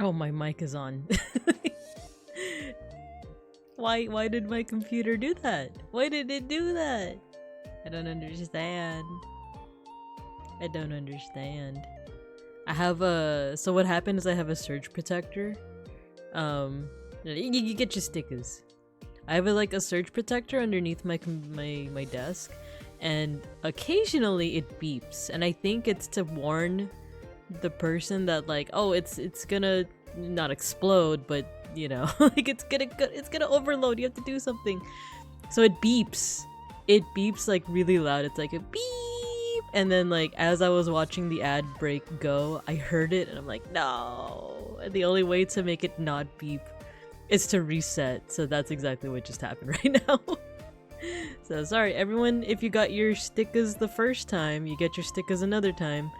Oh, my mic is on. Why did my computer do that? Why did it do that? I don't understand. I don't understand. I have a... So what happened is I have a surge protector. You get your stickers. I have a surge protector underneath my desk, and occasionally it beeps, and I think it's to warn the person that like, oh, it's gonna not explode, but you know, like it's gonna overload. You have to do something. So it beeps. It beeps like really loud. It's like a beep, and then like as I was watching the ad break go, I heard it, and I'm like, no. And the only way to make it not beep is to reset. So that's exactly what just happened right now. So sorry everyone if you got your stickers the first time, you get your stickers another time.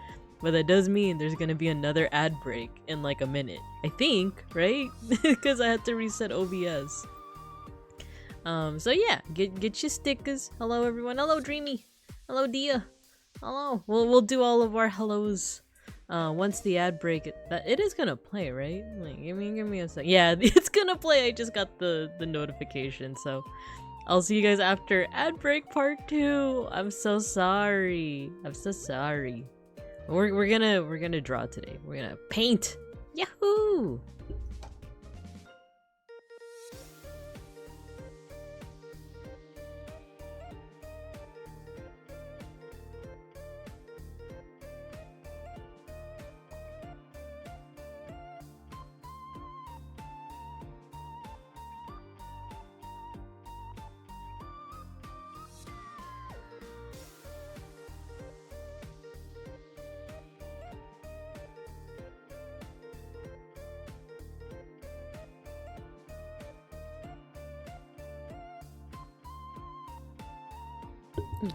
But that does mean there's gonna be another ad break in like a minute. I think, right? Because I had to reset OBS. So yeah, get your stickers. Hello everyone. Hello Dreamy. Hello Dia. Hello. We'll do all of our hellos. Once the ad break, it is gonna play, right? Like, give me a sec. Yeah, it's gonna play. I just got the notification, so I'll see you guys after ad break part 2. I'm so sorry. I'm so sorry. We're gonna draw today. We're gonna paint. Yahoo!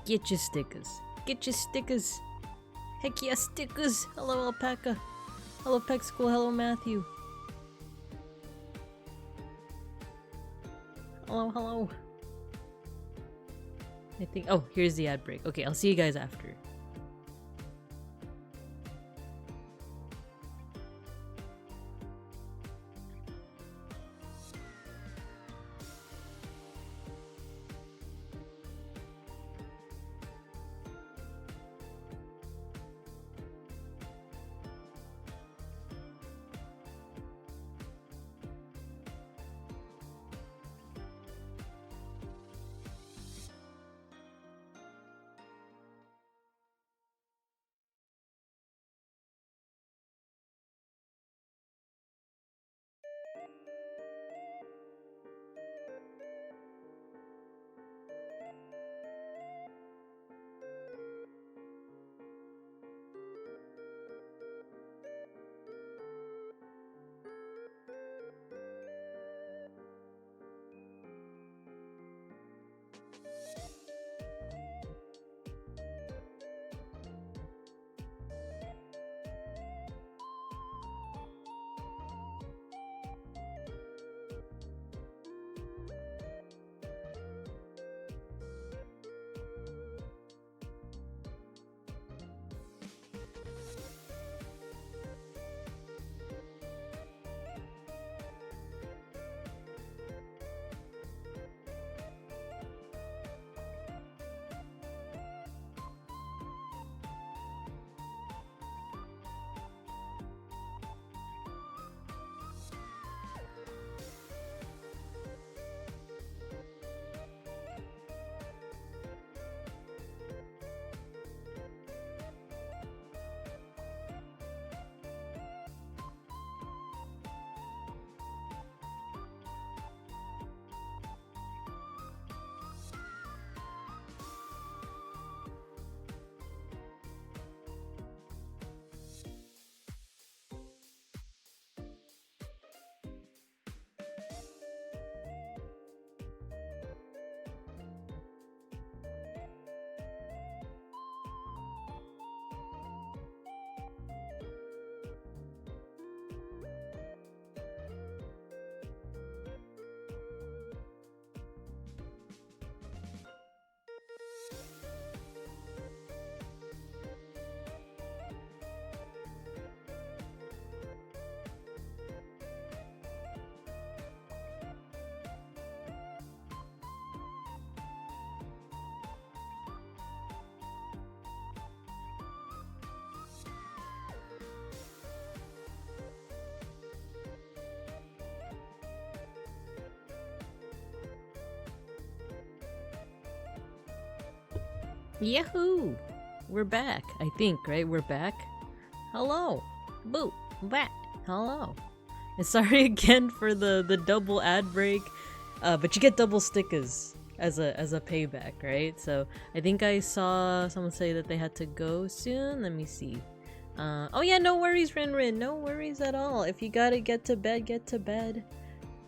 Get your stickers. Get your stickers. Heck yeah, stickers. Hello, Alpaca. Hello, Peck School. Hello, Matthew. Hello. I think... Oh, here's the ad break. Okay, I'll see you guys after. Yahoo! We're back, I think, right? We're back. Hello! Boo! Back! Hello! And sorry again for the double ad break, but you get double stickers as a payback, right? So I think I saw someone say that they had to go soon. Let me see. Oh yeah, no worries, Rin. No worries at all. If you gotta get to bed, get to bed.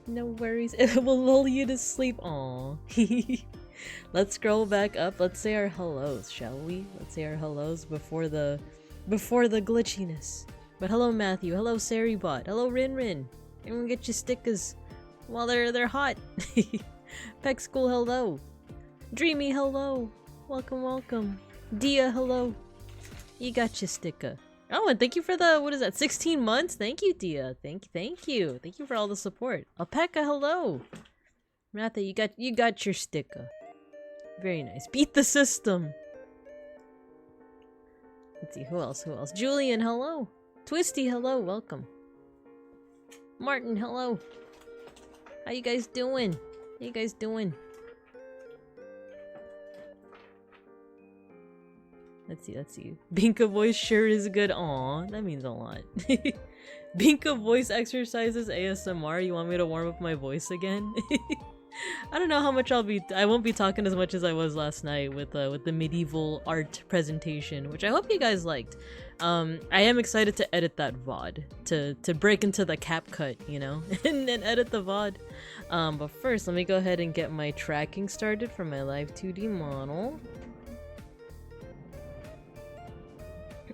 No worries. It will lull you to sleep. Aww. Let's scroll back up. Let's say our hellos, shall we? Let's say our hellos before the glitchiness. But hello, Matthew. Hello, Saribot. Hello, Rin. Everyone get your stickers while they're hot. Peck School, hello. Dreamy, hello. Welcome. Dia, hello. You got your sticker. Oh, and thank you for the, what is that, 16 months? Thank you, Dia. Thank you. Thank you for all the support. Alpaca, hello. Matthew, you got your sticker. Very nice. Beat the system. Let's see, who else? Julian, hello. Twisty, hello. Welcome. Martin, hello. How you guys doing? Let's see. Binka voice sure is good. Aw, that means a lot. Binka voice exercises ASMR. You want me to warm up my voice again? I don't know how much I won't be talking as much as I was last night with the medieval art presentation, which I hope you guys liked. I am excited to edit that VOD, to break into the CapCut, you know, and edit the VOD. But first, let me go ahead and get my tracking started for my live 2D model.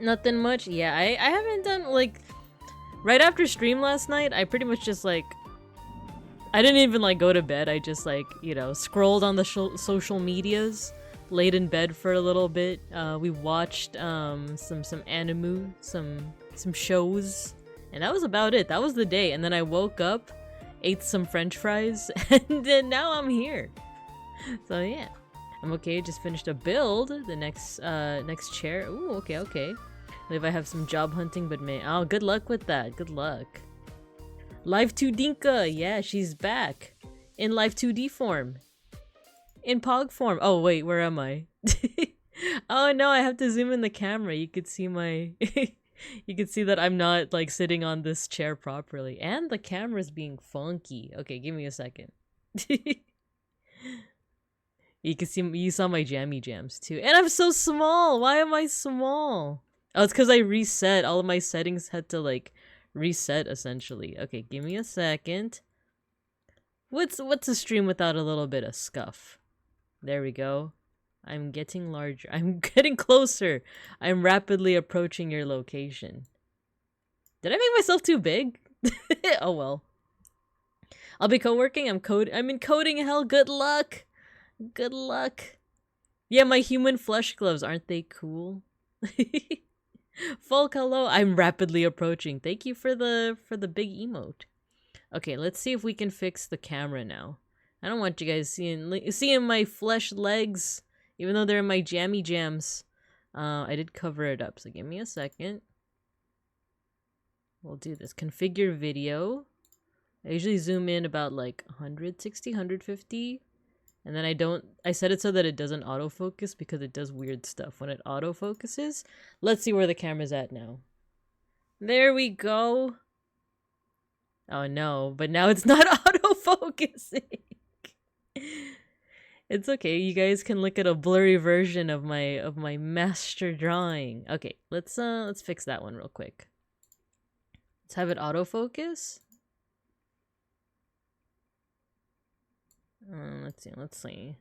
Nothing much. Yeah, I haven't done, like, right after stream last night, I pretty much just, like, I didn't even, like, go to bed. I just, like, you know, scrolled on the social medias, laid in bed for a little bit. We watched some anime, some shows, and that was about it. That was the day. And then I woke up, ate some french fries, and then now I'm here. So yeah, I'm okay. Just finished a build. The next chair. Ooh, okay. I believe I have some job hunting, but oh, good luck with that. Good luck. Live 2 Dinka, yeah, she's back in Live 2D form, in Pog form. Oh wait, where am I? Oh no, I have to zoom in the camera. You could see my, you could see that I'm not like sitting on this chair properly, and the camera's being funky. Okay, give me a second. You saw my jammy jams too, and I'm so small. Why am I small? Oh, it's because I reset. All of my settings had to like reset essentially. Okay, give me a second. What's a stream without a little bit of scuff? There we go. I'm getting larger. I'm getting closer. I'm rapidly approaching your location. Did I make myself too big? Oh well. I'll be co-working. I'm in coding hell. Good luck. Yeah, my human flesh gloves, aren't they cool? Folk, hello. I'm rapidly approaching. Thank you for the big emote. Okay, let's see if we can fix the camera now. I don't want you guys seeing my flesh legs, even though they're in my jammy jams. I did cover it up, so give me a second. We'll do this. Configure video. I usually zoom in about like 160, 150. And then I set it so that it doesn't autofocus because it does weird stuff when it autofocuses. Let's see where the camera's at now. There we go. Oh no, but now it's not autofocusing. It's okay. You guys can look at a blurry version of my master drawing. Okay, let's fix that one real quick. Let's have it autofocus. Let's see.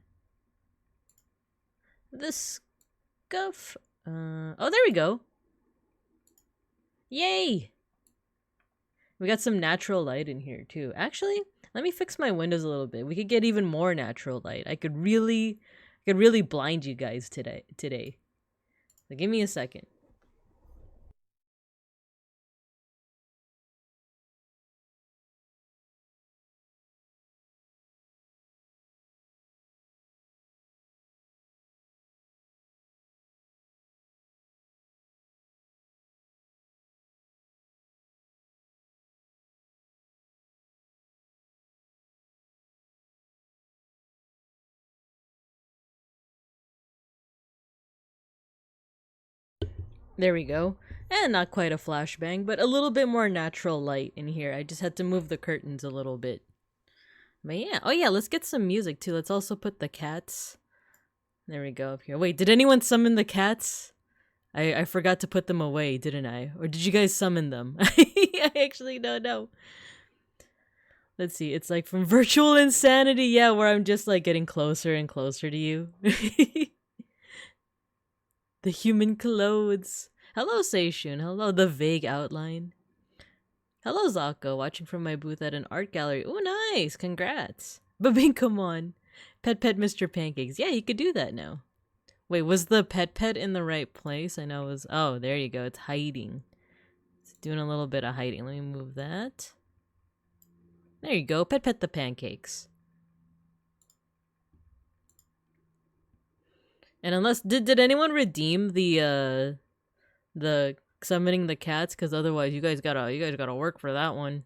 The scuff. Oh, there we go. Yay! We got some natural light in here too. Actually, let me fix my windows a little bit. We could get even more natural light. I could really blind you guys today. So give me a second. There we go. And not quite a flashbang, but a little bit more natural light in here. I just had to move the curtains a little bit. But yeah. Oh yeah, let's get some music too. Let's also put the cats. There we go up here. Wait, did anyone summon the cats? I forgot to put them away, didn't I? Or did you guys summon them? I actually don't know. Let's see. It's like from virtual insanity, yeah, where I'm just like getting closer and closer to you. The human clothes. Hello, Seishun. Hello, the vague outline. Hello, Zako. Watching from my booth at an art gallery. Oh, nice. Congrats. Babin, come on. Pet Mr. Pancakes. Yeah, you could do that now. Wait, was the pet in the right place? I know it was... Oh, there you go. It's hiding. It's doing a little bit of hiding. Let me move that. There you go. Pet the pancakes. And unless... Did anyone redeem the summoning the cats? Because otherwise you guys gotta work for that one.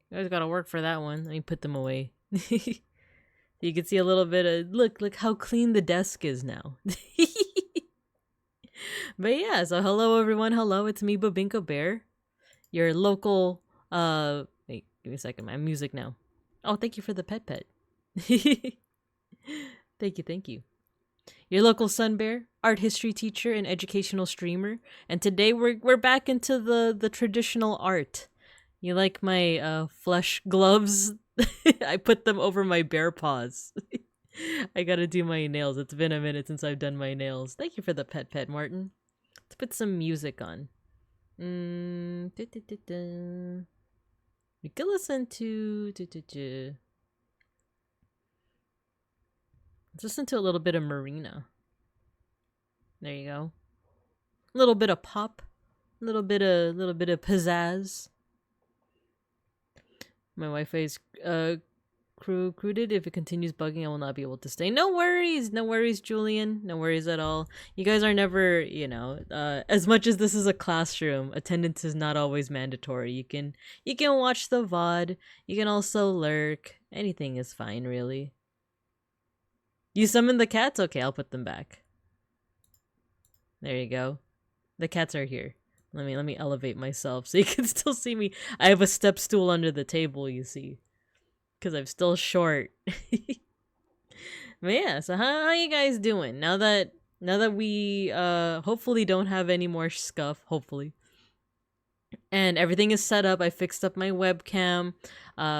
You guys gotta work for that one. Let me put them away. You can see a little bit of... Look how clean the desk is now. But yeah, so hello everyone. Hello, it's me, Babinko Bear. Your local... Wait, give me a second. My music now. Oh, thank you for the pet. Thank you. Your local sun bear, art history teacher, and educational streamer. And today we're back into the traditional art. You like my flesh gloves? I put them over my bear paws. I gotta do my nails. It's been a minute since I've done my nails. Thank you for the pet, Martin. Let's put some music on. We could listen to... Let's listen to a little bit of Marina. There you go. A little bit of pop. A little bit of pizzazz. My Wi-Fi is crewed. If it continues bugging, I will not be able to stay. No worries, Julian. No worries at all. You guys are never, as much as this is a classroom, attendance is not always mandatory. You can watch the VOD. You can also lurk. Anything is fine, really. You summoned the cats? Okay, I'll put them back. There you go. The cats are here. Let me elevate myself so you can still see me. I have a step stool under the table, you see. Because I'm still short. But yeah, so how you guys doing? Now that we hopefully don't have any more scuff, hopefully. And everything is set up. I fixed up my webcam,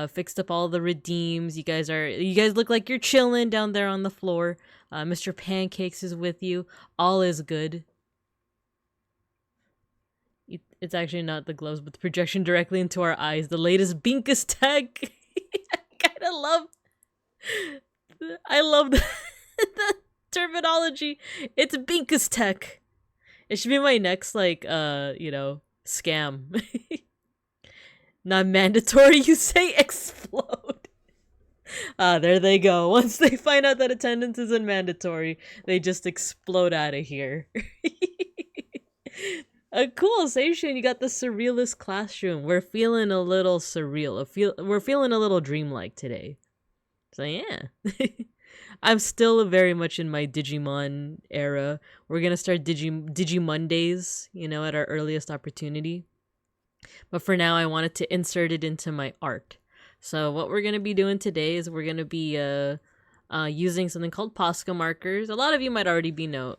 fixed up all the redeems. You guys look like you're chilling down there on the floor. Mr. Pancakes is with you. All is good. It's actually not the gloves, but the projection directly into our eyes. The latest Binkus tech. I love the terminology. It's Binkus tech. It should be my next scam. Not mandatory, you say? Explode. There they go. Once they find out that attendance isn't mandatory, they just explode out of here. Cool, Seishin, you got the surrealist classroom. We're feeling a little surreal. We're feeling a little dreamlike today. So yeah. I'm still very much in my Digimon era. We're gonna start Digi Mondays, at our earliest opportunity. But for now, I wanted to insert it into my art. So what we're gonna be doing today is we're gonna be using something called POSCA markers. A lot of you might already know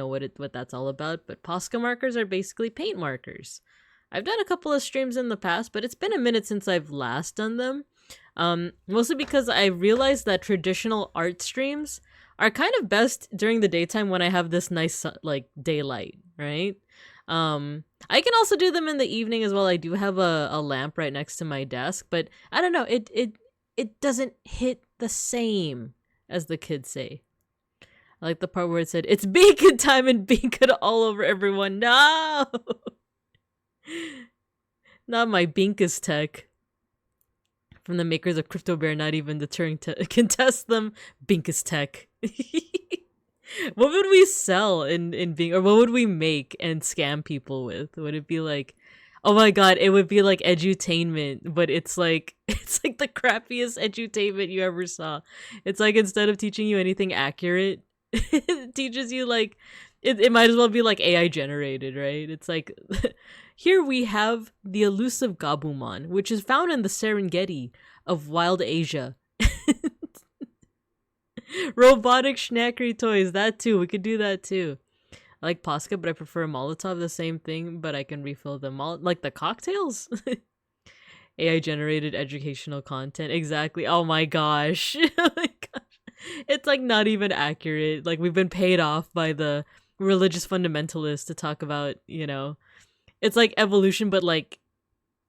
what that's all about. But POSCA markers are basically paint markers. I've done a couple of streams in the past, but it's been a minute since I've last done them. Mostly because I realized that traditional art streams are kind of best during the daytime when I have this nice daylight, right? I can also do them in the evening as well. I do have a lamp right next to my desk, but I don't know, it doesn't hit the same, as the kids say. I like the part where it said, "It's beacon time," and beacon all over everyone. No! Not my Binkus tech. From the makers of Crypto Bear, not even deterring to contest them. Binkus tech. What would we sell in Bing, or what would we make and scam people with? Would it be like, oh my god, it would be like edutainment, but it's like the crappiest edutainment you ever saw. It's like, instead of teaching you anything accurate, it teaches you like It might as well be like AI generated, right? It's like, here we have the elusive Gabumon, which is found in the Serengeti of wild Asia. Robotic snackery toys, that too. We could do that too. I like POSCA, but I prefer Molotov, the same thing, but I can refill them all. Like the cocktails? AI generated educational content. Exactly. Oh my gosh. Oh my gosh. It's like not even accurate. Like we've been paid off by the religious fundamentalists to talk about, you know, it's like evolution, but like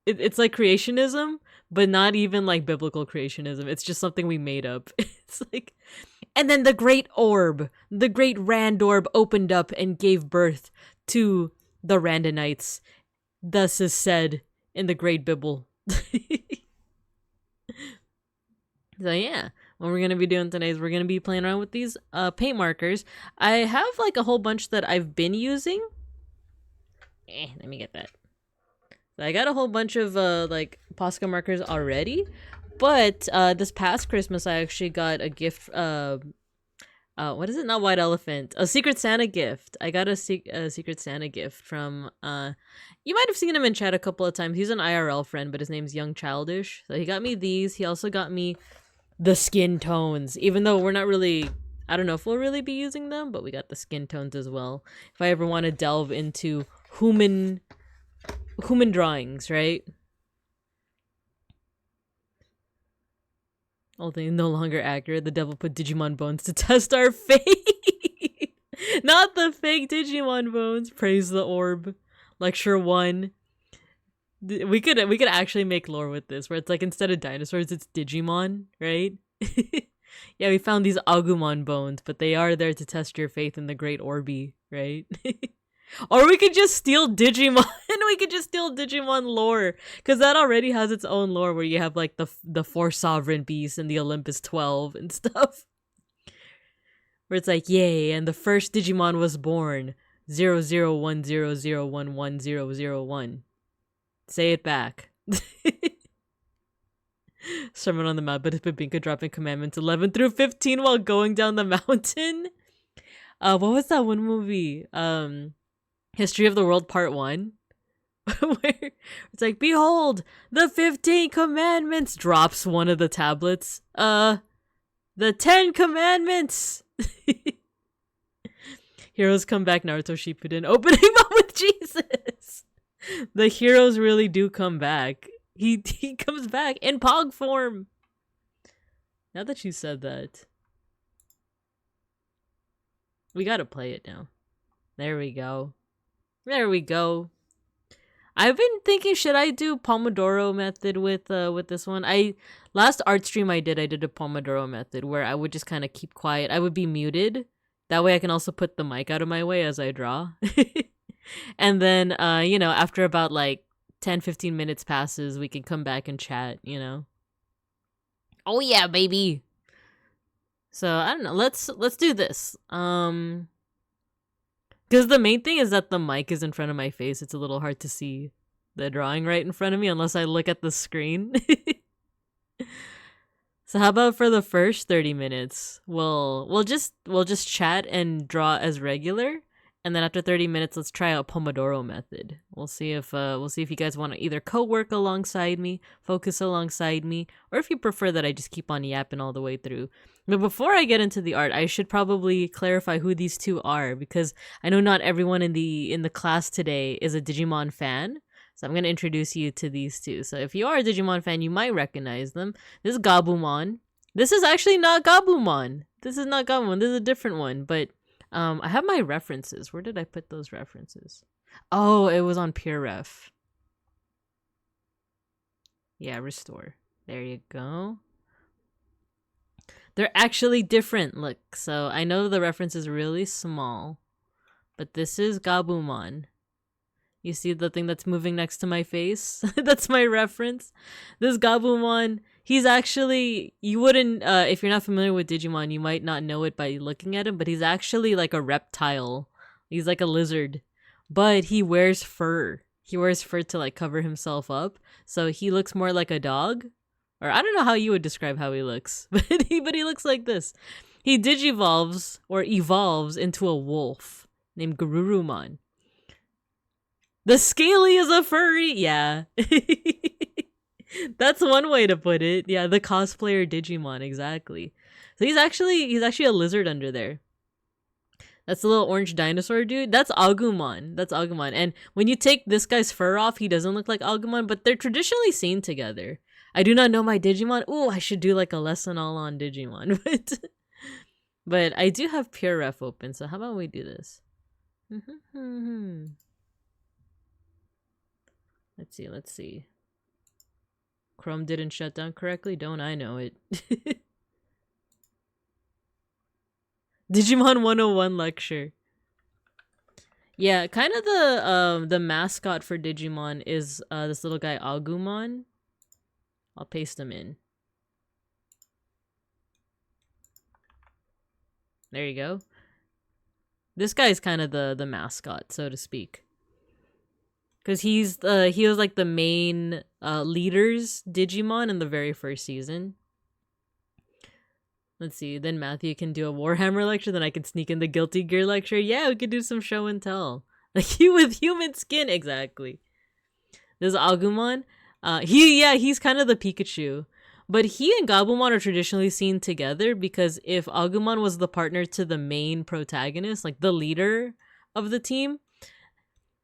it's like creationism, but not even like biblical creationism. It's just something we made up. It's like, and then the great orb, the great Rand orb opened up and gave birth to the Randanites. Thus is said in the great Bible. So yeah, what we're gonna be doing today is we're gonna be playing around with these paint markers. I have like a whole bunch that I've been using. Let me get that. So I got a whole bunch of like POSCA markers already, but this past Christmas I actually got a gift. What is it? Not White Elephant. A Secret Santa gift. I got a Secret Santa gift from you might have seen him in chat a couple of times. He's an IRL friend, but his name's Young Childish. So he got me these. He also got me the skin tones, even though we're not really, I don't know if we'll really be using them, but we got the skin tones as well. If I ever want to delve into human drawings, right? Old thing no longer accurate. The devil put Digimon bones to test our faith. Not the fake Digimon bones. Praise the orb. Lecture 1. We could actually make lore with this, where it's like instead of dinosaurs, it's Digimon, right? Yeah, we found these Agumon bones, but they are there to test your faith in the great Orbi, right? Or we could just steal Digimon. We could just steal Digimon lore, because that already has its own lore where you have like the 4 sovereign beasts and the Olympus 12 and stuff. Where it's like, yay, and the first Digimon was born 0010011001. Say it back. Sermon on the Mount, but it's Babinka dropping commandments 11 through 15 while going down the mountain. What was that one movie? History of the World Part 1. Where it's like, behold, the 15 commandments, drops one of the tablets. The 10 commandments. Heroes come back, Naruto Shippuden, opening up with Jesus. The heroes really do come back. He comes back in Pog form. Now that you said that, we gotta play it now. There we go. There we go. I've been thinking, should I do Pomodoro method with this one? Last art stream I did a Pomodoro method where I would just kind of keep quiet. I would be muted. That way I can also put the mic out of my way as I draw. And then, you know, after about like 10-15 minutes passes, we can come back and chat, you know. Oh yeah, baby. So I don't know. Let's do this. Because the main thing is that the mic is in front of my face. It's a little hard to see the drawing right in front of me unless I look at the screen. So how about for the first 30 minutes, we'll just chat and draw as regular, and then after 30 minutes, let's try out Pomodoro method. We'll see if you guys want to either co-work alongside me, focus alongside me, or if you prefer that I just keep on yapping all the way through. But before I get into the art, I should probably clarify who these two are, because I know not everyone in the class today is a Digimon fan. So I'm going to introduce you to these two. So if you are a Digimon fan, you might recognize them. This is Gabumon. This is actually not Gabumon. This is not Gabumon. This is a different one. But I have my references. Where did I put those references? Oh, it was on PureRef. Yeah, restore. There you go. They're actually different. Look, so I know the reference is really small, but this is Gabumon. You see the thing that's moving next to my face? That's my reference. This Gabumon, he's actually, you wouldn't, if you're not familiar with Digimon, you might not know it by looking at him, but he's actually like a reptile. He's like a lizard, but he wears fur. He wears fur to like cover himself up. So he looks more like a dog. Or I don't know how you would describe how he looks, but he looks like this. He digivolves or evolves into a wolf. named Garurumon. The Scaly is a furry. Yeah. That's one way to put it. Yeah, the cosplayer Digimon, exactly. So he's actually a lizard under there. That's the little orange dinosaur dude. That's Agumon. That's Agumon. And when you take this guy's fur off, he doesn't look like Agumon, but they're traditionally seen together. I do not know my Digimon. Ooh, I should do like a lesson all on Digimon. But I do have Pure Ref open, so how about we do this? Let's see. Chrome didn't shut down correctly? Don't I know it? Digimon 101 lecture. Yeah, kind of the mascot for Digimon is this little guy Agumon. I'll paste him in. There you go. This guy's kind of the mascot, so to speak. Because he was like the main leader's Digimon in the very first season. Let's see, then Matthew can do a Warhammer lecture, then I can sneak in the Guilty Gear lecture. Yeah, we could do some show and tell. Like you with human skin, exactly. There's Agumon. He's kind of the Pikachu. But he and Gabumon are traditionally seen together because if Agumon was the partner to the main protagonist, like the leader of the team,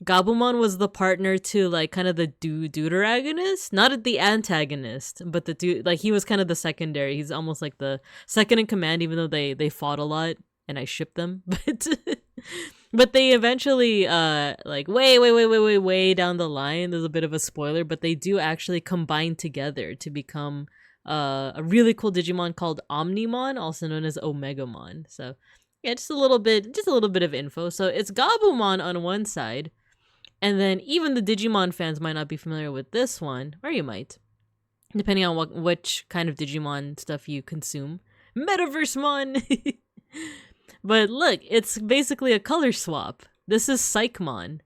Gabumon was the partner to like kind of the deuteragonist, not the antagonist, but the dude. Like he was kind of the secondary. He's almost like the second in command, even though they fought a lot and I shipped them. But they eventually like way down the line. There's a bit of a spoiler, but they do actually combine together to become a really cool Digimon called Omnimon, also known as Omegamon. So yeah, just a little bit of info. So it's Gabumon on one side. And then even the Digimon fans might not be familiar with this one, or you might, depending on which kind of Digimon stuff you consume. Metaversemon! But look, it's basically a color swap. This is Psychmon.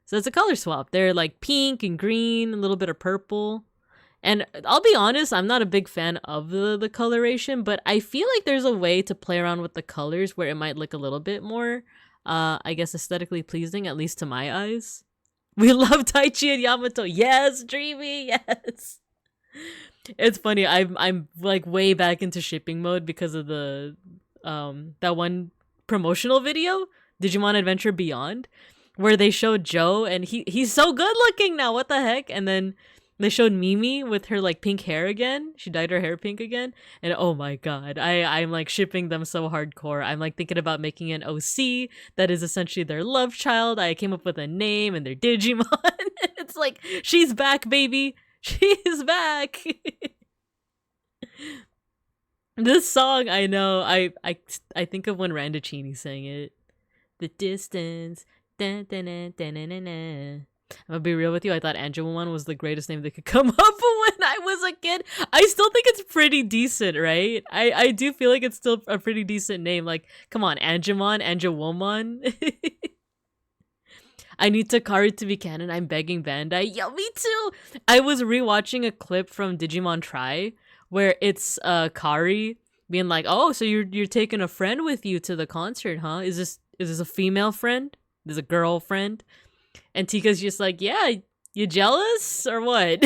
So it's a color swap. They're like pink and green, a little bit of purple. And I'll be honest, I'm not a big fan of the coloration, but I feel like there's a way to play around with the colors where it might look a little bit more, I guess, aesthetically pleasing, at least to my eyes. We love Taichi and Yamato. Yes, Dreamy, yes. It's funny. I'm like way back into shipping mode because of the that one promotional video, Digimon Adventure Beyond, where they showed Joe and he's so good looking now. What the heck? And then they showed Mimi with her like pink hair again. She dyed her hair pink again. And oh my god, I'm like shipping them so hardcore. I'm like thinking about making an OC that is essentially their love child. I came up with a name and their Digimon. It's like, she's back, baby. She's back. This song, I know, I think of when Randuccini sang it. The distance. Dun, dun, dun, dun, dun, dun, dun. I'm gonna be real with you, I thought Angelomon was the greatest name they could come up when I was a kid. I still think it's pretty decent, right? I do feel like it's still a pretty decent name. Like, come on, Angemon, Angewomon. I need Takari to be canon. I'm begging Bandai. Yo, me too! I was rewatching a clip from Digimon Try where it's Kari being like, oh, so you're taking a friend with you to the concert, huh? Is this a female friend? Is this a girlfriend? And Tika's just like, yeah, you jealous or what?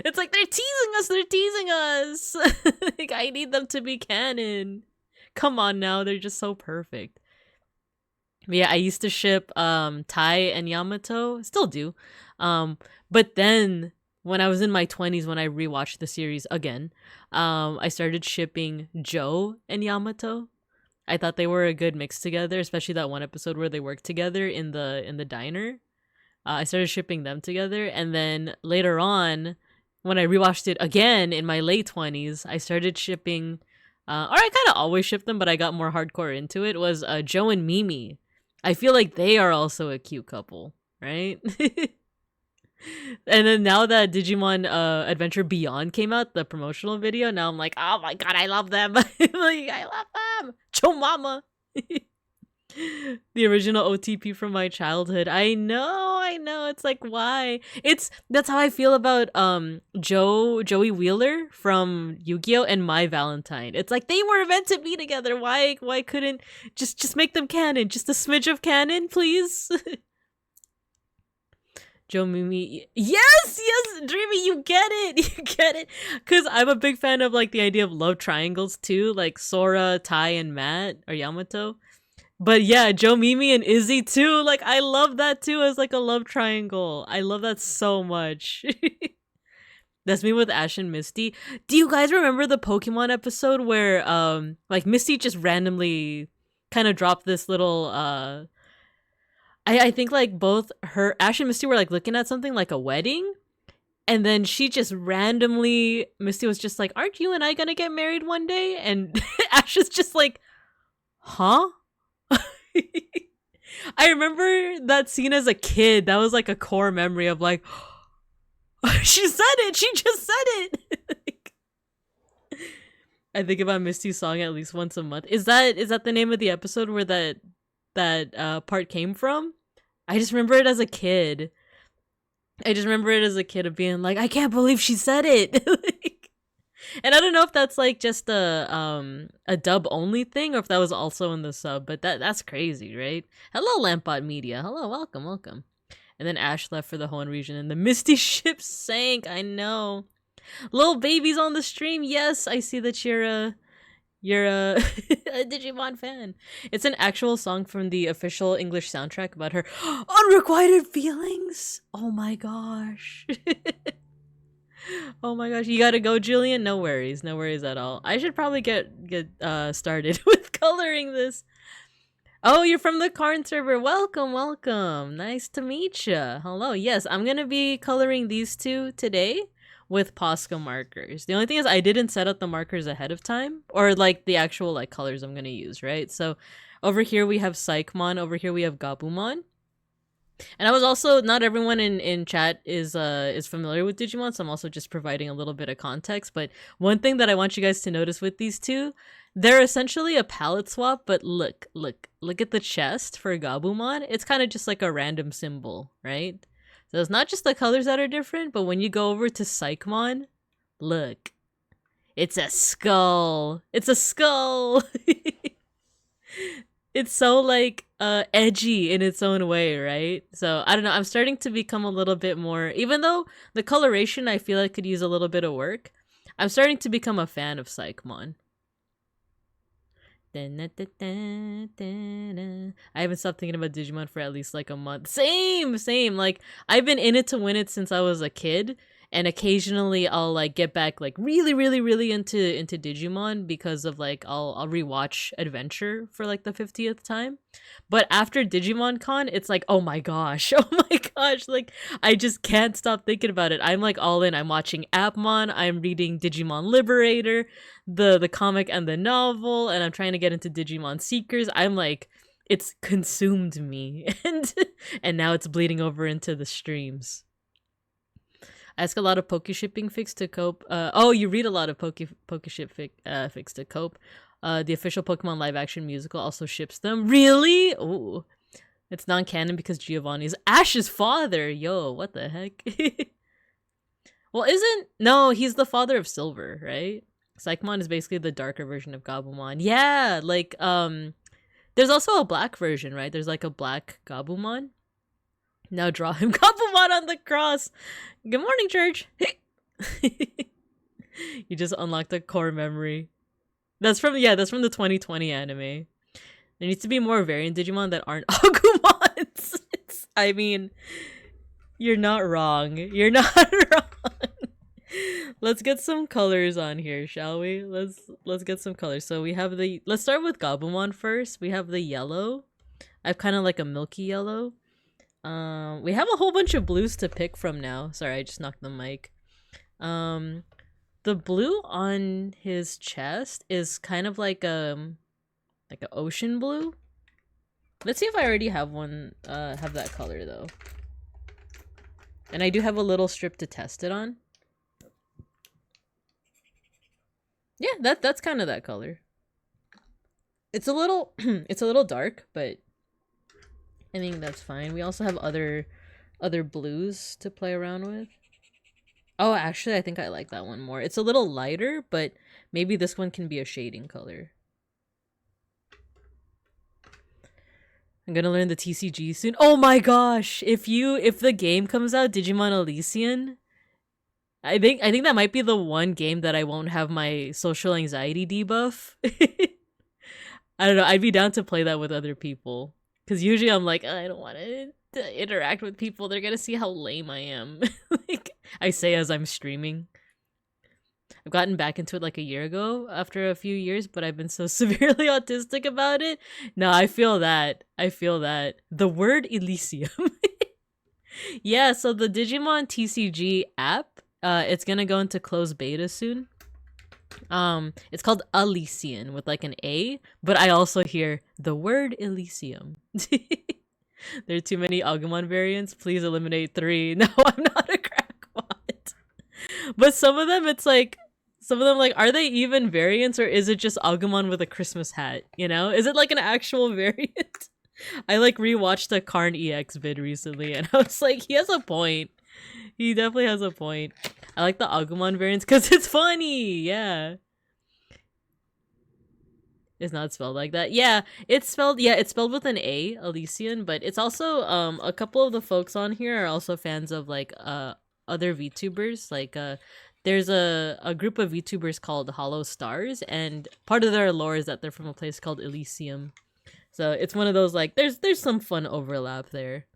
It's like, they're teasing us. Like, I need them to be canon. Come on now, they're just so perfect. But yeah, I used to ship Tai and Yamato, still do. But then when I was in my 20s, when I rewatched the series again, I started shipping Joe and Yamato. I thought they were a good mix together, especially that one episode where they worked together in the diner. I started shipping them together, and then later on, when I rewatched it again in my late 20s, I started shipping, or I kind of always shipped them, but I got more hardcore into it, was Joe and Mimi. I feel like they are also a cute couple, right? And then now that Digimon Adventure Beyond came out, the promotional video, now I'm like, oh my god, I love them. Like, I love them. Cho mama. The original OTP from my childhood. I know. It's like, why? That's how I feel about Joey Wheeler from Yu-Gi-Oh! And My Valentine. It's like they were meant to be together. Why couldn't just make them canon? Just a smidge of canon, please. Joe Mimi. Yes, Dreamy, you get it. Cause I'm a big fan of like the idea of love triangles too, like Sora, Tai, and Matt or Yamato. But yeah, Joe Mimi and Izzy too. Like I love that too as like a love triangle. I love that so much. That's me with Ash and Misty. Do you guys remember the Pokemon episode where like Misty just randomly kind of dropped this little I think like both her Ash and Misty were like looking at something like a wedding, and then she just randomly Misty was just like, "Aren't you and I gonna get married one day?" And Ash is just like, "Huh?" I remember that scene as a kid. That was like a core memory of like, she said it. She just said it. I think about Misty's song at least once a month. Is that the name of the episode where that part came from? I just remember it as a kid. Of being like, I can't believe she said it. And I don't know if that's like just a dub only thing or if that was also in the sub, but that's crazy, right? Hello, Lampbot Media. Hello, welcome. And then Ash left for the Hoenn region and the Misty ship sank. I know. Little babies on the stream. Yes, I see that you're a a Digimon fan. It's an actual song from the official English soundtrack about her unrequited feelings. Oh my gosh. Oh my gosh, you gotta go, Julian. No worries at all. I should probably get started with coloring this. Oh, you're from the Karn server. Welcome. Nice to meet you. Hello. Yes, I'm gonna be coloring these two today with POSCA markers. The only thing is I didn't set up the markers ahead of time, or like the actual like colors I'm gonna use, right? So over here we have Psychmon, over here we have Gabumon. And I was also, not everyone in chat is familiar with Digimon, so I'm also just providing a little bit of context. But one thing that I want you guys to notice with these two, they're essentially a palette swap, but look at the chest for Gabumon. It's kind of just like a random symbol, right? So it's not just the colors that are different, but when you go over to Psychmon, look. It's a skull. It's so like edgy in its own way, right? So I don't know, I'm starting to become a little bit more, even though the coloration I feel like could use a little bit of work, I'm starting to become a fan of Psychmon. I haven't stopped thinking about Digimon for at least like a month. Same. Like I've been in it to win it since I was a kid, and occasionally I'll like get back like really into Digimon because of like I'll rewatch Adventure for like the 50th time. But after Digimon Con, it's like, oh my gosh, like I just can't stop thinking about it. I'm like all in. I'm watching Appmon, I'm reading Digimon Liberator, the comic and the novel, and I'm trying to get into Digimon Seekers. I'm like, it's consumed me, and now it's bleeding over into the streams. I ask a lot of Pokeshipping fics to cope. Oh, you read a lot of Pokeship fics to cope. The official Pokemon live action musical also ships them. Really? Ooh. It's non-canon because Giovanni is Ash's father. Yo, what the heck? Well, no, he's the father of Silver, right? Psychmon is basically the darker version of Gabumon. Yeah, like, there's also a black version, right? There's like a black Gabumon. Now draw him Gabumon on the cross. Good morning, church. You just unlocked a core memory. That's from the 2020 anime. There needs to be more variant Digimon that aren't Agumons. I mean, you're not wrong. Let's get some colors on here, shall we? Let's get some colors. So we have let's start with Gabumon first. We have the yellow. I have kind of like a milky yellow. We have a whole bunch of blues to pick from now. Sorry, I just knocked the mic. The blue on his chest is kind of like an ocean blue. Let's see if I already have one, have that color though. And I do have a little strip to test it on. Yeah, that's kind of that color. It's a little it's a little dark, but I think that's fine. We also have other blues to play around with. Oh, actually, I think I like that one more. It's a little lighter, but maybe this one can be a shading color. I'm gonna learn the TCG soon. Oh my gosh! If the game comes out, Digimon Elysian, I think that might be the one game that I won't have my social anxiety debuff. I don't know. I'd be down to play that with other people. Because usually I'm like, I don't want to interact with people. They're going to see how lame I am. Like, I say as I'm streaming. I've gotten back into it like a year ago after a few years, but I've been so severely autistic about it. No, I feel that. I feel that. The word Elysium. Yeah, so the Digimon TCG app, it's going to go into closed beta soon. It's called Elysian with like an A, but I also hear the word Elysium. There are too many Agumon variants. Please eliminate 3. No, I'm not a crackpot. But some of them, are they even variants or is it just Agumon with a Christmas hat? You know, is it like an actual variant? I like rewatched a Karn EX vid recently, and I was like, he has a point. He definitely has a point. I like the Agumon variants because it's funny. Yeah. It's not spelled like that. Yeah, it's spelled with an A, Elysian, but it's also a couple of the folks on here are also fans of like other VTubers. Like there's a group of VTubers called Hollow Stars, and part of their lore is that they're from a place called Elysium. So it's one of those like there's some fun overlap there.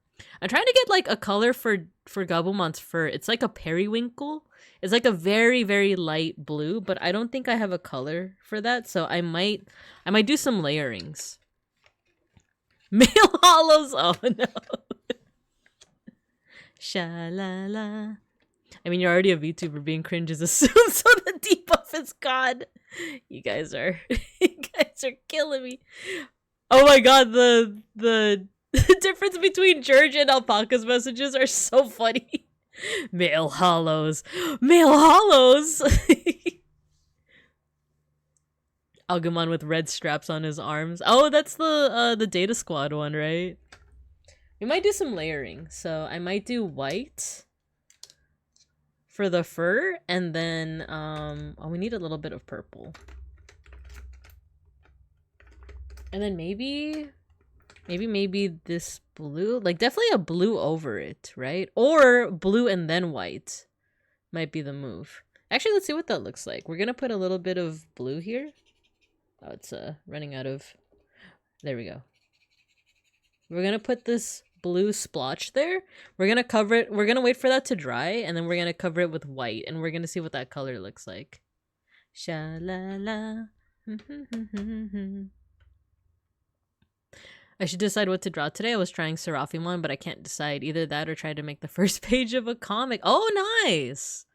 I'm trying to get like a color for Gabumon's fur. It's like a periwinkle. It's like a very, very light blue, but I don't think I have a color for that, so I might do some layerings. Male hollows. Oh no. Sha-la-la. I mean, you're already a VTuber. Being cringe is assumed, so the debuff is gone. You guys are killing me. Oh my god, the difference between George and Alpaca's messages are so funny. Male hollows. Male hollows! Agumon with red straps on his arms. Oh, that's the Data Squad one, right? We might do some layering. So I might do white for the fur, and then we need a little bit of purple. And then maybe this blue, like definitely a blue over it, right? Or blue and then white might be the move. Actually, let's see what that looks like. We're gonna put a little bit of blue here. Oh, it's running out of... There we go. We're gonna put this blue splotch there. We're gonna cover it. We're gonna wait for that to dry, and then we're gonna cover it with white, and we're gonna see what that color looks like. Sha-la-la. I should decide what to draw today. I was trying Seraphimon, but I can't decide. Either that or try to make the first page of a comic. Oh, nice!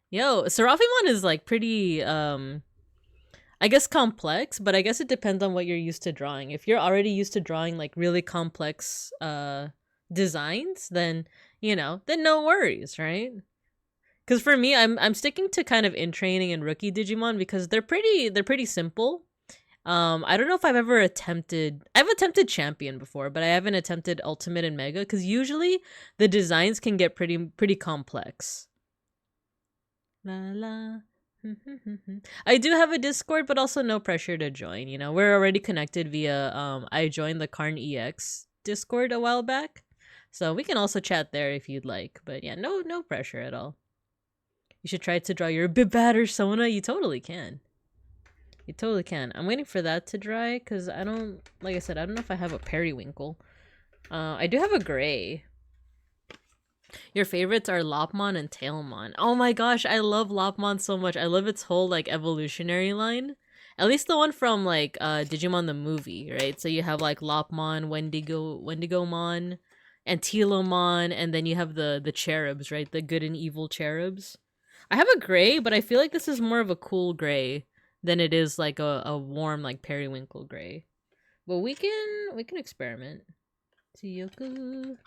Yo, Seraphimon is like pretty, I guess complex, but I guess it depends on what you're used to drawing. If you're already used to drawing like really complex designs, then, you know, then no worries, right? Because for me, I'm sticking to kind of in training and rookie Digimon because they're pretty simple. I don't know if I've attempted champion before, but I haven't attempted ultimate and mega because usually the designs can get pretty complex. La la. I do have a Discord, but also no pressure to join. You know, we're already connected via I joined the Karn EX Discord a while back, so we can also chat there if you'd like. But yeah, no pressure at all. You should try to draw your Bibat Sona. You totally can. You totally can. I'm waiting for that to dry because I don't, like I said, I don't know if I have a periwinkle. I do have a gray. Your favorites are Lopmon and Tailmon. Oh my gosh, I love Lopmon so much. I love its whole like evolutionary line. At least the one from like Digimon the movie, right? So you have like Lopmon, Wendigomon, and Telomon, and then you have the cherubs, right? The good and evil cherubs. I have a gray, but I feel like this is more of a cool gray than it is like a warm like periwinkle gray. But we can experiment. Tsuyoku.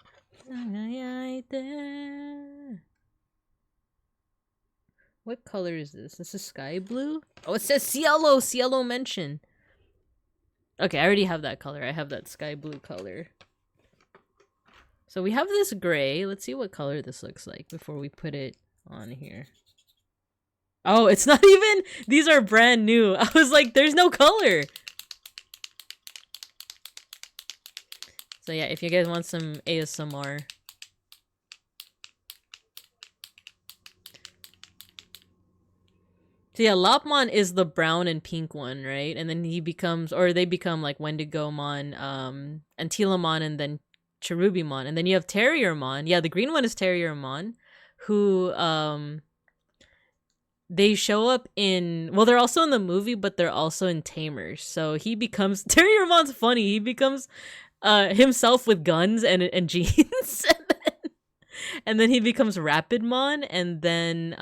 What color is this? This is sky blue? Oh, it says cielo mention. Okay, I already have that color. I have that sky blue color. So we have this gray. Let's see what color this looks like before we put it on here. Oh, it's not even... These are brand new. I was like, there's no color. So yeah, if you guys want some ASMR... So yeah, Lopmon is the brown and pink one, right? And then he becomes, or they become like Wendigomon, Antilamon, and then Cherubimon. And then you have Terriermon. Yeah, the green one is Terriermon, who, they show up in, well, they're also in the movie, but they're also in Tamers. So he becomes, Terriermon's funny. He becomes, himself with guns and jeans. And then he becomes Rapidmon, and then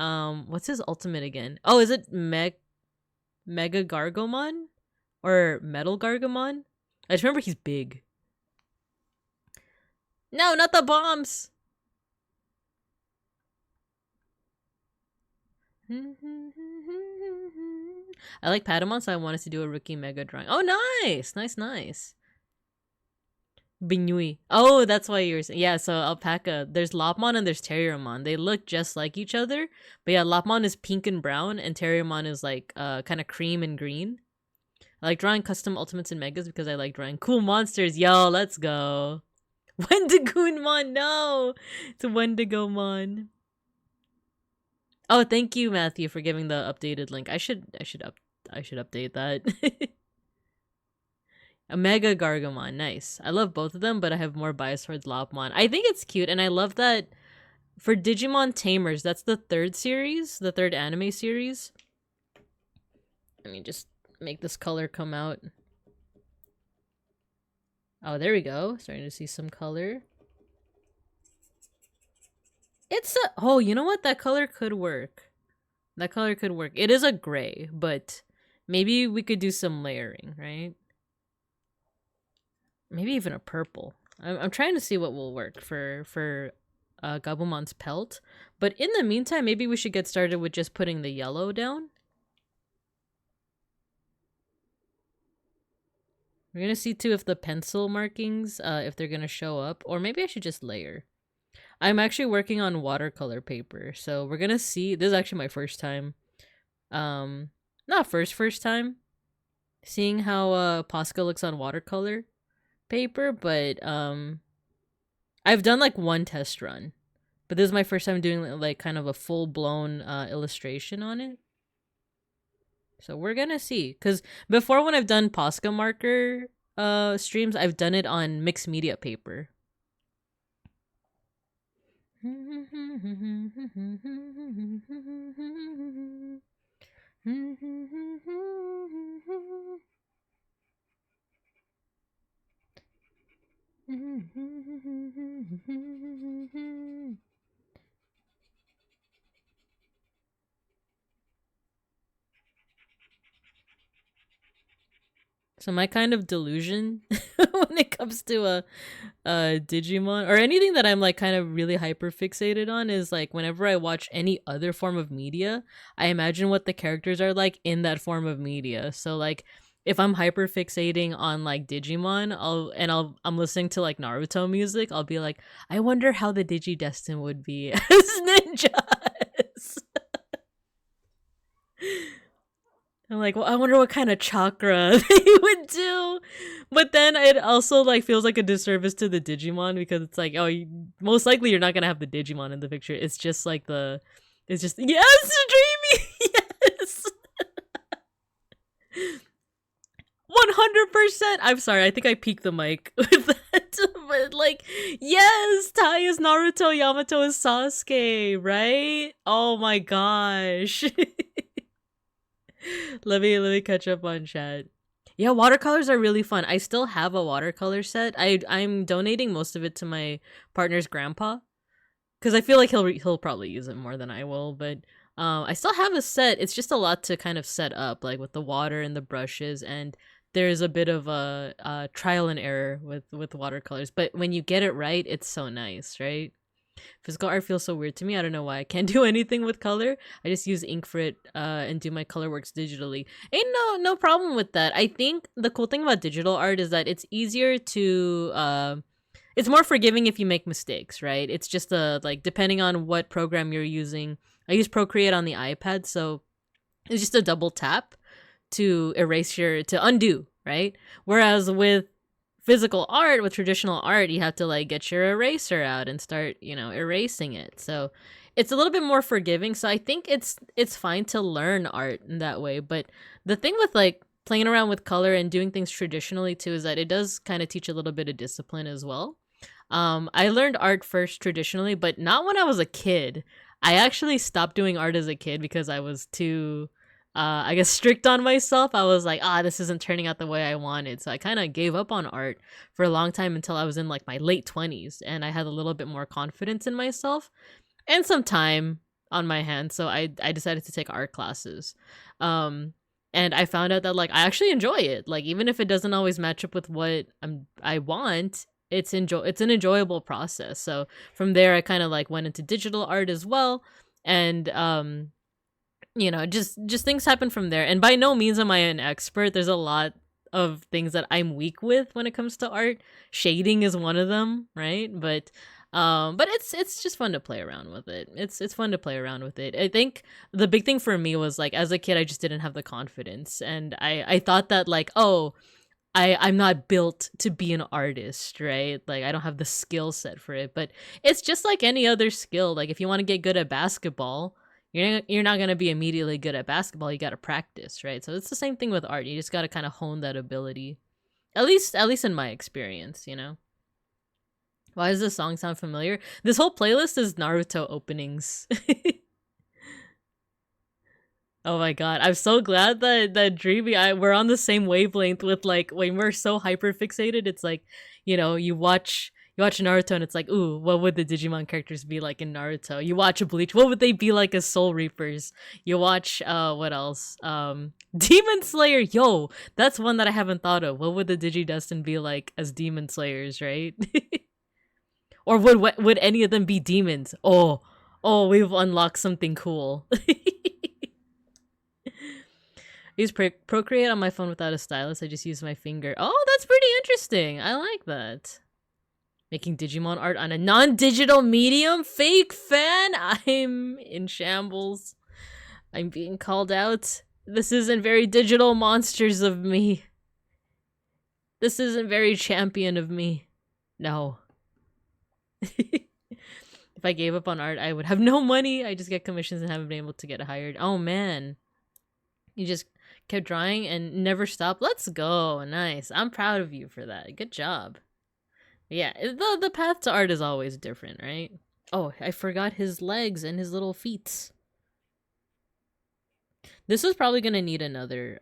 what's his ultimate again? Oh, is it Mega Gargomon or Metal Gargomon? I just remember he's big. No, not the bombs. I like Patamon, so I wanted to do a rookie Mega drawing. Oh, nice, nice. Binui. Oh, that's why you're saying. Yeah, so Alpaca. There's Lopmon and there's Terriermon. They look just like each other. But yeah, Lopmon is pink and brown, and Terriermon is like kind of cream and green. I like drawing custom ultimates and megas because I like drawing cool monsters. Yo, let's go. Wendigoonmon, no! It's a Wendigomon. Oh, thank you, Matthew, for giving the updated link. I should update that. A Mega Gargomon, nice. I love both of them, but I have more bias towards Lopmon. I think it's cute, and I love that for Digimon Tamers, that's the third series, the third anime series. Let me just make this color come out. Oh, there we go. Starting to see some color. It's a... Oh, you know what? That color could work. That color could work. It is a gray, but maybe we could do some layering, right? Maybe even a purple. I'm trying to see what will work for Gabumon's pelt. But in the meantime, maybe we should get started with just putting the yellow down. We're gonna see too if the pencil markings, if they're gonna show up. Or maybe I should just layer. I'm actually working on watercolor paper. So we're gonna see. This is actually my first time. Not first time. Seeing how POSCA looks on watercolor paper, but I've done like one test run, but this is my first time doing like kind of a full-blown illustration on it. So we're gonna see, because before when I've done POSCA marker streams, I've done it on mixed media paper. So my kind of delusion when it comes to a Digimon or anything that I'm like kind of really hyper fixated on is like whenever I watch any other form of media, I imagine what the characters are like in that form of media. So like if I'm hyper fixating on like Digimon, I'm listening to like Naruto music, I'll be like, I wonder how the Digidestin would be as ninjas. I'm like, well, I wonder what kind of chakra they would do. But then it also like feels like a disservice to the Digimon because it's like, oh, most likely you're not gonna have the Digimon in the picture. It's just like it's just yes, Dreamy, yes. 100%. I'm sorry, I think I peaked the mic with that. But like, yes, Tai is Naruto, Yamato is Sasuke, right? Oh my gosh. Let me catch up on chat. Yeah, watercolors are really fun. I still have a watercolor set. I'm donating most of it to my partner's grandpa because I feel like he'll probably use it more than I will. But I still have a set. It's just a lot to kind of set up, like with the water and the brushes, and there's a bit of a trial and error with watercolors. But when you get it right, it's so nice, right? Physical art feels so weird to me. I don't know why. I can't do anything with color. I just use ink for it and do my color works digitally. Ain't no problem with that. I think the cool thing about digital art is that it's easier to it's more forgiving if you make mistakes, right? It's just like depending on what program you're using. I use Procreate on the iPad, so it's just a double tap to erase to undo, right? Whereas with physical art, with traditional art, you have to like get your eraser out and start, erasing it. So it's a little bit more forgiving. So I think it's fine to learn art in that way. But the thing with like playing around with color and doing things traditionally too is that it does kind of teach a little bit of discipline as well. I learned art first traditionally, but not when I was a kid. I actually stopped doing art as a kid because I was too I guess strict on myself. I was like, this isn't turning out the way I wanted. So I kind of gave up on art for a long time until I was in like my late 20s and I had a little bit more confidence in myself and some time on my hands. So I decided to take art classes. And I found out that like I actually enjoy it. Like even if it doesn't always match up with what I want, it's an enjoyable process. So from there I kind of like went into digital art as well. And just things happen from there. And by no means am I an expert. There's a lot of things that I'm weak with when it comes to art. Shading is one of them, right? But it's just fun to play around with it. It's fun to play around with it. I think the big thing for me was like as a kid I just didn't have the confidence, and I thought that like, I'm not built to be an artist, right? Like I don't have the skill set for it. But it's just like any other skill. Like if you want to get good at basketball, you're not going to be immediately good at basketball. You got to practice, right? So it's the same thing with art. You just got to kind of hone that ability. At least in my experience, Why does this song sound familiar? This whole playlist is Naruto openings. Oh my god, I'm so glad that Dreamy, we're on the same wavelength with like when we're so hyper fixated. It's like, you watch Naruto and it's like, ooh, what would the Digimon characters be like in Naruto? You watch a Bleach, what would they be like as Soul Reapers? You watch what else? Demon Slayer, yo, that's one that I haven't thought of. What would the Digidestin be like as Demon Slayers, right? Or would any of them be demons? Oh, we've unlocked something cool. I use Procreate on my phone without a stylus. I just use my finger. Oh, that's pretty interesting. I like that. Making Digimon art on a non-digital medium? Fake fan? I'm in shambles. I'm being called out. This isn't very digital monsters of me. This isn't very champion of me. No. If I gave up on art, I would have no money. I just get commissions and haven't been able to get hired. Oh, man. You just kept drawing and never stopped. Let's go. Nice. I'm proud of you for that. Good job. Yeah, the path to art is always different, right? Oh, I forgot his legs and his little feet. This is probably gonna need another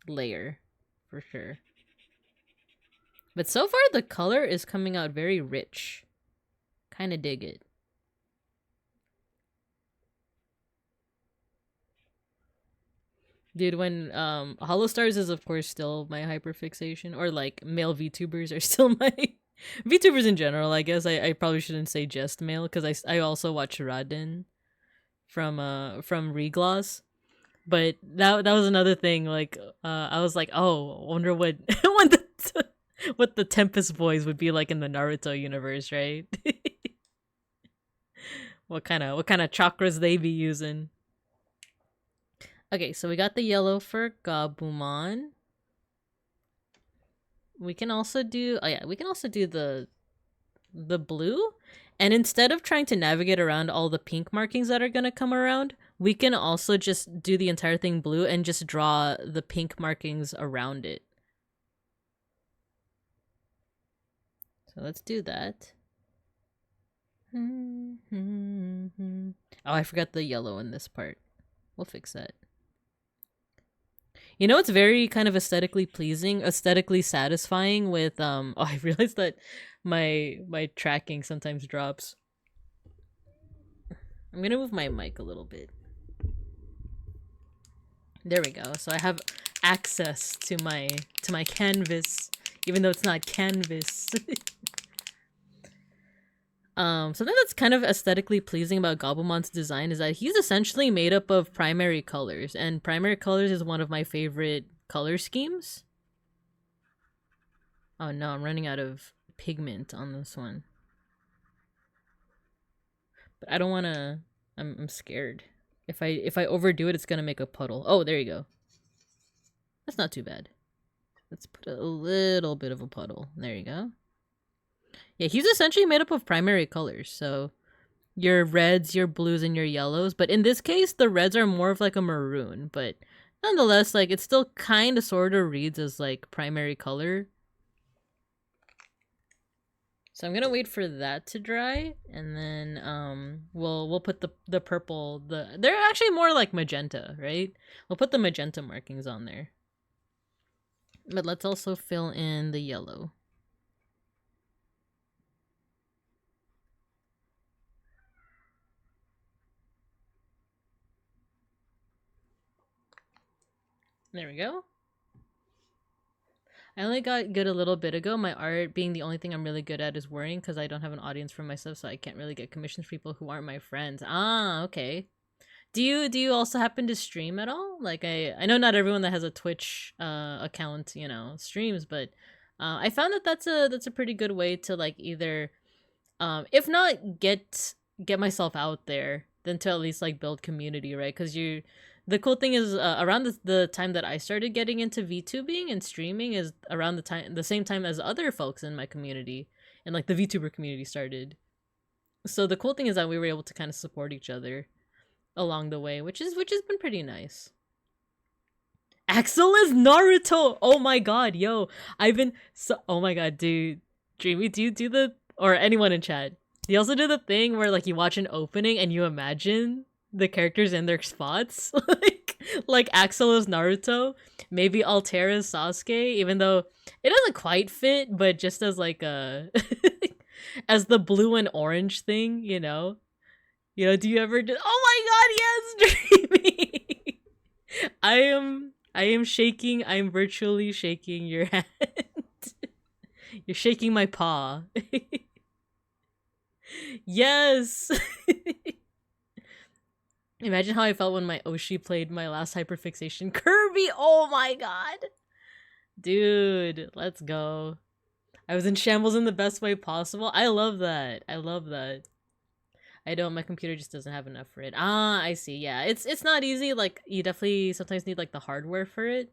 layer for sure. But so far the color is coming out very rich. Kind of dig it. Dude, when Hollow Stars is of course still my hyperfixation, or like male VTubers are still my VTubers in general. I guess I probably shouldn't say just male because I also watch Raden from Regloss, but that was another thing. Like I was like, oh, I wonder what what the Tempest boys would be like in the Naruto universe, right? what kind of chakras they be using. Okay, so we got the yellow for Gabumon. We can also do the blue. And instead of trying to navigate around all the pink markings that are going to come around, we can also just do the entire thing blue and just draw the pink markings around it. So let's do that. Oh, I forgot the yellow in this part. We'll fix that. You know, it's very kind of aesthetically pleasing, aesthetically satisfying with, oh, I realized that my tracking sometimes drops. I'm gonna move my mic a little bit. There we go. So I have access to my canvas, even though it's not canvas. Something that's kind of aesthetically pleasing about Gobblemon's design is that he's essentially made up of primary colors, and primary colors is one of my favorite color schemes. Oh no, I'm running out of pigment on this one. But I don't want to. I'm scared. If I overdo it, it's gonna make a puddle. Oh, there you go. That's not too bad. Let's put a little bit of a puddle. There you go. Yeah, he's essentially made up of primary colors. So your reds, your blues, and your yellows. But in this case, the reds are more of like a maroon. But nonetheless, like it still kind of sort of reads as like primary color. So I'm gonna wait for that to dry, and then we'll put the purple. They're actually more like magenta, right? We'll put the magenta markings on there. But let's also fill in the yellow. There we go. I only got good a little bit ago. My art being the only thing I'm really good at is worrying because I don't have an audience for myself, so I can't really get commissions from people who aren't my friends. Ah, okay. Do you also happen to stream at all? Like I know not everyone that has a Twitch account, you know, streams, but I found that that's a pretty good way to like either if not get myself out there, then to at least like build community, right? Because the cool thing is around the time that I started getting into VTubing and streaming is around the same time as other folks in my community and like the VTuber community started. So the cool thing is that we were able to kind of support each other along the way, which has been pretty nice. Axel is Naruto. Oh my god, yo, I've been so. Oh my god, dude, Dreamy, do you do the or anyone in chat? Do you also do the thing where like you watch an opening and you imagine the characters in their spots, like Axel is Naruto, maybe Altera is Sasuke, even though it doesn't quite fit, but just as like a as the blue and orange thing, you know. You know, do you ever do? Oh my god, yes, Dreamy. I am shaking. I'm virtually shaking your hand. You're shaking my paw. Yes. Imagine how I felt when my Oshi played my last hyperfixation Kirby. Oh my god. Dude, let's go. I was in shambles in the best way possible. I love that. I love that. I don't. My computer just doesn't have enough for it. Ah, I see. Yeah, it's not easy. Like you definitely sometimes need like the hardware for it.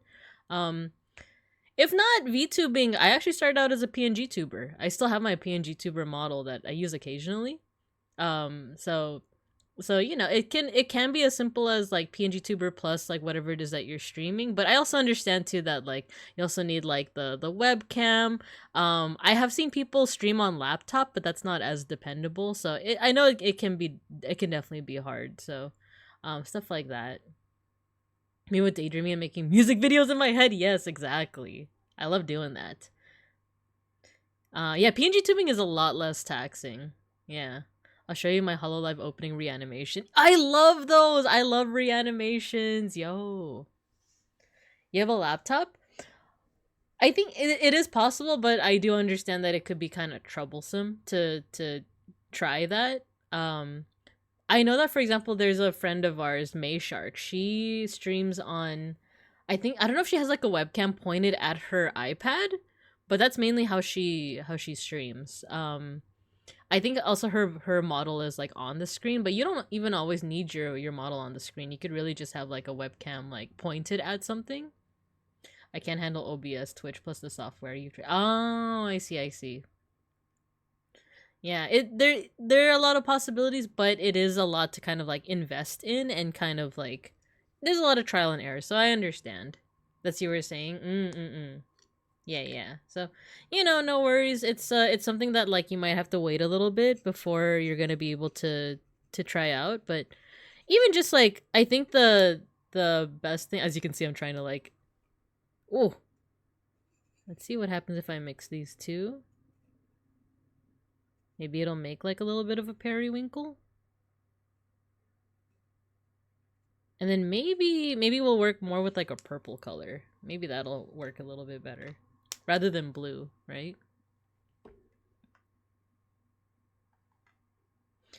If not VTubing, I actually started out as a PNGTuber. I still have my PNGTuber model that I use occasionally. So you know it can be as simple as like PNGTuber plus like whatever it is that you're streaming, but I also understand too that like you also need like the webcam. I have seen people stream on laptop, but that's not as dependable, so I know it can definitely be hard. So stuff like that. Me with daydreaming and making music videos in my head. Yes, exactly. I love doing that. Yeah, PNG tubing is a lot less taxing. Yeah. I'll show you my HoloLive opening reanimation. I love those! I love reanimations! Yo. You have a laptop? I think it is possible, but I do understand that it could be kind of troublesome to try that. I know that, for example, there's a friend of ours, Mayshark. She streams on... I don't know if she has like a webcam pointed at her iPad, but that's mainly how she streams. I think also her model is like on the screen, but you don't even always need your model on the screen. You could really just have like a webcam like pointed at something. I can't handle OBS, Twitch plus the software you Oh, I see. Yeah, there are a lot of possibilities, but it is a lot to kind of like invest in and kind of like there's a lot of trial and error, so I understand. That's what you were saying. Yeah. So, you know, no worries. It's something that like you might have to wait a little bit before you're gonna be able to try out. But even just like I think the best thing, as you can see, I'm trying to like, oh, let's see what happens if I mix these two. Maybe it'll make like a little bit of a periwinkle. And then maybe we'll work more with like a purple color. Maybe that'll work a little bit better. Rather than blue, right?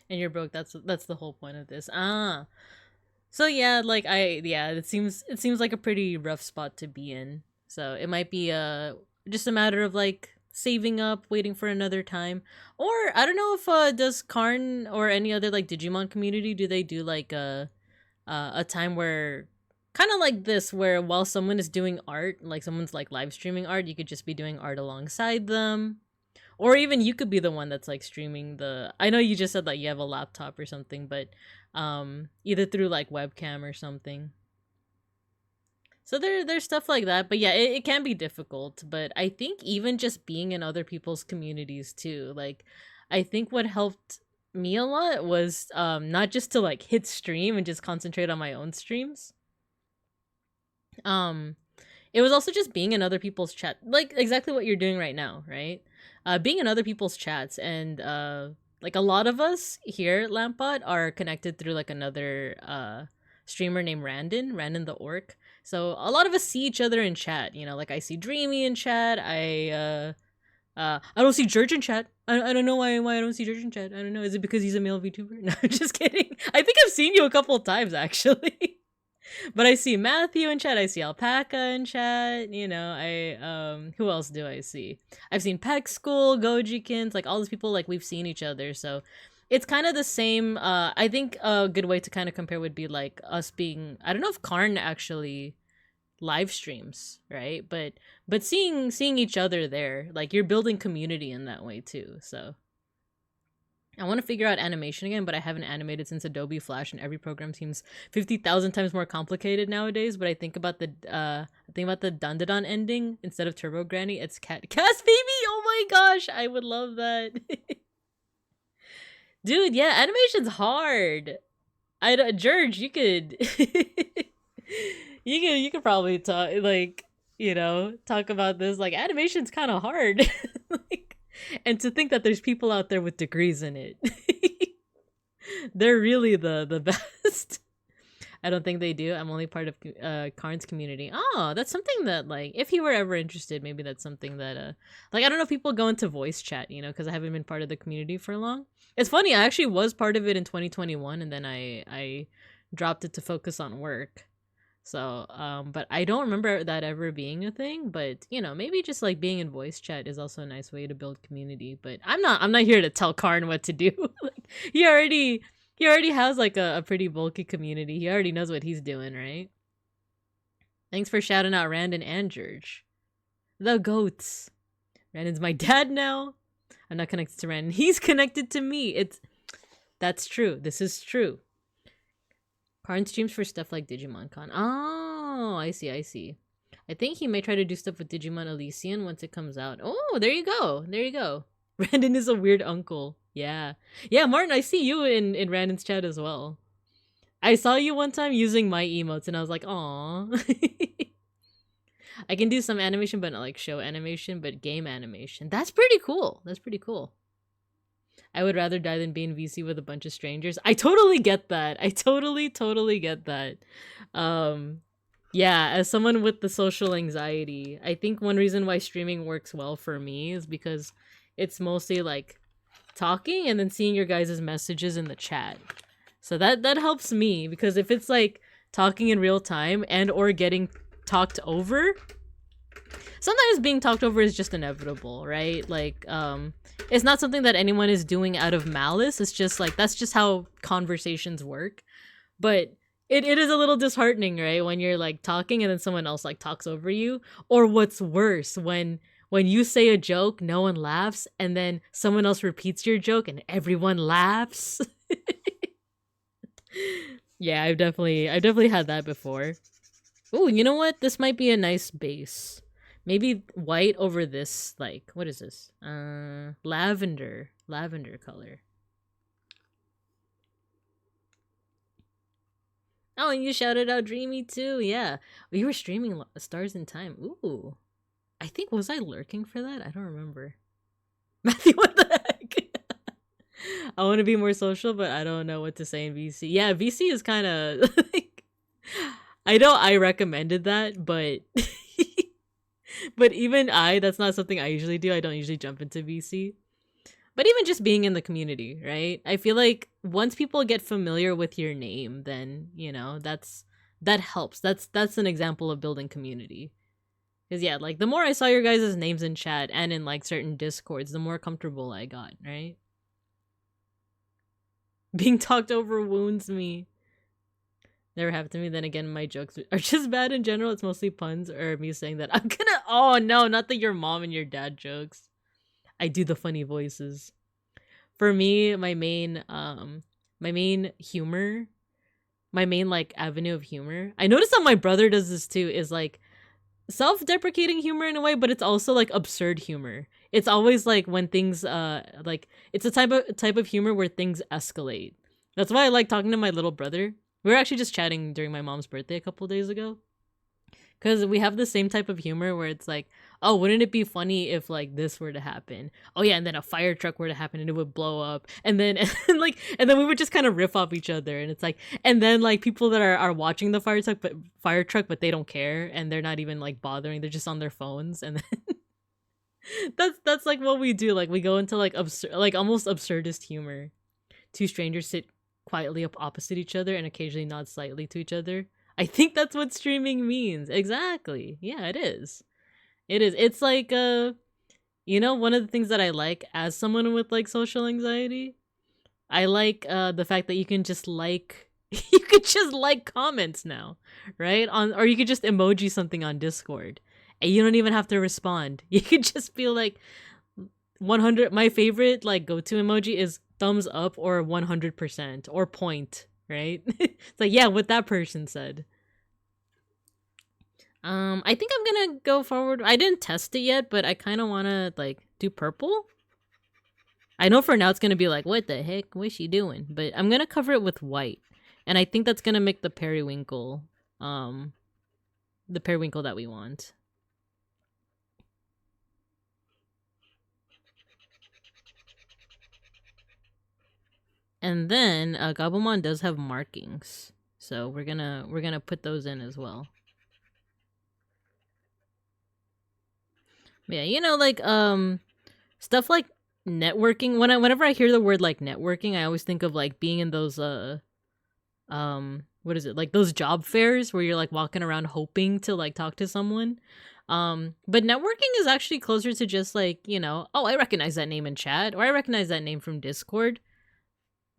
And you're broke. That's the whole point of this. Ah. So yeah, like it seems like a pretty rough spot to be in. So it might be just a matter of like saving up, waiting for another time. Or I don't know if does Karn or any other like Digimon community, do they do like a time where kind of like this, where while someone is doing art, like someone's like live streaming art, you could just be doing art alongside them. Or even you could be the one that's like streaming the, I know you just said like you have a laptop or something, but either through like webcam or something. So there's stuff like that, but yeah, it can be difficult. But I think even just being in other people's communities too, like I think what helped me a lot was not just to like hit stream and just concentrate on my own streams. Um it was also just being in other people's chat, like exactly what you're doing right now, right? Being in other people's chats, and like a lot of us here at Lampot are connected through like another streamer named Randon the Orc. So a lot of us see each other in chat, you know, like I see Dreamy in chat. I don't see George in chat. I don't know why I don't see George in chat. I don't know. Is it because he's a male VTuber? No, I'm just kidding. I think I've seen you a couple of times actually. But I see Matthew in chat. I see Alpaca in chat. You know, who else do I see? I've seen Peck School, Gojikins, like all these people. Like we've seen each other, so it's kind of the same. I think a good way to kind of compare would be like us being. I don't know if Karn actually live streams, right? But seeing each other there, like you're building community in that way too. So I want to figure out animation again, but I haven't animated since Adobe Flash, and every program seems 50,000 times more complicated nowadays. But I think about the Dandadan ending instead of Turbo Granny. It's Cast Baby. Oh my gosh, I would love that. Dude, yeah, animation's hard. I don't, George, you could you could probably talk, like, you know, talk about this. Like animation's kind of hard. Like, and to think that there's people out there with degrees in it. They're really the best. I don't think they do. I'm only part of Karn's community. Oh, that's something that, like, if he were ever interested, maybe that's something that like, I don't know if people go into voice chat, you know, because I haven't been part of the community for long. It's funny, I actually was part of it in 2021, and then I dropped it to focus on work. So, but I don't remember that ever being a thing. But you know, maybe just like being in voice chat is also a nice way to build community. But I'm not here to tell Karn what to do. Like, he already has like a pretty bulky community. He already knows what he's doing, right? Thanks for shouting out Randon and George. The goats. Randon's my dad now. I'm not connected to Randon. He's connected to me. That's true. This is true. Karn streams for stuff like Digimon Con. Oh, I see. I think he may try to do stuff with Digimon Elysian once it comes out. Oh, there you go. Randon is a weird uncle. Yeah, Martin, I see you in Randon's chat as well. I saw you one time using my emotes, and I was like, aw. I can do some animation, but not like show animation, but game animation. That's pretty cool. I would rather die than be in VC with a bunch of strangers. I totally get that. I totally get that. Yeah, as someone with the social anxiety, I think one reason why streaming works well for me is because it's mostly like talking and then seeing your guys' messages in the chat. So that helps me, because if it's like talking in real time and or getting talked over, sometimes being talked over is just inevitable, right? Like, it's not something that anyone is doing out of malice. It's just like, that's just how conversations work. But it is a little disheartening, right? When you're like talking and then someone else like talks over you. Or what's worse, when you say a joke, no one laughs, and then someone else repeats your joke and everyone laughs. Yeah, I've definitely had that before. Oh, you know what? This might be a nice base. Maybe white over this, like, what is this? Lavender color. Oh, and you shouted out Dreamy too. Yeah, you were streaming Stars in Time. Ooh, I think, was I lurking for that? I don't remember. Matthew, what the heck? I want to be more social, but I don't know what to say in VC. Yeah, VC is kind of like, I know I recommended that, but but even that's not something I usually do. I don't usually jump into VC. But even just being in the community, right? I feel like once people get familiar with your name, then, that helps. That's an example of building community. Because yeah, like the more I saw your guys' names in chat and in like certain discords, the more comfortable I got, right? Being talked over wounds me. Never happened to me. Then again, my jokes are just bad in general. It's mostly puns or me saying that I'm gonna. Oh no, not the your mom and your dad jokes. I do the funny voices. For me, my main humor, my main like avenue of humor. I noticed that my brother does this too. Is like self-deprecating humor in a way, but it's also like absurd humor. It's always like when things like it's a type of humor where things escalate. That's why I like talking to my little brother. We were actually just chatting during my mom's birthday a couple days ago. Cause we have the same type of humor where it's like, oh, wouldn't it be funny if like this were to happen? Oh yeah, and then a fire truck were to happen and it would blow up, and then and then we would just kind of riff off each other, and it's like, and then like people that are watching the fire truck, but they don't care, and they're not even like bothering, they're just on their phones, and then that's like what we do. Like we go into like absurd, like almost absurdist humor. Two strangers sit quietly up opposite each other and occasionally nod slightly to each other. I think that's what streaming means. Exactly. Yeah, it is. It is. It's like one of the things that I like as someone with like social anxiety, I like the fact that you can just like you could just like comments now, right? On or you could just emoji something on Discord and you don't even have to respond. You could just feel like 100. My favorite like go-to emoji is thumbs up or 100% or point, right? It's like, yeah, what that person said. I think I'm gonna go forward. I didn't test it yet, but I kind of want to like do purple. I know for now it's gonna be like, what the heck, what's she doing? But I'm gonna cover it with white, and I think that's gonna make the periwinkle, that we want. And then Gabumon does have markings, so we're gonna put those in as well. Yeah, like stuff like networking. Whenever I hear the word like networking, I always think of like being in those what is it, like those job fairs where you're like walking around hoping to like talk to someone. But networking is actually closer to just like, oh, I recognize that name in chat, or I recognize that name from Discord.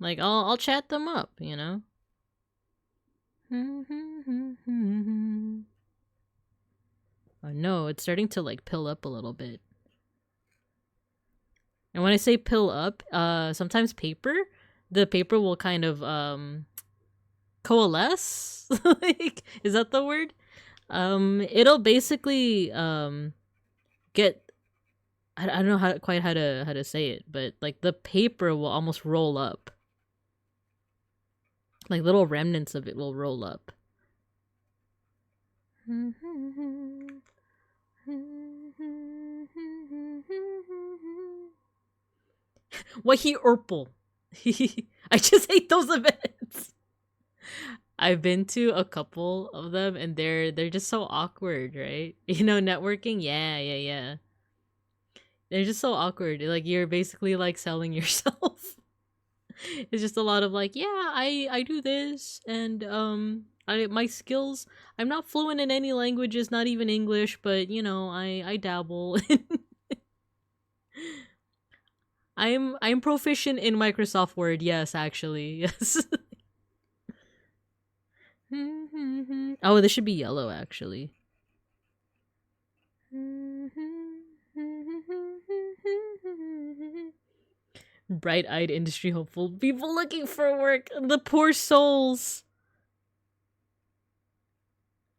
Like I'll chat them up, Oh no, it's starting to like pill up a little bit. And when I say pill up, sometimes the paper will kind of coalesce. Like, is that the word? It'll basically get I don't know how to say it, but like the paper will almost roll up. Like little remnants of it will roll up. Wahi Urpal. I just hate those events. I've been to a couple of them and they're just so awkward, right? Networking? Yeah. They're just so awkward. Like you're basically like selling yourself. It's just a lot of like, yeah, I do this and my skills, I'm not fluent in any languages, not even English, but I dabble. I'm proficient in Microsoft Word. Yes, actually. Yes. Oh, this should be yellow actually. Bright-eyed industry hopeful people looking for work. The poor souls.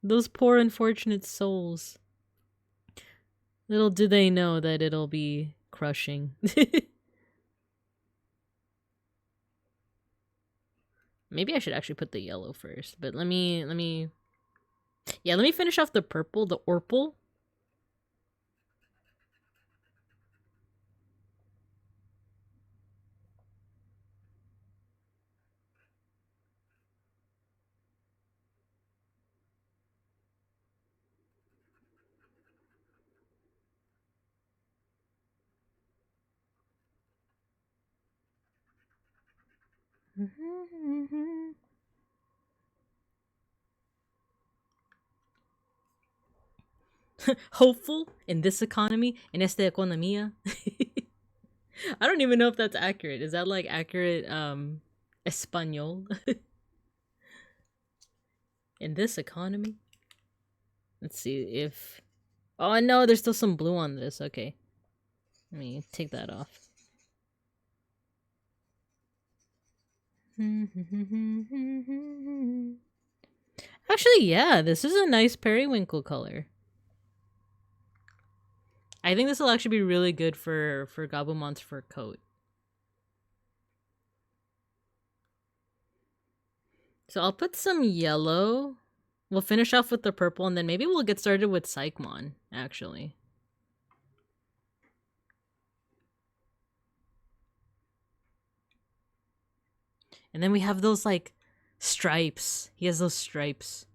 Those poor unfortunate souls. Little do they know that it'll be crushing. Maybe I should actually put the yellow first, but let me finish off the purple, the orpal. Hopeful in this economy, in esta economía. I don't even know if that's accurate. Is that like accurate Espanol? In this economy? Let's see if... Oh no, there's still some blue on this. Okay. Let me take that off. Actually, yeah, this is a nice periwinkle color. I think this will actually be really good for Gabumon's fur coat. So I'll put some yellow. We'll finish off with the purple, and then maybe we'll get started with Psychmon, actually. And then we have those, like, stripes. He has those stripes.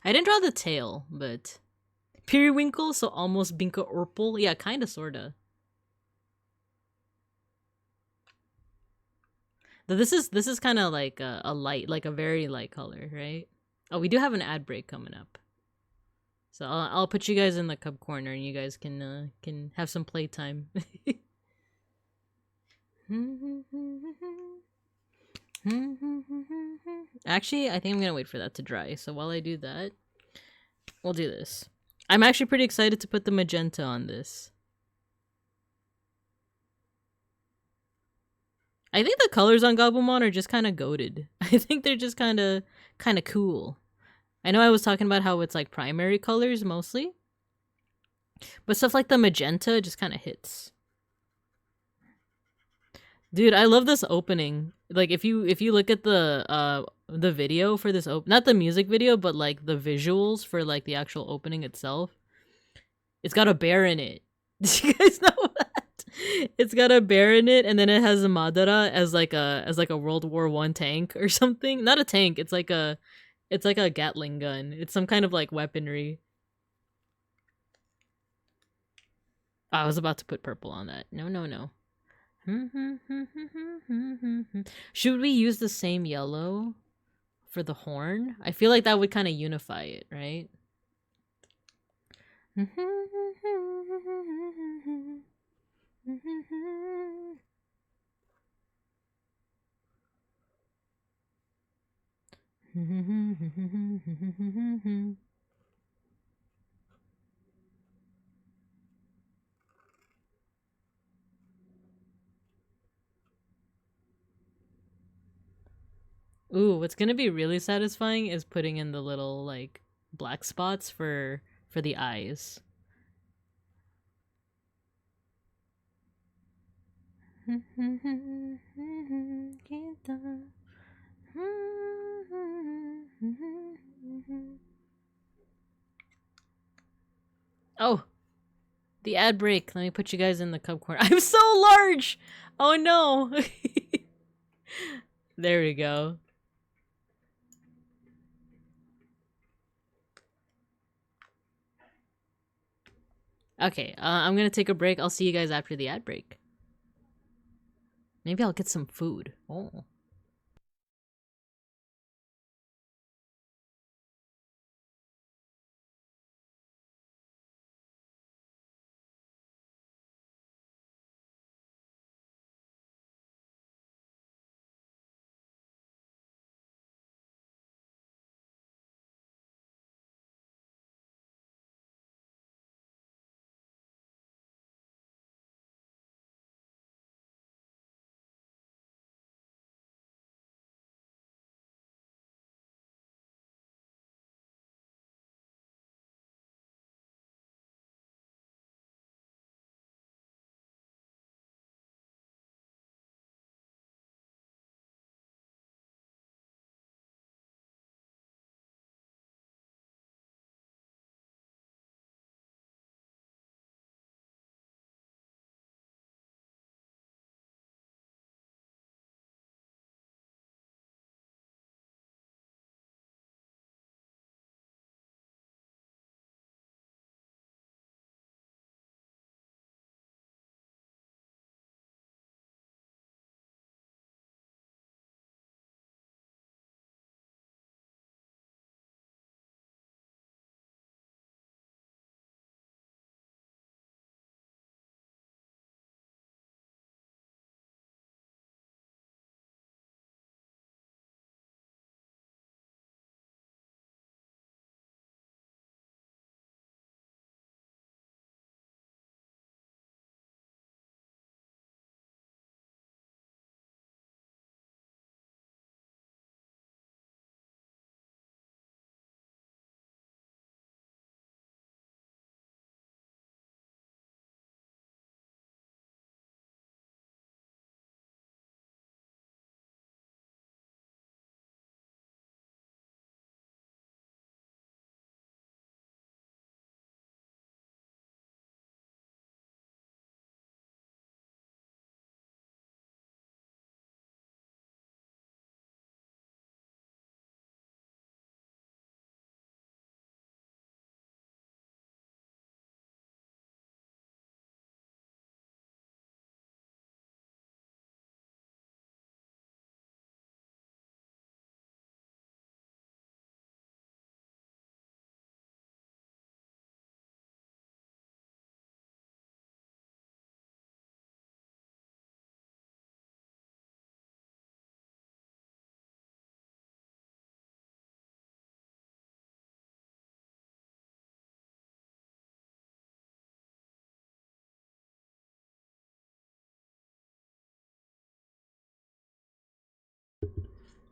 I didn't draw the tail, but... Periwinkle, so almost Binka Urpel. Yeah, kinda, sorta. But this is kind of like a light, like a very light color, right? Oh, we do have an ad break coming up. So I'll put you guys in the cub corner, and you guys can have some playtime. Actually, I think I'm gonna wait for that to dry. So while I do that, we'll do this. I'm actually pretty excited to put the magenta on this. I think the colors on Gabumon are just kind of goated. I think they're just kind of cool. I know I was talking about how it's like primary colors mostly, but stuff like the magenta just kind of hits. Dude, I love this opening. Like if you look at the video for this not the music video, but like the visuals for like the actual opening itself, it's got a bear in it. Did you guys know that? It's got a bear in it, and then it has a Madara as like a World War I tank or something. Not a tank. It's like a Gatling gun. It's some kind of like weaponry. Oh, I was about to put purple on that. No, no, no. Should we use the same yellow for the horn? I feel like that would kind of unify it, right? Ooh, what's gonna be really satisfying is putting in the little like black spots for the eyes. Oh, the ad break. Let me put you guys in the cub corner. I'm so large! Oh no! There we go. Okay, I'm gonna take a break. I'll see you guys after the ad break. Maybe I'll get some food. Oh.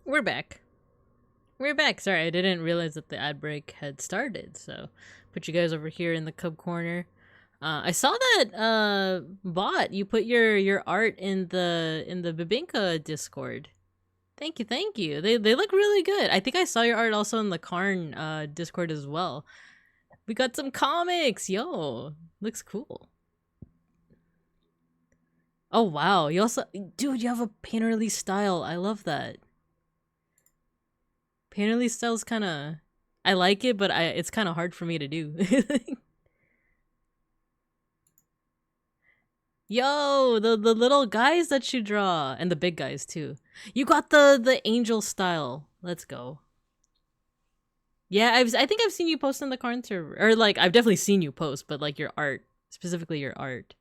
We're back. We're back. Sorry, I didn't realize that the ad break had started, so put you guys over here in the cub corner. I saw that bot, you put your art in the Bibinka Discord. Thank you, thank you. They look really good. I think I saw your art also in the Karn Discord as well. We got some comics, yo. Looks cool. Oh wow, you also, dude, you have a painterly style. I love that. Painterly style is kind of, I like it, but it's kind of hard for me to do. Yo, the little guys that you draw, and the big guys too. You got the angel style. Let's go. Yeah, I think I've seen you post in the Karn server, or like I've definitely seen you post, but like your art, specifically your art.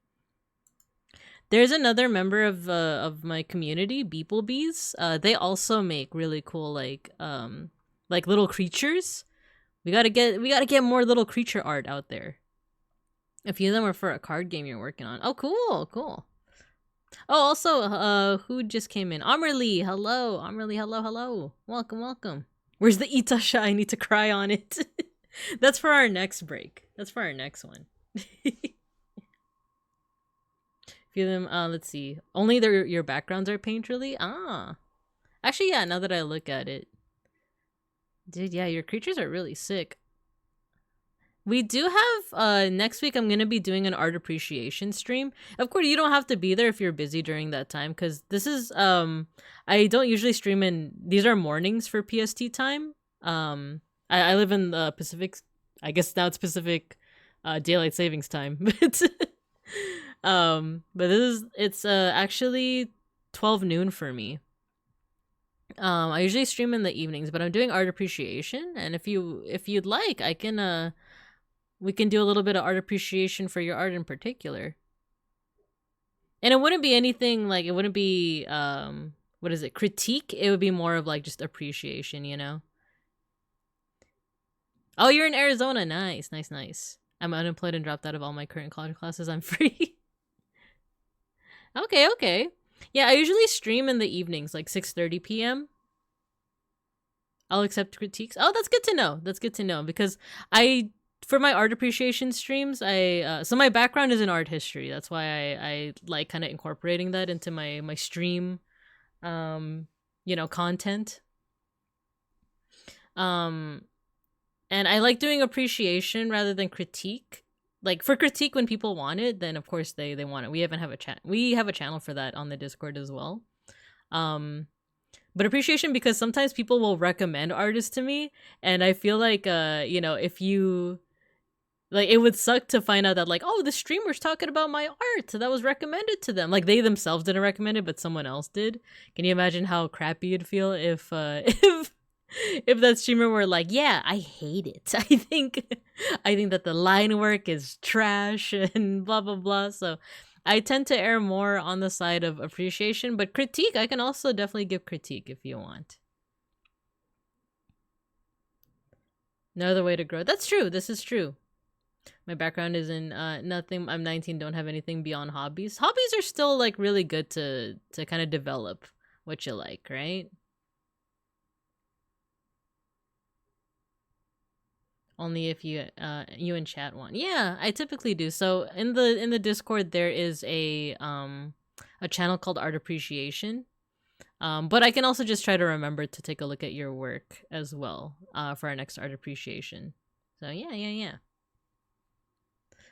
There's another member of my community, beeplebees. They also make really cool like little creatures. We gotta get more little creature art out there. A few of them are for a card game you're working on. Oh, cool, cool. Oh, also, who just came in? Amerly, hello. Amerly, hello, hello. Welcome, welcome. Where's the Itasha? I need to cry on it. That's for our next break. That's for our next one. Few of them, let's see. Only your backgrounds are painterly? Ah. Actually, yeah, now that I look at it. Dude, yeah, your creatures are really sick. We do have, next week I'm going to be doing an art appreciation stream. Of course, you don't have to be there if you're busy during that time, because this is, I don't usually stream in, these are mornings for PST time. I live in the Pacific, I guess now it's Pacific, daylight savings time, but it's actually 12 noon for me. I usually stream in the evenings, but I'm doing art appreciation, and if you'd like, I can, we can do a little bit of art appreciation for your art in particular. And it wouldn't be anything like, it wouldn't be, what is it, critique? It would be more of like just appreciation, you know? Oh, you're in Arizona. Nice, nice, nice. I'm unemployed and dropped out of all my current college classes. I'm free. Okay, okay. Yeah, I usually stream in the evenings, like 6:30 p.m. I'll accept critiques. Oh, that's good to know. That's good to know, because for my art appreciation streams, so my background is in art history. That's why I like kind of incorporating that into my stream, you know, content. And I like doing appreciation rather than critique. Like for critique, when people want it, then of course they want it. We have a channel for that on the Discord as well. But appreciation, because sometimes people will recommend artists to me, and I feel like you know, if you like, it would suck to find out that like, oh, the streamer's talking about my art that was recommended to them. Like they themselves didn't recommend it, but someone else did. Can you imagine how crappy you'd feel if if that streamer were like, yeah, I hate it. I think that the line work is trash and blah blah blah. So I tend to err more on the side of appreciation, but critique, I can also definitely give critique if you want. No other way to grow. That's true. This is true. My background is in nothing. I'm 19, don't have anything beyond hobbies. Hobbies are still like really good to kind of develop what you like, right? Only if you in chat want. Yeah, I typically do. So in the Discord there is a channel called Art Appreciation. But I can also just try to remember to take a look at your work as well for our next art appreciation. So yeah.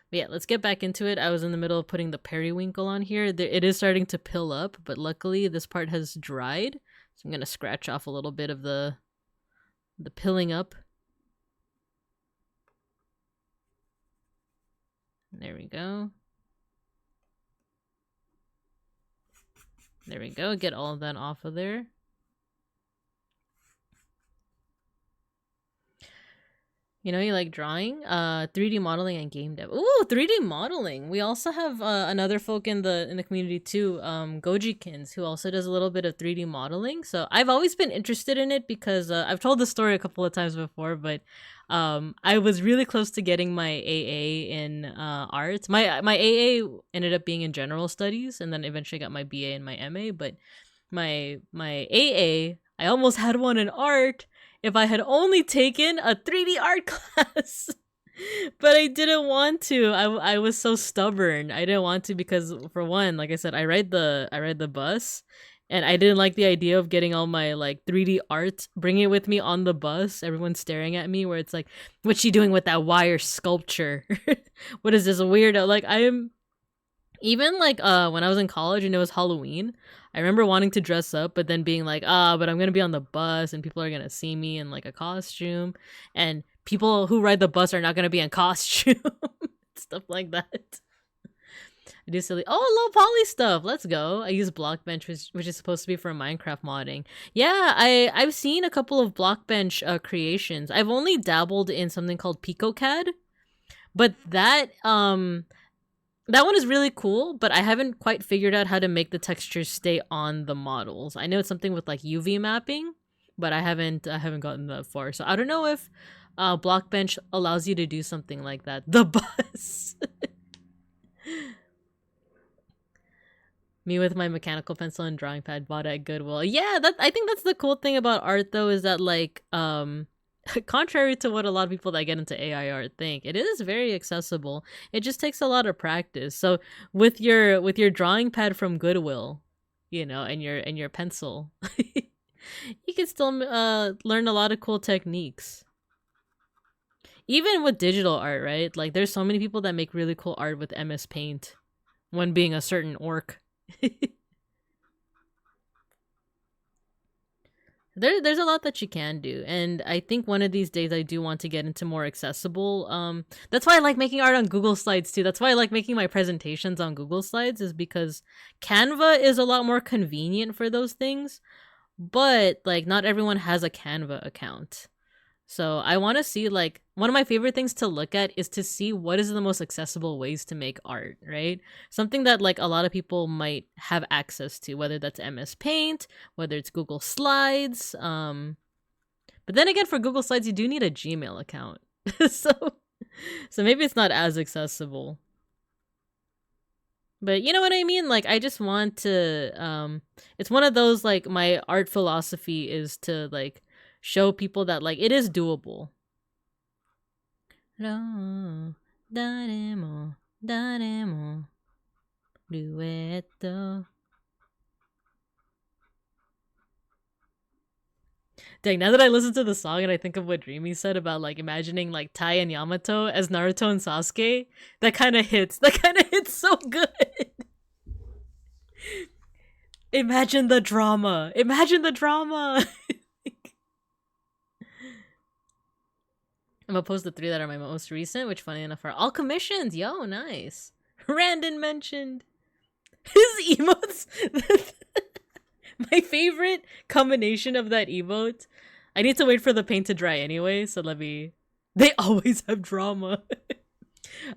But yeah, let's get back into it. I was in the middle of putting the periwinkle on here. It is starting to pill up, but luckily this part has dried. So I'm going to scratch off a little bit of the pilling up. There we go. There we go. Get all of that off of there. You know, you like drawing, 3D modeling and game dev. Ooh, 3D modeling. We also have another folk in the community too, Gojikins, who also does a little bit of 3D modeling. So I've always been interested in it because I've told the story a couple of times before, but I was really close to getting my AA in art. My AA ended up being in general studies, and then eventually got my BA and my MA. But my AA. I almost had one in art if I had only taken a 3D art class. But I didn't want to. I was so stubborn. I didn't want to because, for one, like I said, I ride the bus, and I didn't like the idea of getting all my like 3D art, bringing it with me on the bus. Everyone's staring at me, where it's like, "What's she doing with that wire sculpture? What is this, a weirdo?" Like, I am even like when I was in college and it was Halloween. I remember wanting to dress up, but then being like, but I'm gonna be on the bus and people are gonna see me in like a costume, and people who ride the bus are not gonna be in costume. Stuff like that. I do silly. Oh, low poly stuff. Let's go. I use Blockbench, which is supposed to be for Minecraft modding. Yeah, I've seen a couple of Blockbench creations. I've only dabbled in something called PicoCAD, but that one is really cool, but I haven't quite figured out how to make the textures stay on the models. I know it's something with like UV mapping, but I haven't gotten that far. So I don't know if Blockbench allows you to do something like that. The bus. Me with my mechanical pencil and drawing pad bought at Goodwill. Yeah, I think that's the cool thing about art though, is that like contrary to what a lot of people that get into AI art think, it is very accessible. It just takes a lot of practice. So with your drawing pad from Goodwill, and your pencil, you can still learn a lot of cool techniques. Even with digital art, right? Like there's so many people that make really cool art with MS Paint, one being a certain orc. There's a lot that you can do, and I think one of these days I do want to get into more accessible. That's why I like making art on Google Slides too. That's why I like making my presentations on Google Slides, is because Canva is a lot more convenient for those things, but like not everyone has a Canva account. So I want to see, like, one of my favorite things to look at is to see what is the most accessible ways to make art, right? Something that like a lot of people might have access to, whether that's MS Paint, whether it's Google Slides. But then again, for Google Slides, you do need a Gmail account. so maybe it's not as accessible. But you know what I mean? Like, I just want to, it's one of those, like, my art philosophy is to like show people that like it is doable. No, daremo, duetto. Dang, now that I listen to the song and I think of what Dreamy said about like imagining like Tai and Yamato as Naruto and Sasuke, that kind of hits. That kind of hits so good. Imagine the drama. Imagine the drama. I'm gonna post the 3 that are my most recent, which funny enough are all commissions. Yo, nice. Randon mentioned his emotes. My favorite combination of that emote. I need to wait for the paint to dry anyway, so they always have drama.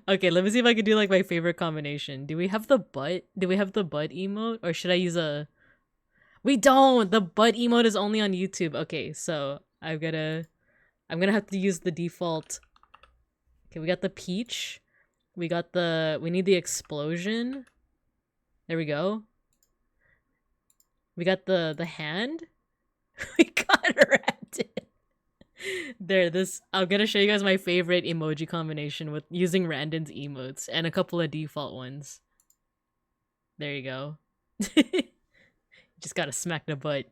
Okay, let me see if I can do like my favorite combination. Do we have the butt? Do we have the butt emote? Or should I use a... We don't! The butt emote is only on YouTube. Okay, so I'm gonna have to use the default. Okay, we got the peach. We need the explosion. There we go. We got the hand. We got Randon. There, I'm gonna show you guys my favorite emoji combination with using Randon's emotes and a couple of default ones. There you go. Just gotta smack the butt.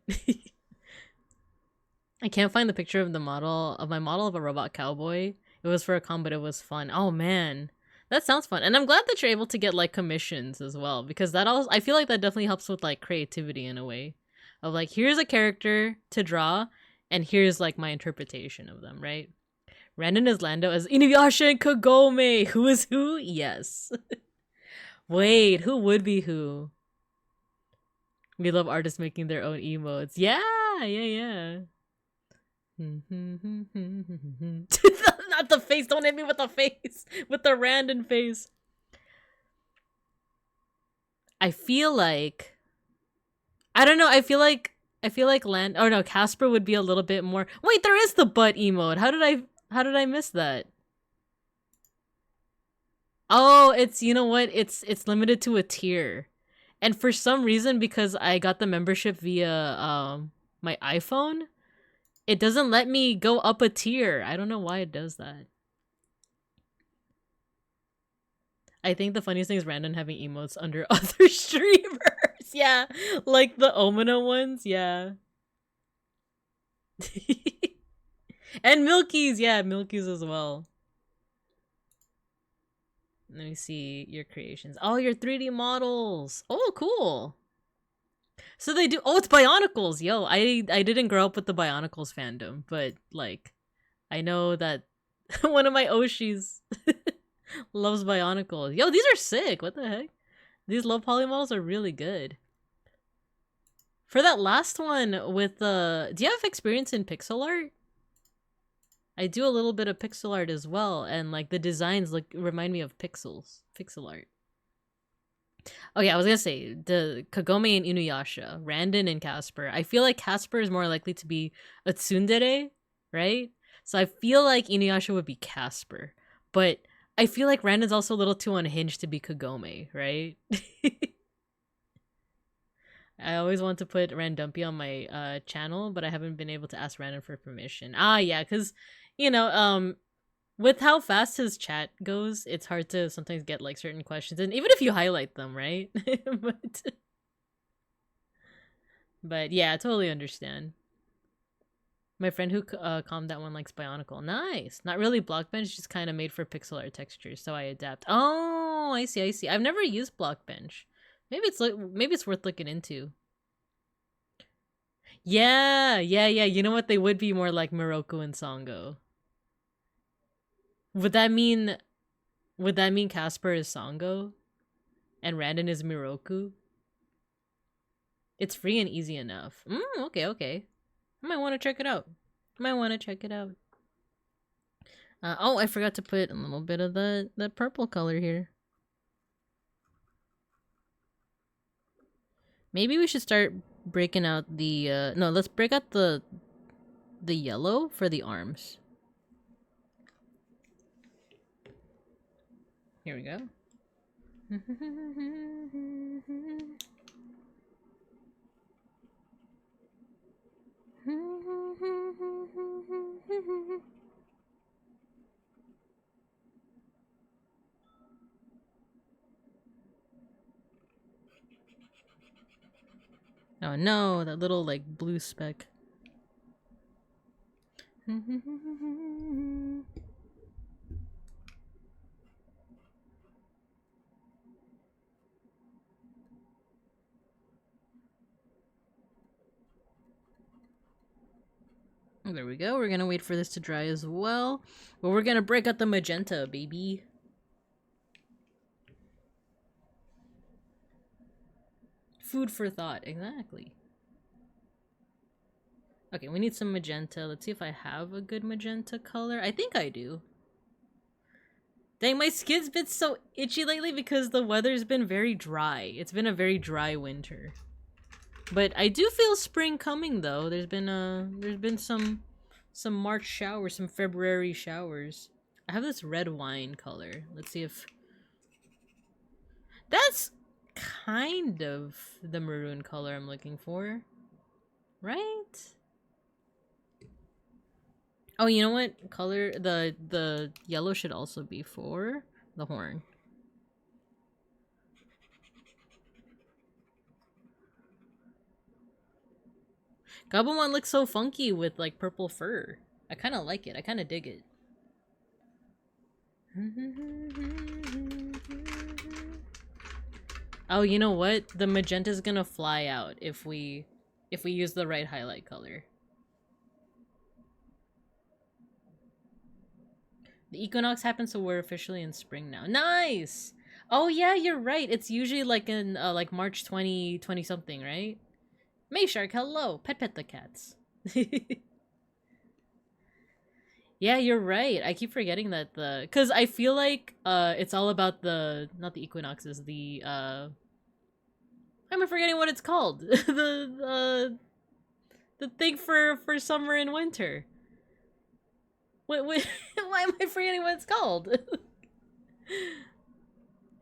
I can't find the picture of my model of a robot cowboy. It was for a con, but it was fun. Oh man, that sounds fun. And I'm glad that you're able to get like commissions as well, because I feel like that definitely helps with like creativity in a way of like, here's a character to draw and here's like my interpretation of them, right? Randon is Lando as Inuyasha and Kagome. Who is who? Yes. Wait, who would be who? We love artists making their own emotes. Yeah. Not the face. Don't hit me with the face. With the Randon face. I feel like... I don't know. I feel like Oh no, Casper would be a little bit more... Wait, there is the butt emote. How did I miss that? Oh, it's... You know what? It's limited to a tier. And for some reason, because I got the membership via my iPhone, it doesn't let me go up a tier. I don't know why it does that. I think the funniest thing is Random having emotes under other streamers. Yeah, like the Omina ones. Yeah. And Milky's. Yeah, Milky's as well. Let me see your creations. Oh, your 3D models. Oh, cool. So they do. Oh, it's Bionicles. Yo, I didn't grow up with the Bionicles fandom, but like, I know that one of my Oshis loves Bionicles. Yo, these are sick. What the heck? These low poly models are really good. For that last one with the, do you have experience in pixel art? I do a little bit of pixel art as well, and like the designs remind me of pixel art. Oh yeah, I was gonna say the Kagome and Inuyasha, Randon and Casper. I feel like Casper is more likely to be a tsundere, right? So I feel like Inuyasha would be Casper, but I feel like Randon's also a little too unhinged to be Kagome, right? I always want to put Randumpy on my channel, but I haven't been able to ask Random for permission. Ah, yeah, because, you know, with how fast his chat goes, it's hard to sometimes get, like, certain questions. And even if you highlight them, right? but yeah, I totally understand. My friend who calmed that one likes Bionicle. Nice! Not really Blockbench, just kind of made for pixel art textures, so I adapt. Oh, I see, I see. I've never used Blockbench. Maybe it's worth looking into. Yeah. You know what? They would be more like Miroku and Sango. Would that mean Casper is Sango? And Randon is Miroku? It's free and easy enough. Okay. I might want to check it out. Oh, I forgot to put a little bit of the purple color here. Maybe we should start breaking out the no, let's break out the yellow for the arms. Here we go. Oh no, that little like blue speck. There we go. We're gonna wait for this to dry as well. But we're gonna break out the magenta, baby. Food for thought, exactly. Okay, we need some magenta. Let's see if I have a good magenta color. I think I do. Dang, my skin's been so itchy lately because the weather's been very dry. It's been a very dry winter. But I do feel spring coming though. There's been some March showers, some February showers. I have this red wine color. Let's see if that's kind of the maroon color I'm looking for. Right? Oh, you know what color? The yellow should also be for the horn. Gabumon looks so funky with like purple fur. I kind of like it. I kind of dig it. Oh, you know what? The magenta's gonna fly out if we use the right highlight color. The equinox happened, so we're officially in spring now. Nice! Oh yeah, you're right. It's usually like in like March 2020 something, right? Mayshark, hello! Pet the cats. Yeah, you're right. I keep forgetting that cause I feel like it's all about not the equinoxes, I'm forgetting what it's called. the thing for summer and winter. Wait, why am I forgetting what it's called?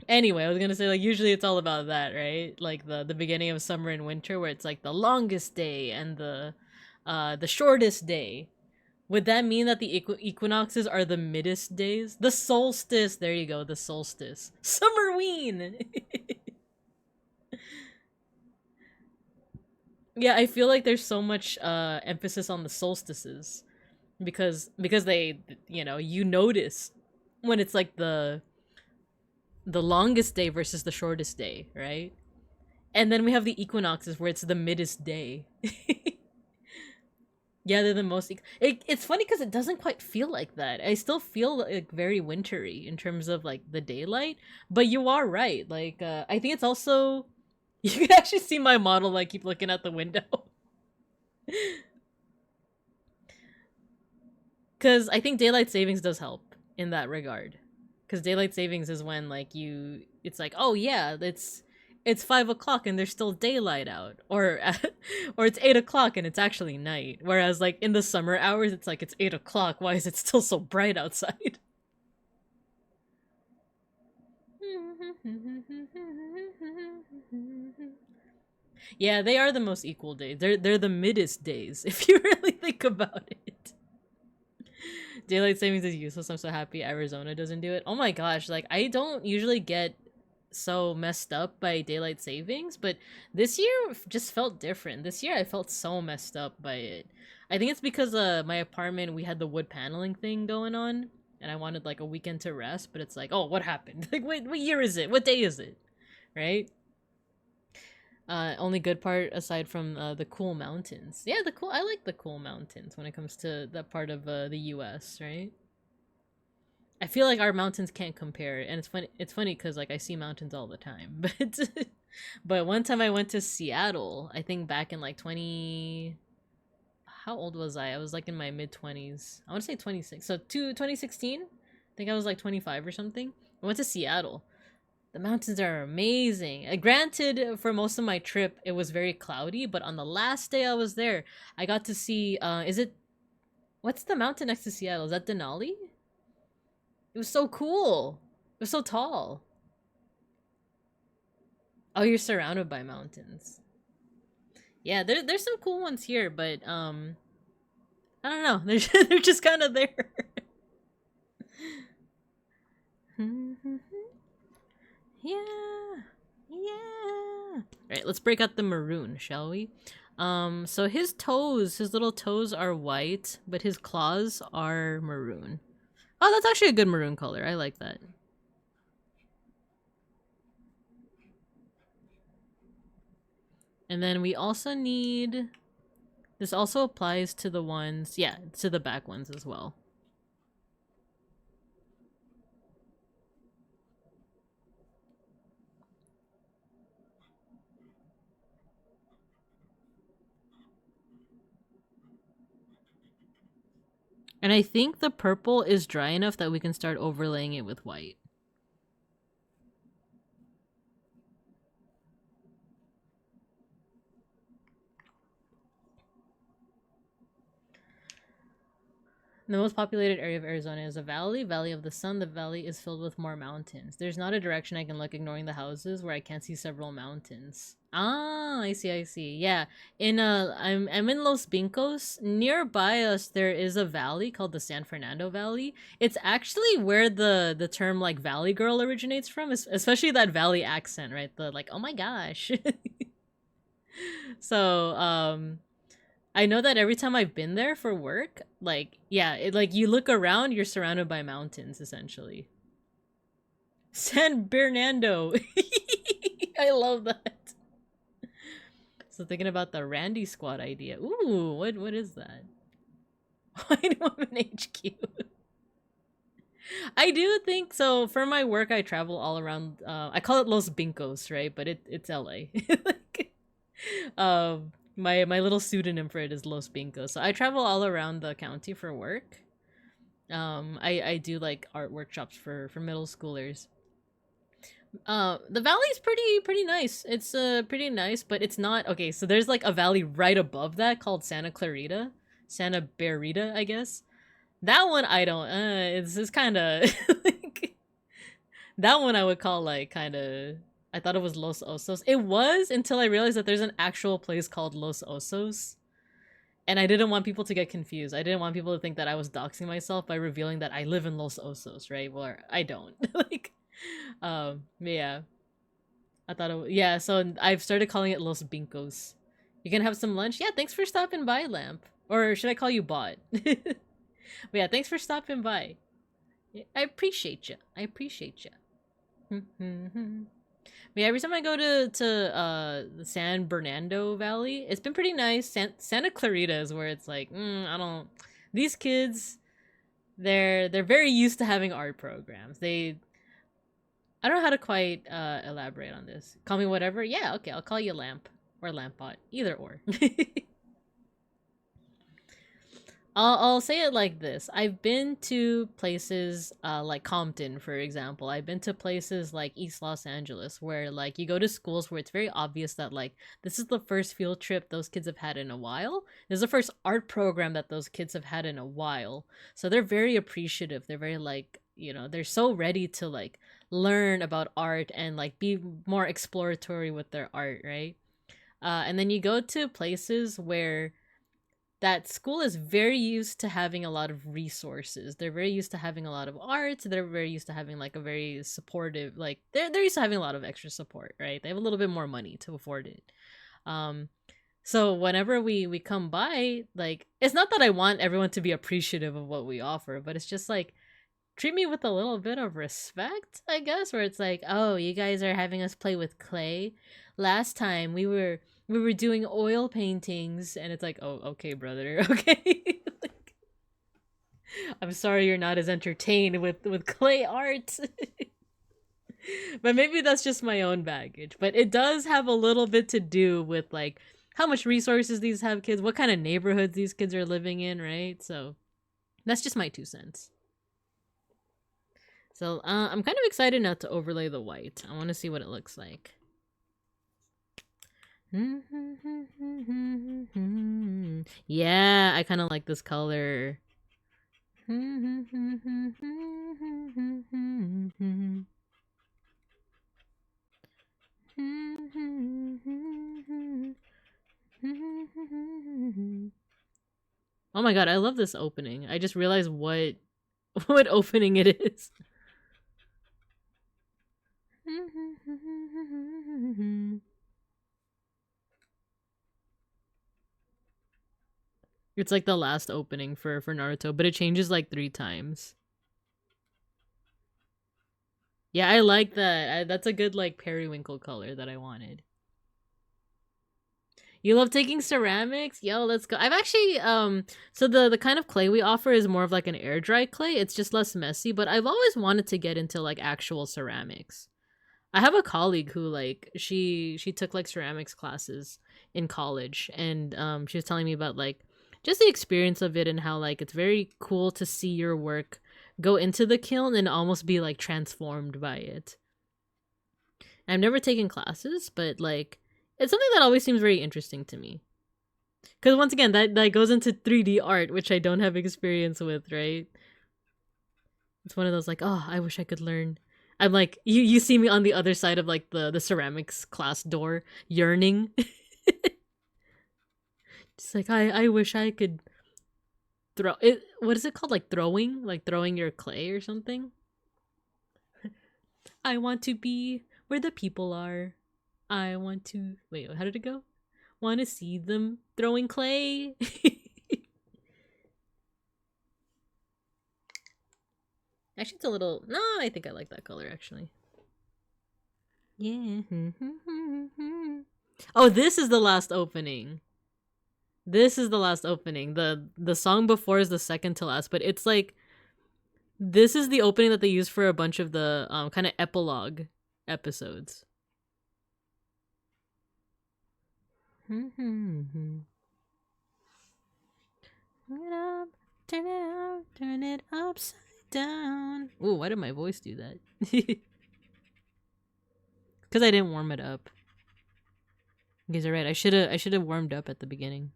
Anyway, I was gonna say, like, usually it's all about that, right? Like the beginning of summer and winter, where it's like the longest day and the shortest day. Would that mean that the equinoxes are the middest days? The solstice. There you go. The solstice. Summerween. Yeah, I feel like there's so much emphasis on the solstices because they, you notice when it's like the longest day versus the shortest day, right? And then we have the equinoxes where it's the middest day. Yeah, they're the most. It's funny because it doesn't quite feel like that. I still feel like very wintry in terms of like the daylight. But you are right. Like, I think it's also you can actually see my model. Like, keep looking at the window. Because I think daylight savings does help in that regard. Because daylight savings is when like it's like, oh yeah, it's 5 o'clock and there's still daylight out, or or it's 8 o'clock and it's actually night. Whereas like in the summer hours, it's like it's 8 o'clock. Why is it still so bright outside? Yeah, they are the most equal days. They're the middest days if you really think about it. Daylight savings is useless. I'm so happy Arizona doesn't do it. Oh my gosh, like I don't usually get so messed up by daylight savings, but this year just felt different. This year I felt so messed up by it. I think it's because my apartment, we had the wood paneling thing going on and I wanted like a weekend to rest, but it's like, oh, what happened? Like what year is it? What day is it? Right? Only good part aside from the cool mountains. Yeah, I like the cool mountains when it comes to that part of the US, right? I feel like our mountains can't compare, and it's funny because like I see mountains all the time, but one time I went to Seattle, I think back in like 20, how old was I? I was like in my mid-20s. I want to say 26. So 2016? I think I was like 25 or something. I went to Seattle. The mountains are amazing. Granted, for most of my trip, it was very cloudy, but on the last day I was there, I got to see, what's the mountain next to Seattle? Is that Denali? It was so cool. It was so tall. Oh, you're surrounded by mountains. Yeah, there's some cool ones here, but, I don't know. They're just kind of there. Yeah. Yeah. Alright, let's break out the maroon, shall we? So his little toes are white, but his claws are maroon. Oh, that's actually a good maroon color. I like that. And then we also need... This also applies to the ones... Yeah, to the back ones as well. And I think the purple is dry enough that we can start overlaying it with white. The most populated area of Arizona is a valley of the sun. The valley is filled with more mountains. There's not a direction I can look ignoring the houses where I can't see several mountains. Ah, I see. Yeah. I'm in Los Pincos. Nearby us there is a valley called the San Fernando Valley. It's actually where the term like valley girl originates from, especially that valley accent, right? The like, oh my gosh. So, I know that every time I've been there for work, like, yeah, like you look around, you're surrounded by mountains, essentially. San Bernardo. I love that. So thinking about the Randy Squad idea. Ooh, what is that? White Woman HQ. I do think so. For my work, I travel all around. I call it Los Bincos, right? But it's LA. Like, my little pseudonym for it is Los Pincos. So I travel all around the county for work. I do like art workshops for middle schoolers. The valley's pretty nice. It's pretty nice, but it's not okay. So there's like a valley right above that called Santa Berita, I guess. That one I don't. It's kind of like That one I would call like kind of. I thought it was Los Osos. It was until I realized that there's an actual place called Los Osos. And I didn't want people to get confused. I didn't want people to think that I was doxing myself by revealing that I live in Los Osos, right? Well, I don't. Like, yeah. I thought yeah, so I've started calling it Los Bincos. You can have some lunch? Yeah, thanks for stopping by, Lamp. Or should I call you Bot? But yeah, thanks for stopping by. I appreciate you. I appreciate you. Yeah, every time I go to the San Bernardo Valley, it's been pretty nice. Santa Clarita is where it's like, I don't. These kids, they're very used to having art programs. I don't know how to quite elaborate on this. Call me whatever. Yeah, okay, I'll call you Lamp or Lampbot, either or. I'll say it like this. I've been to places like Compton, for example. I've been to places like East Los Angeles where like you go to schools where it's very obvious that like this is the first field trip those kids have had in a while. This is the first art program that those kids have had in a while. So they're very appreciative. They're very like, they're so ready to like learn about art and like be more exploratory with their art, right? And then you go to places where that school is very used to having a lot of resources. They're very used to having a lot of art. They're very used to having like a very supportive, like they're used to having a lot of extra support, right? They have a little bit more money to afford it. So whenever we come by, like it's not that I want everyone to be appreciative of what we offer, but it's just like treat me with a little bit of respect, I guess, where it's like, oh, you guys are having us play with clay. Last time we were doing oil paintings, and it's like, oh, okay, brother, okay. Like, I'm sorry you're not as entertained with clay art. But maybe that's just my own baggage. But it does have a little bit to do with like how much resources these have kids, what kind of neighborhoods these kids are living in, right? So that's just my 2 cents. So I'm kind of excited now to overlay the white. I want to see what it looks like. Yeah, I kind of like this color. Oh my god, I love this opening. I just realized what opening it is. It's like the last opening for Naruto, but it changes like 3 times. Yeah, I like that. That's a good like periwinkle color that I wanted. You love taking ceramics? Yo, let's go. I've actually so the kind of clay we offer is more of like an air dry clay. It's just less messy, but I've always wanted to get into like actual ceramics. I have a colleague who like she took like ceramics classes in college, and she was telling me about like just the experience of it and how like it's very cool to see your work go into the kiln and almost be like transformed by it. I've never taken classes, but like it's something that always seems very interesting to me. Because once again, that goes into 3D art, which I don't have experience with, right? It's one of those like, oh, I wish I could learn. I'm like, you see me on the other side of like the ceramics class door, yearning. Just like I wish I could throw it. What is it called? Like throwing your clay or something. I want to be where the people are. I want to wait. How did it go? Want to see them throwing clay. Actually, it's a little. No, I think I like that color actually. Yeah. Oh, this is the last opening. This is the last opening. The song before is the second to last, but it's like this is the opening that they use for a bunch of the kind of epilogue episodes. Turn it up, turn it up, turn it upside down. Ooh, why did my voice do that? Because I didn't warm it up. You guys are right. I should have warmed up at the beginning.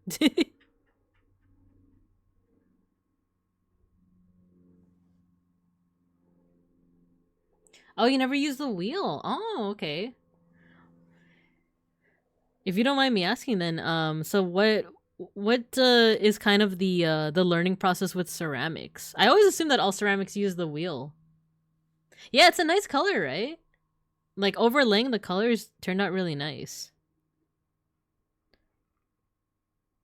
Oh, you never use the wheel. Oh, okay. If you don't mind me asking, then so what is kind of the learning process with ceramics? I always assume that all ceramics use the wheel. Yeah, it's a nice color, right? Like overlaying the colors turned out really nice.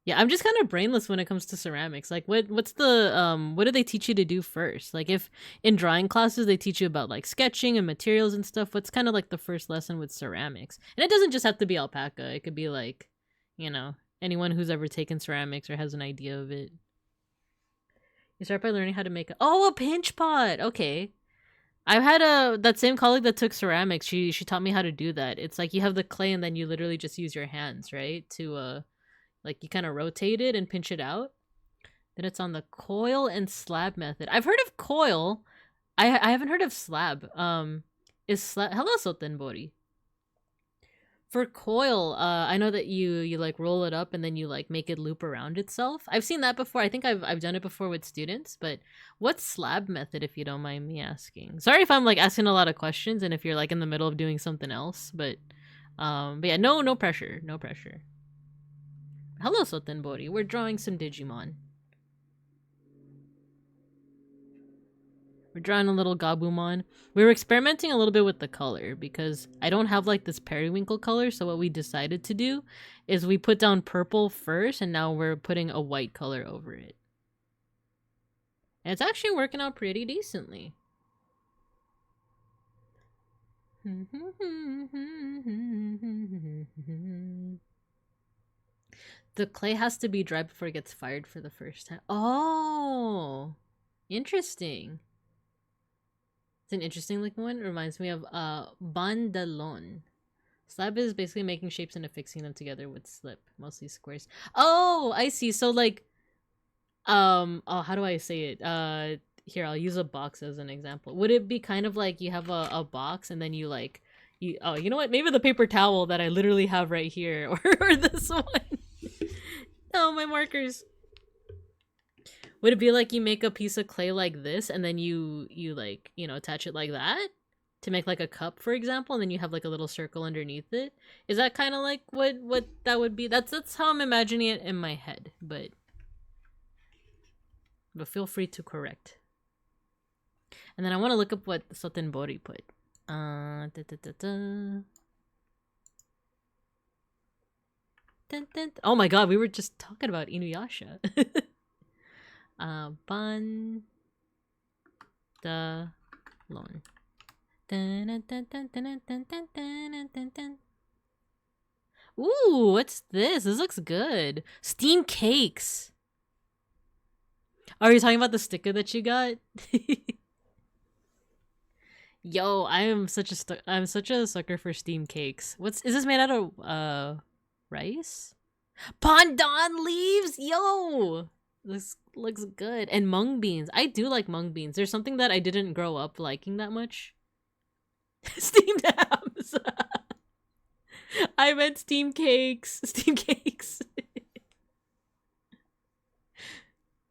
Yeah, I'm just kind of brainless when it comes to ceramics. Like what's the what do they teach you to do first? Like if in drawing classes they teach you about like sketching and materials and stuff, what's kind of like the first lesson with ceramics? And it doesn't just have to be alpaca. It could be like, you know, anyone who's ever taken ceramics or has an idea of it. You start by learning how to make a pinch pot. Okay. I've had that same colleague that took ceramics. She taught me how to do that. It's like you have the clay and then you literally just use your hands, right? To like you kind of rotate it and pinch it out. Then it's on the coil and slab method. I've heard of coil. I haven't heard of slab. Is slab hello Sotenbori. For coil, I know that you like roll it up and then you like make it loop around itself. I've seen that before. I think I've done it before with students, but what's slab method if you don't mind me asking? Sorry if I'm like asking a lot of questions and if you're like in the middle of doing something else, but yeah, no pressure. No pressure. Hello Sotenbori. We're drawing some Digimon. We're drawing a little Gabumon. We were experimenting a little bit with the color because I don't have like this periwinkle color. So what we decided to do is we put down purple first and now we're putting a white color over it. And it's actually working out pretty decently. The clay has to be dry before it gets fired for the first time. Oh, interesting. It's an interesting looking one. It reminds me of bandalon. Slab is basically making shapes and affixing them together with slip, mostly squares. Oh, I see. So like, oh, how do I say it? Here, I'll use a box as an example. Would it be kind of like you have a box and then you like, you know what? Maybe the paper towel that I literally have right here, or this one. Oh, my markers. Would it be like you make a piece of clay like this and then you like, you know, attach it like that to make like a cup, for example, and then you have like a little circle underneath it? Is that kind of like what that would be? That's how I'm imagining it in my head, but feel free to correct. And then I want to look up what Sotenbori put. Da, da, da, da. Dun, dun. Oh my god, we were just talking about Inuyasha. Ban da lon. Ooh, what's this? This looks good. Steam cakes. Are you talking about the sticker that you got? Yo, I'm such a sucker for steam cakes. Is this made out of rice? Pandan leaves. Yo, this looks good. And mung beans. I do like mung beans. There's something that I didn't grow up liking that much. Steamed hams. I meant steam cakes. Steam cakes.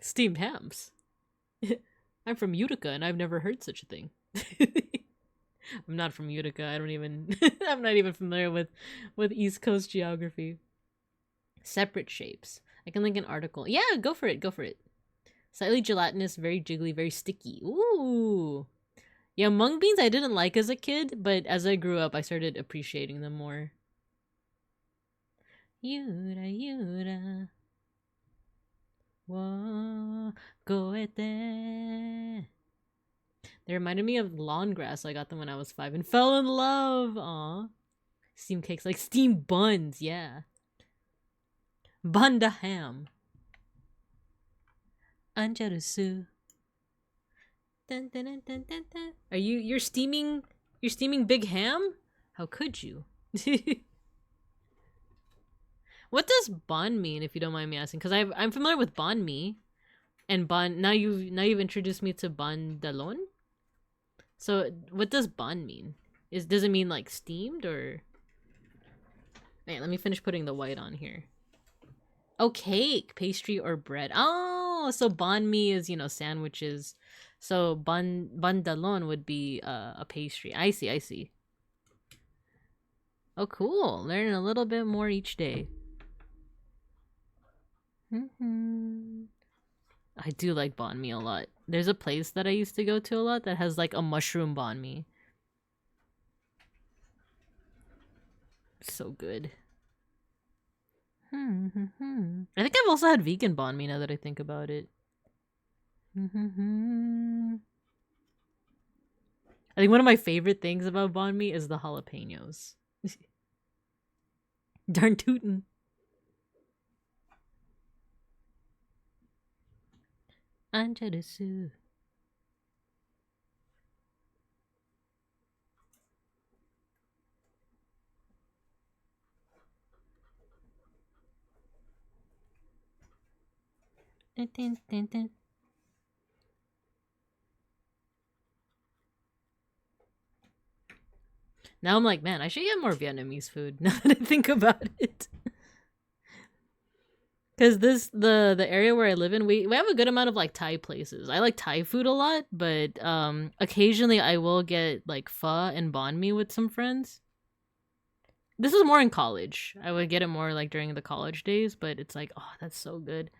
Steamed hams. I'm from Utica and I've never heard such a thing. I'm not from Utica. I don't even I'm not even familiar with East Coast geography. Separate shapes. I can link an article. Yeah, go for it. Go for it. Slightly gelatinous, very jiggly, very sticky. Ooh. Yeah, mung beans I didn't like as a kid, but as I grew up, I started appreciating them more. Yura, yura. Wa, goete. They reminded me of lawn grass. I got them when I was 5 and fell in love. Aw. Steam cakes, like steam buns, yeah. Banda ham. Anjarusu. Dun, dun, dun, dun, dun, dun. You're steaming big ham? How could you? What does banh mean, if you don't mind me asking? Because I'm familiar with banh mi, and now you've introduced me to bandalon. So what does banh mean? Does it mean like steamed or? Wait, let me finish putting the white on here. Oh, cake, pastry, or bread. Oh, so banh mi is, you know, sandwiches. So bandalon would be a pastry. I see, I see. Oh, cool. Learning a little bit more each day. I do like banh mi a lot. There's a place that I used to go to a lot that has like a mushroom banh mi. So good. I think I've also had vegan banh mi now that I think about it. I think one of my favorite things about banh mi is the jalapenos. Darn tootin'. Anjalisu. Now I'm like, man, I should get more Vietnamese food now that I think about it. Because the area where I live in, we have a good amount of like Thai places. I like Thai food a lot, but occasionally I will get like pho and banh mi with some friends. This was more in college. I would get it more like during the college days, but it's like, oh, that's so good.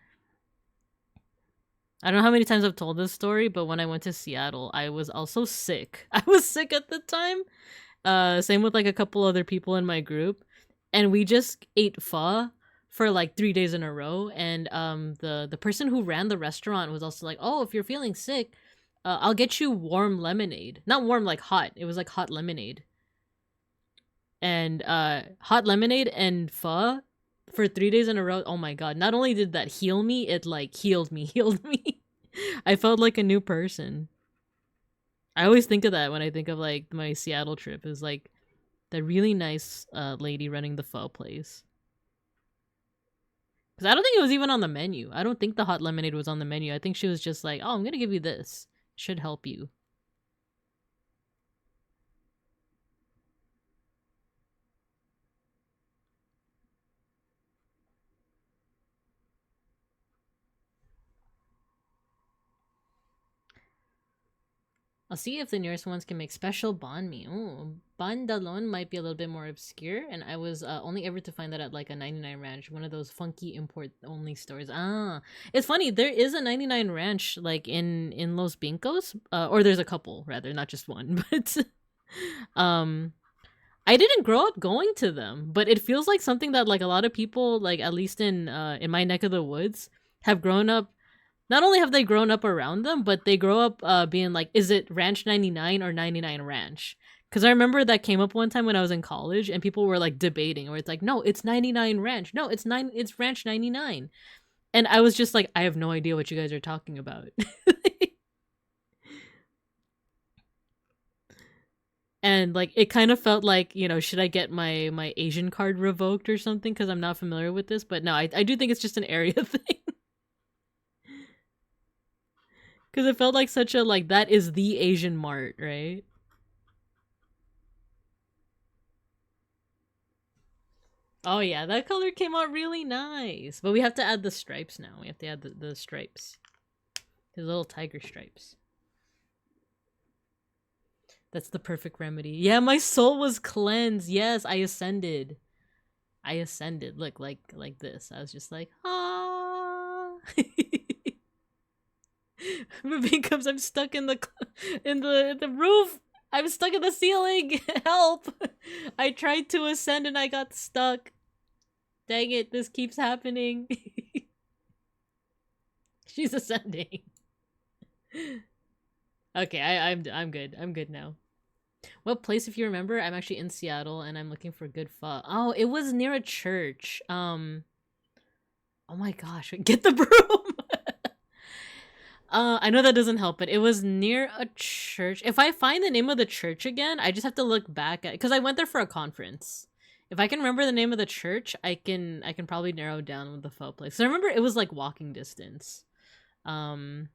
I don't know how many times I've told this story, but when I went to Seattle, I was also sick. I was sick at the time. Same with like a couple other people in my group, and we just ate pho for like 3 days in a row. And the person who ran the restaurant was also like, "Oh, if you're feeling sick, I'll get you warm lemonade. Not warm like hot. It was like hot lemonade." And hot lemonade and pho for 3 days in a row. Oh my god! Not only did that heal me, it like healed me. I felt like a new person. I always think of that when I think of like my Seattle trip, is like the really nice lady running the pho place. Because I don't think it was even on the menu. I don't think the hot lemonade was on the menu. I think she was just like, "Oh, I'm gonna give you this. Should help you." I'll see if the nearest ones can make special banh mi. Oh, bandalon might be a little bit more obscure, and I was only able to find that at like a 99 Ranch, one of those funky import-only stores. Ah, it's funny. There is a 99 Ranch like in Los Bincos, or there's a couple rather, not just one. But I didn't grow up going to them, but it feels like something that like a lot of people, like at least in my neck of the woods, have grown up. Not only have they grown up around them, but they grow up being like, is it Ranch 99 or 99 Ranch? Because I remember that came up one time when I was in college, and people were like debating, where it's like, no, it's 99 Ranch. No, it's Ranch 99. And I was just like, I have no idea what you guys are talking about. And like it kind of felt like, you know, should I get my Asian card revoked or something because I'm not familiar with this? But no, I do think it's just an area thing. Because it felt like such a, like, that is the Asian mart, right? Oh yeah, that color came out really nice. But we have to add the stripes now. We have to add the stripes. The little tiger stripes. That's the perfect remedy. Yeah, my soul was cleansed. Yes, I ascended. I ascended. Look, like this. I was just like, ah. Because I'm stuck in the roof. I'm stuck in the ceiling. Help! I tried to ascend and I got stuck. Dang it! This keeps happening. She's ascending. Okay, I'm good. I'm good now. What place, if you remember? I'm actually in Seattle and I'm looking for good pho. Oh, it was near a church. Oh my gosh! Get the broom. I know that doesn't help, but it was near a church. If I find the name of the church again, I just have to look back at, because I went there for a conference. If I can remember the name of the church, I can probably narrow down with the pho place. So I remember it was like walking distance. Give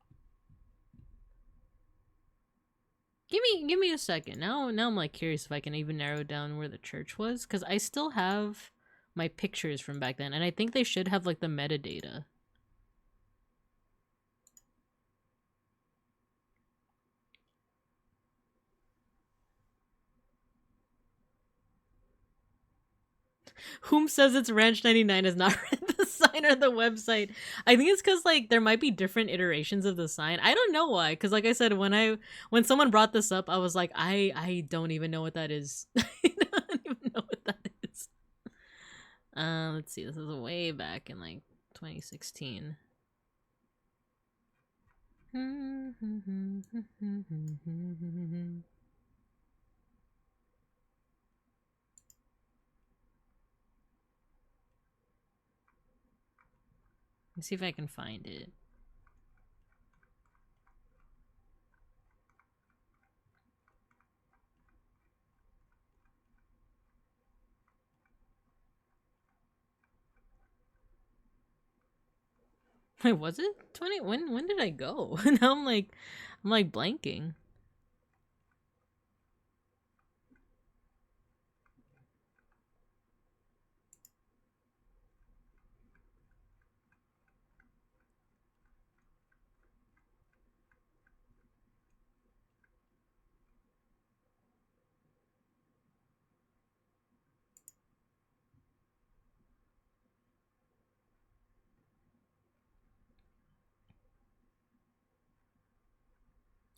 me a second. Now I'm like curious if I can even narrow down where the church was, because I still have my pictures from back then, and I think they should have like the metadata. Whom says it's Ranch 99 has not read the sign or the website. I think it's because like there might be different iterations of the sign. I don't know why. Because like I said, when someone brought this up, I was like, I don't even know what that is. I don't even know what that is. Let's see. This is way back in like 2016. Let's see if I can find it. Wait, was it 20? When did I go? Now I'm like blanking.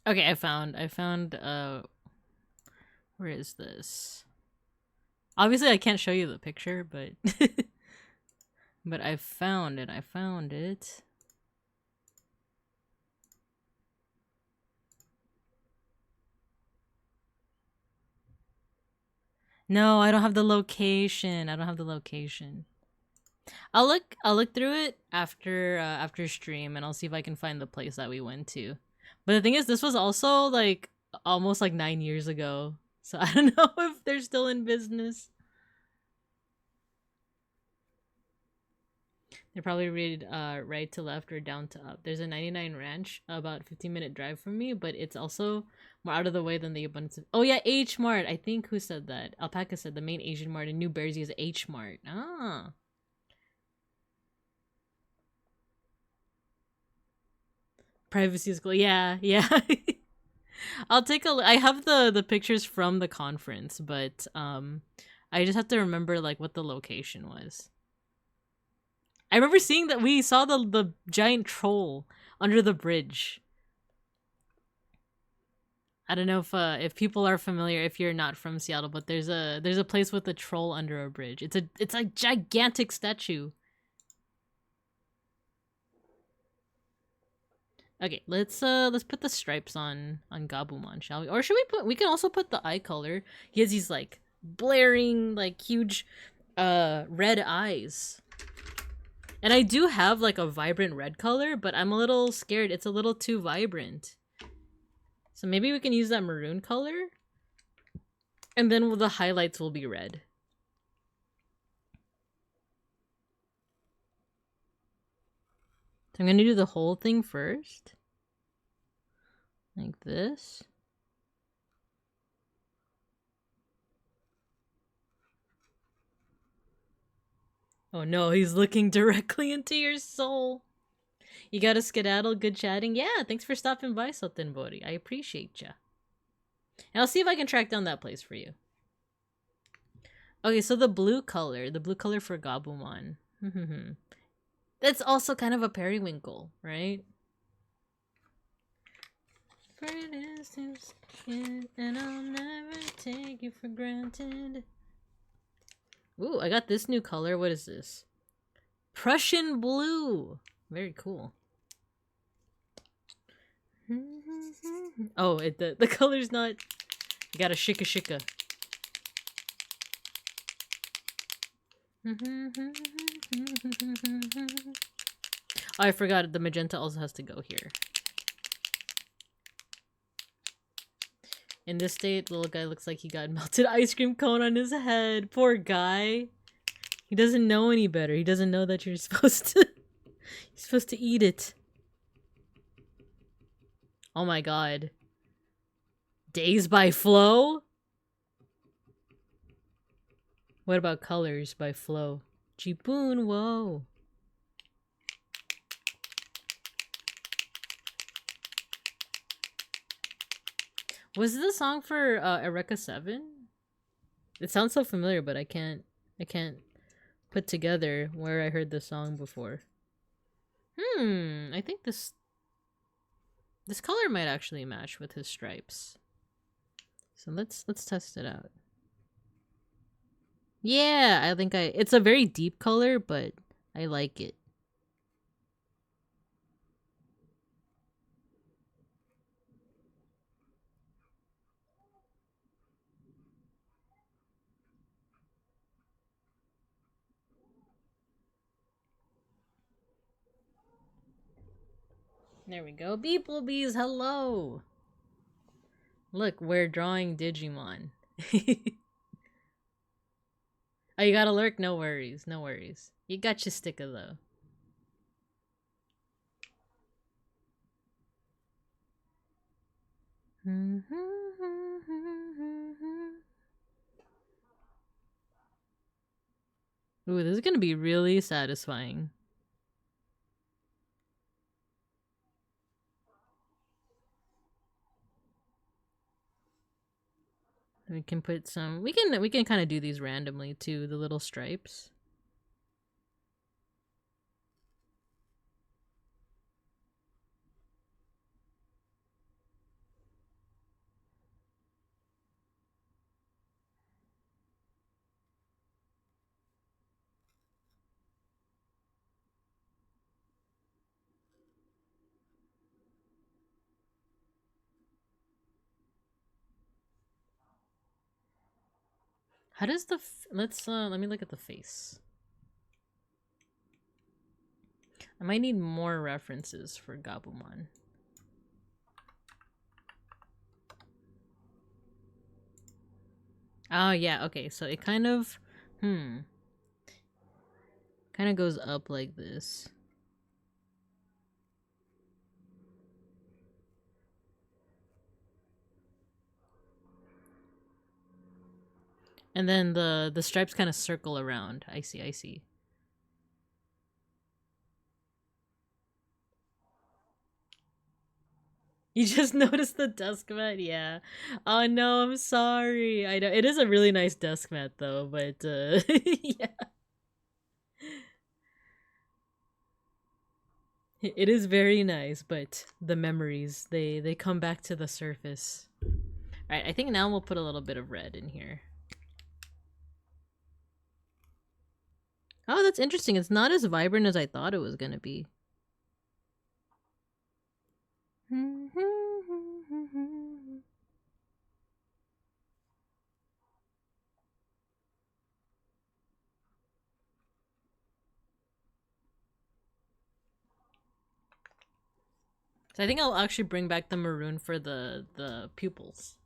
Okay, I found where is this? Obviously I can't show you the picture, but but I found it. No, I don't have the location. I'll look through it after stream, and I'll see if I can find the place that we went to. But the thing is, this was also like almost like 9 years ago, so I don't know if they're still in business. They probably read right to left or down to up. There's a 99 ranch about 15-minute drive from me, but it's also more out of the way than the abundance of... Oh yeah, H Mart. I think who said that? Alpaca said the main Asian mart in New Jersey is H Mart. Ah. Privacy is cool. Yeah. I'll take a look. I have the pictures from the conference, but I just have to remember like what the location was. I remember seeing that we saw the giant troll under the bridge. I don't know if people are familiar, if you're not from Seattle, but there's a place with a troll under a bridge. It's a gigantic statue. Okay, let's put the stripes on Gabumon, shall we? Or should we can also put the eye color. He has these like blaring, like huge red eyes. And I do have like a vibrant red color, but I'm a little scared. It's a little too vibrant. So maybe we can use that maroon color. And then the highlights will be red. So I'm going to do the whole thing first. Like this. Oh no, he's looking directly into your soul. You got a skedaddle, good chatting? Yeah, thanks for stopping by, Sotenbori. I appreciate ya. And I'll see if I can track down that place for you. Okay, so the blue color for Gabumon. That's also kind of a periwinkle, right? And I'll never take you for granted. Ooh, I got this new color. What is this? Prussian blue. Very cool. Oh, the color's not... You got a shika. Oh, I forgot. The magenta also has to go here. In this state, the little guy looks like he got melted ice cream cone on his head. Poor guy. He doesn't know any better. He doesn't know that you're supposed to... You're supposed to eat it. Oh my god. Days by Flow? What about Colors by Flow? Jiboon, whoa. Was this a song for Eureka 7? It sounds so familiar, but I can't put together where I heard the song before. I think this color might actually match with his stripes. So let's test it out. Yeah, I think it's a very deep color, but I like it. There we go. Beeplebees, hello! Look, we're drawing Digimon. Oh, you gotta lurk? No worries, no worries. You got your sticker, though. Ooh, this is gonna be really satisfying. We can put some. We can kind of do these randomly too. The little stripes. How does the let's let me look at the face. I might need more references for Gabumon. Oh yeah, okay, so it kind of kind of goes up like this. And then the stripes kind of circle around. I see, I see. You just noticed the desk mat? Yeah. Oh no, I'm sorry. I know it is a really nice desk mat though, but yeah. It is very nice, but the memories, they come back to the surface. Alright, I think now we'll put a little bit of red in here. Oh, that's interesting. It's not as vibrant as I thought it was gonna be. So I think I'll actually bring back the maroon for the pupils.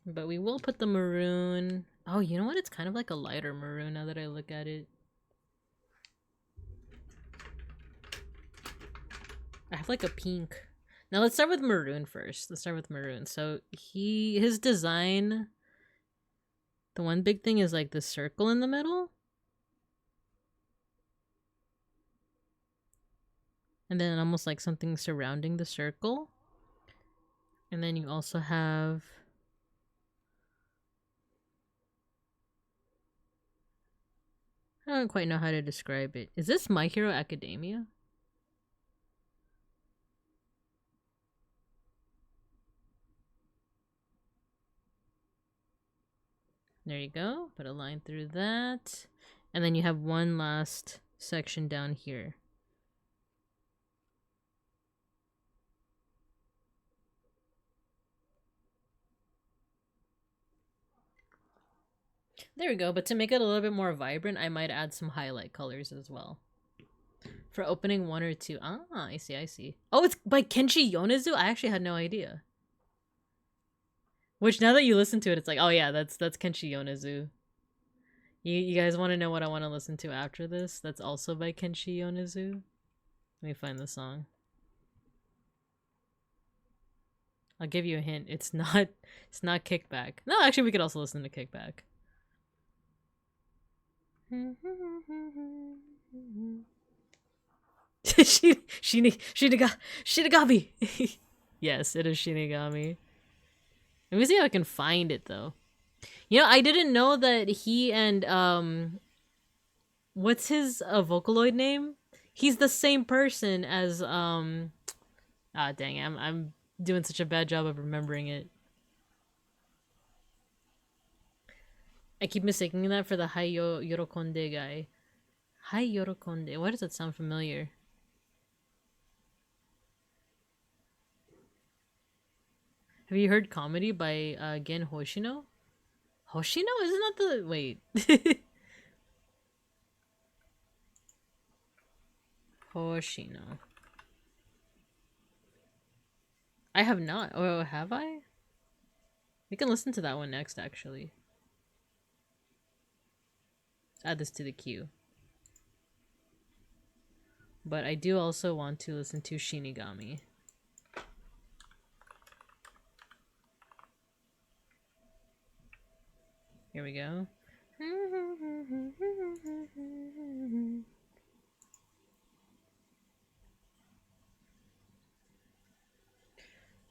But we will put the maroon. Oh, you know what? It's kind of like a lighter maroon now that I look at it. I have like a pink. Now let's start with maroon first. Let's start with maroon. So his design, the one big thing is like the circle in the middle. And then almost like something surrounding the circle. And then you also have I don't quite know how to describe it. Is this My Hero Academia? There you go. Put a line through that. And then you have one last section down here. There we go. But to make it a little bit more vibrant, I might add some highlight colors as well. For opening 1 or 2. Ah, I see, I see. Oh, it's by Kenshi Yonezu? I actually had no idea. Which, now that you listen to it, it's like, oh yeah, that's Kenshi Yonezu. You guys want to know what I want to listen to after this? That's also by Kenshi Yonezu. Let me find the song. I'll give you a hint. It's not Kickback. No, actually we could also listen to Kickback. Shinigami. Yes, it is Shinigami. Let me see if I can find it though. You know, I didn't know that he and what's his Vocaloid name? He's the same person as ah dang, I'm doing such a bad job of remembering it. I keep mistaking that for the Yorokonde guy. Hai Yorokonde. Why does that sound familiar? Have you heard Comedy by Gen Hoshino? Hoshino? Isn't that the wait? Hoshino. I have not. Oh, have I? We can listen to that one next, actually. Let's add this to the queue. But I do also want to listen to Shinigami. Here we go.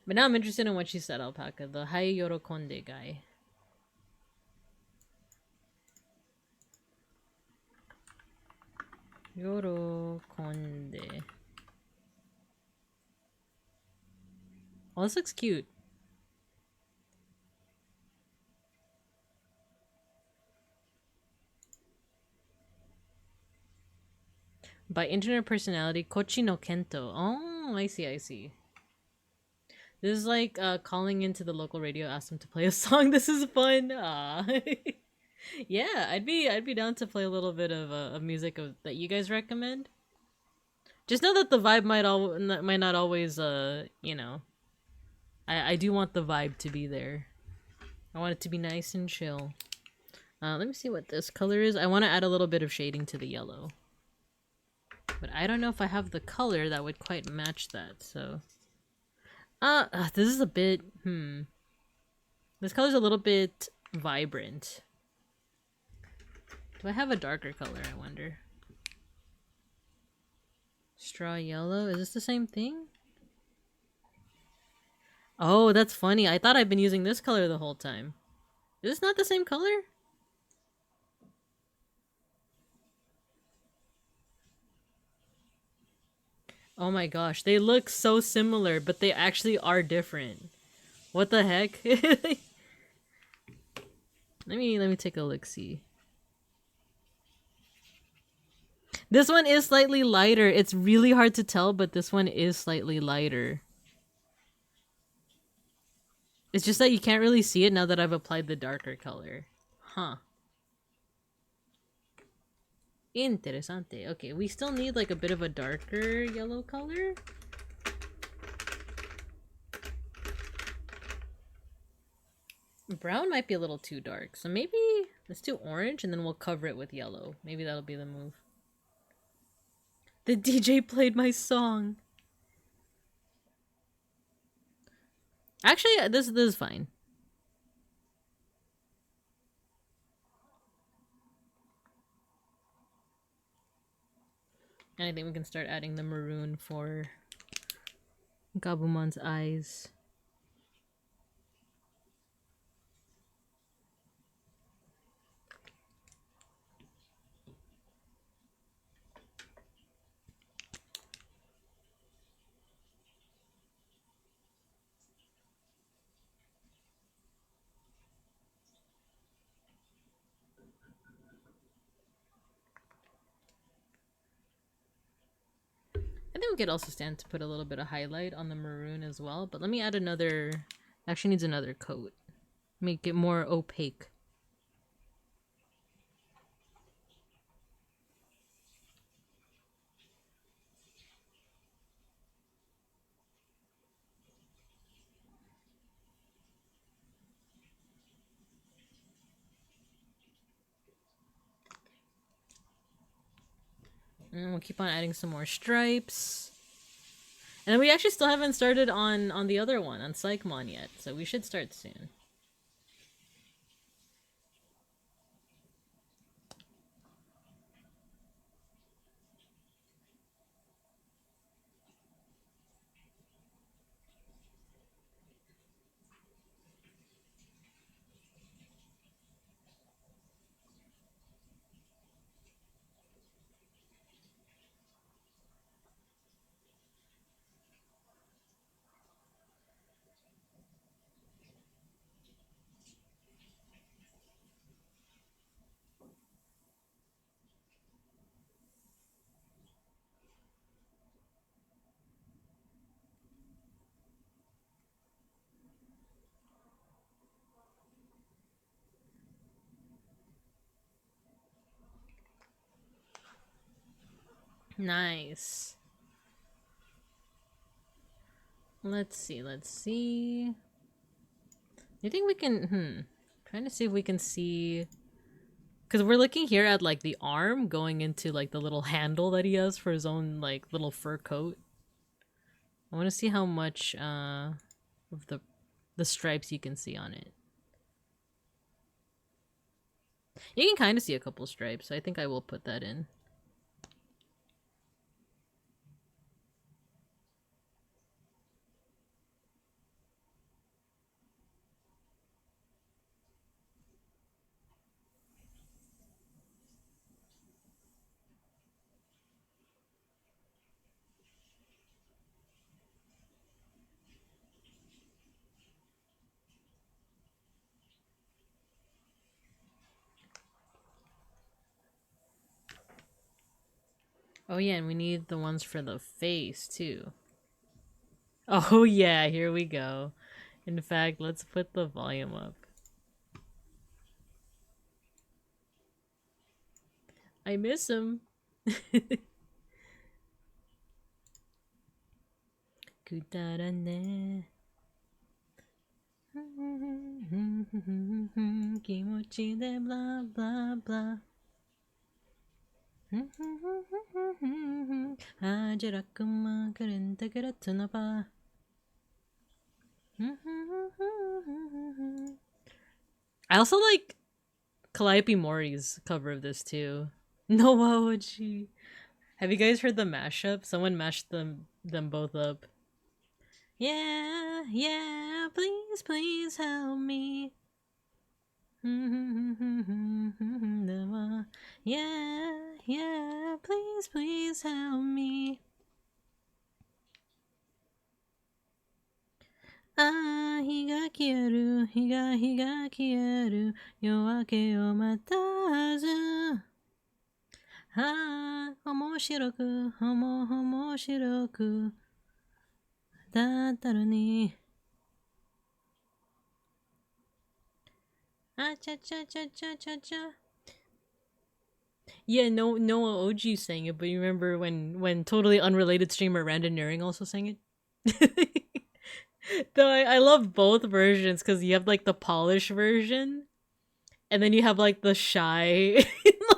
But now I'm interested in what she said, Alpaca. The Hai Yorokonde guy. Yorokonde. Oh, this looks cute. By internet personality Kochi no Kento. Oh, I see, I see. This is like calling into the local radio, ask them to play a song. This is fun. Yeah, I'd be down to play a little bit of music that you guys recommend. Just know that the vibe might not always you know. I do want the vibe to be there. I want it to be nice and chill. Let me see what this color is. I want to add a little bit of shading to the yellow. But I don't know if I have the color that would quite match that, so... this is a bit... This color's a little bit vibrant. Do I have a darker color, I wonder? Straw yellow? Is this the same thing? Oh, that's funny. I thought I've been using this color the whole time. Is this not the same color? Oh my gosh, they look so similar, but they actually are different. What the heck? let me take a look-see. This one is slightly lighter. It's really hard to tell, but this one is slightly lighter. It's just that you can't really see it now that I've applied the darker color. Huh. Interesante. Okay, we still need like a bit of a darker yellow color. Brown might be a little too dark, so maybe let's do orange and then we'll cover it with yellow. Maybe that'll be the move. The DJ played my song. Actually, this is fine. And I think we can start adding the maroon for Gabumon's eyes. I think we could also stand to put a little bit of highlight on the maroon as well, but let me add another... Actually needs another coat. Make it more opaque. And we'll keep on adding some more stripes. And we actually still haven't started on the other one, on Psychmon yet, so we should start soon. Nice. Let's see, let's see. You think we can, trying to see if we can see, because we're looking here at like the arm going into like the little handle that he has for his own like little fur coat. I want to see how much of the stripes you can see on it. You can kind of see a couple stripes, so I think I will put that in. Oh yeah, and we need the ones for the face too. Oh yeah, here we go. In fact, let's put the volume up. I miss him. Kutarane. Kimochi de blah blah blah. I also like Calliope Mori's cover of this too. No Waoji. Have you guys heard the mashup? Someone mashed them both up. Yeah, yeah, please, please help me. Yeah, yeah, please, please help me. Ah, 日が消える、日が消える、夜明けを待たず。ああ、面白く、面白く、だったのに。Ah, cha cha cha cha cha cha. Yeah, Noah OG sang it, but you remember when totally unrelated streamer Random Nearing also sang it? Though I love both versions because you have like the polished version, and then you have like the shy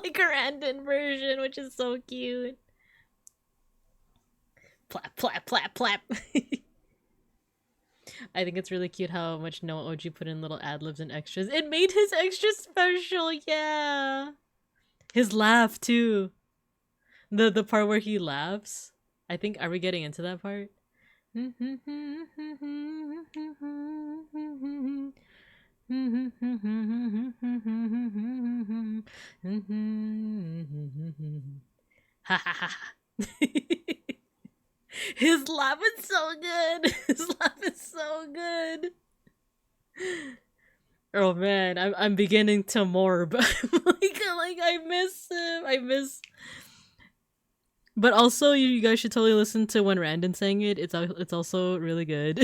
like Random version, which is so cute. Plap plap plap plap. I think it's really cute how much Noah OG put in little ad-libs and extras. It made his extra special, yeah. His laugh too. The part where he laughs. I think, are we getting into that part? Ha ha ha. His laugh is so good. His laugh is so good. Oh man, I'm beginning to morb. like I miss him. I miss. But also, you guys should totally listen to when Randon sang it. It's also really good.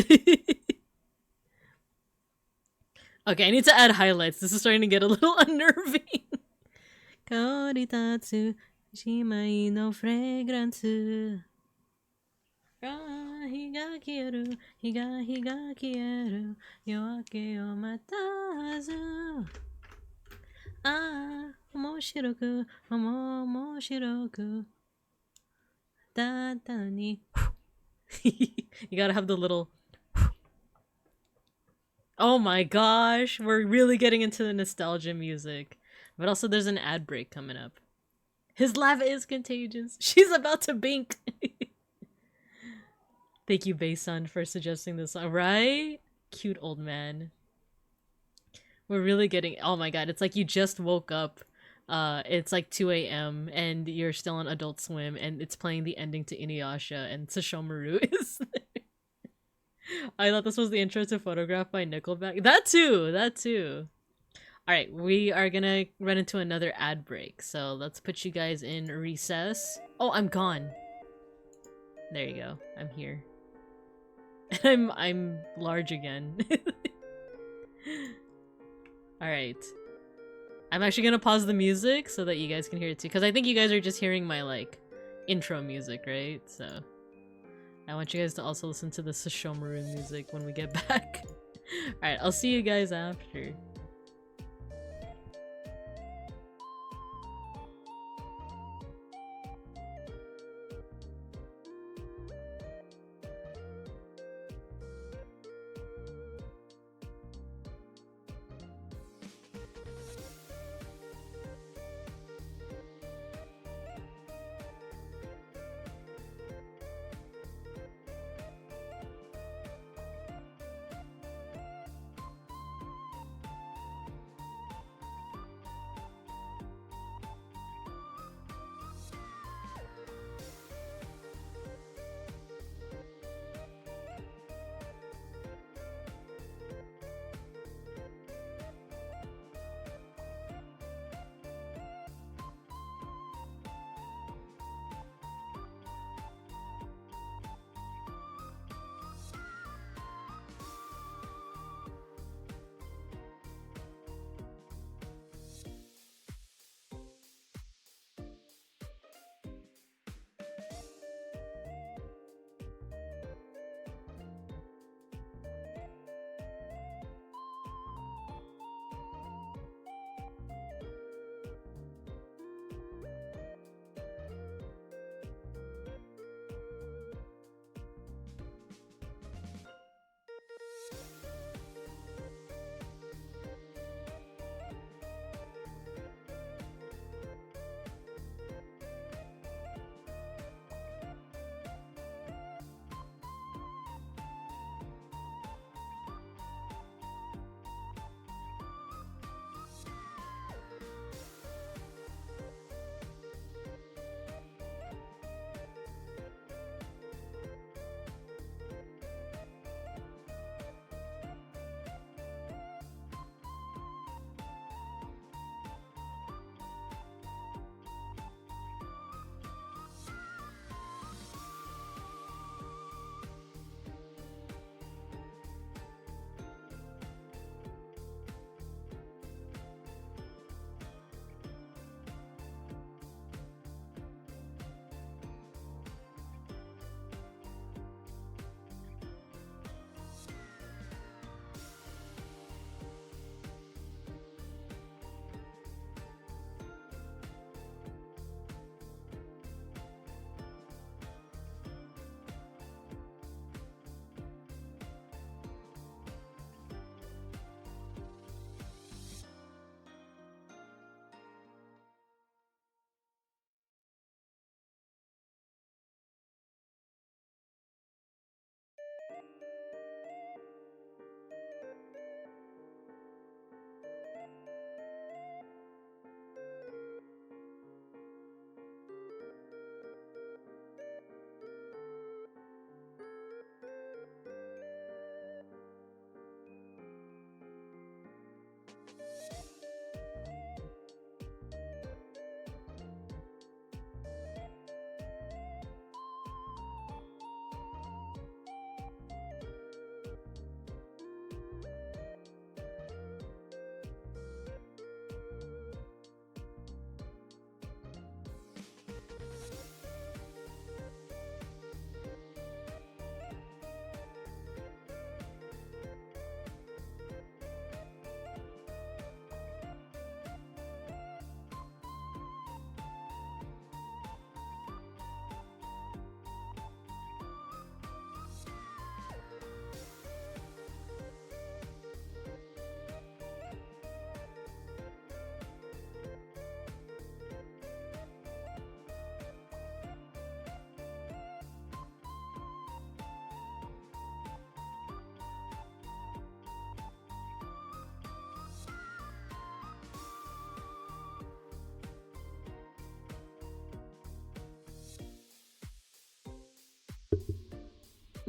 Okay, I need to add highlights. This is starting to get a little unnerving. Kaoritatsu shimai no fragrance. Ah, 日が消える、日が消える、夜明けを待たず。ああ、面白く、面白く。だったのに。You gotta have the little. Oh my gosh, we're really getting into the nostalgia music. But also there's an ad break coming up. His laugh is contagious. She's about to bink. Thank you, Baysun, for suggesting this song. Right? Cute old man. We're really getting... Oh my god, it's like you just woke up. It's like 2 a.m. and you're still on Adult Swim and it's playing the ending to Inuyasha and Sashomaru is there. I thought this was the intro to Photograph by Nickelback. That too! Alright, we are gonna run into another ad break. So let's put you guys in recess. Oh, I'm gone. There you go. I'm here. And I'm large again. Alright. I'm actually gonna pause the music so that you guys can hear it too. Because I think you guys are just hearing my, like, intro music, right? So I want you guys to also listen to the Sashomaru music when we get back. Alright, I'll see you guys after.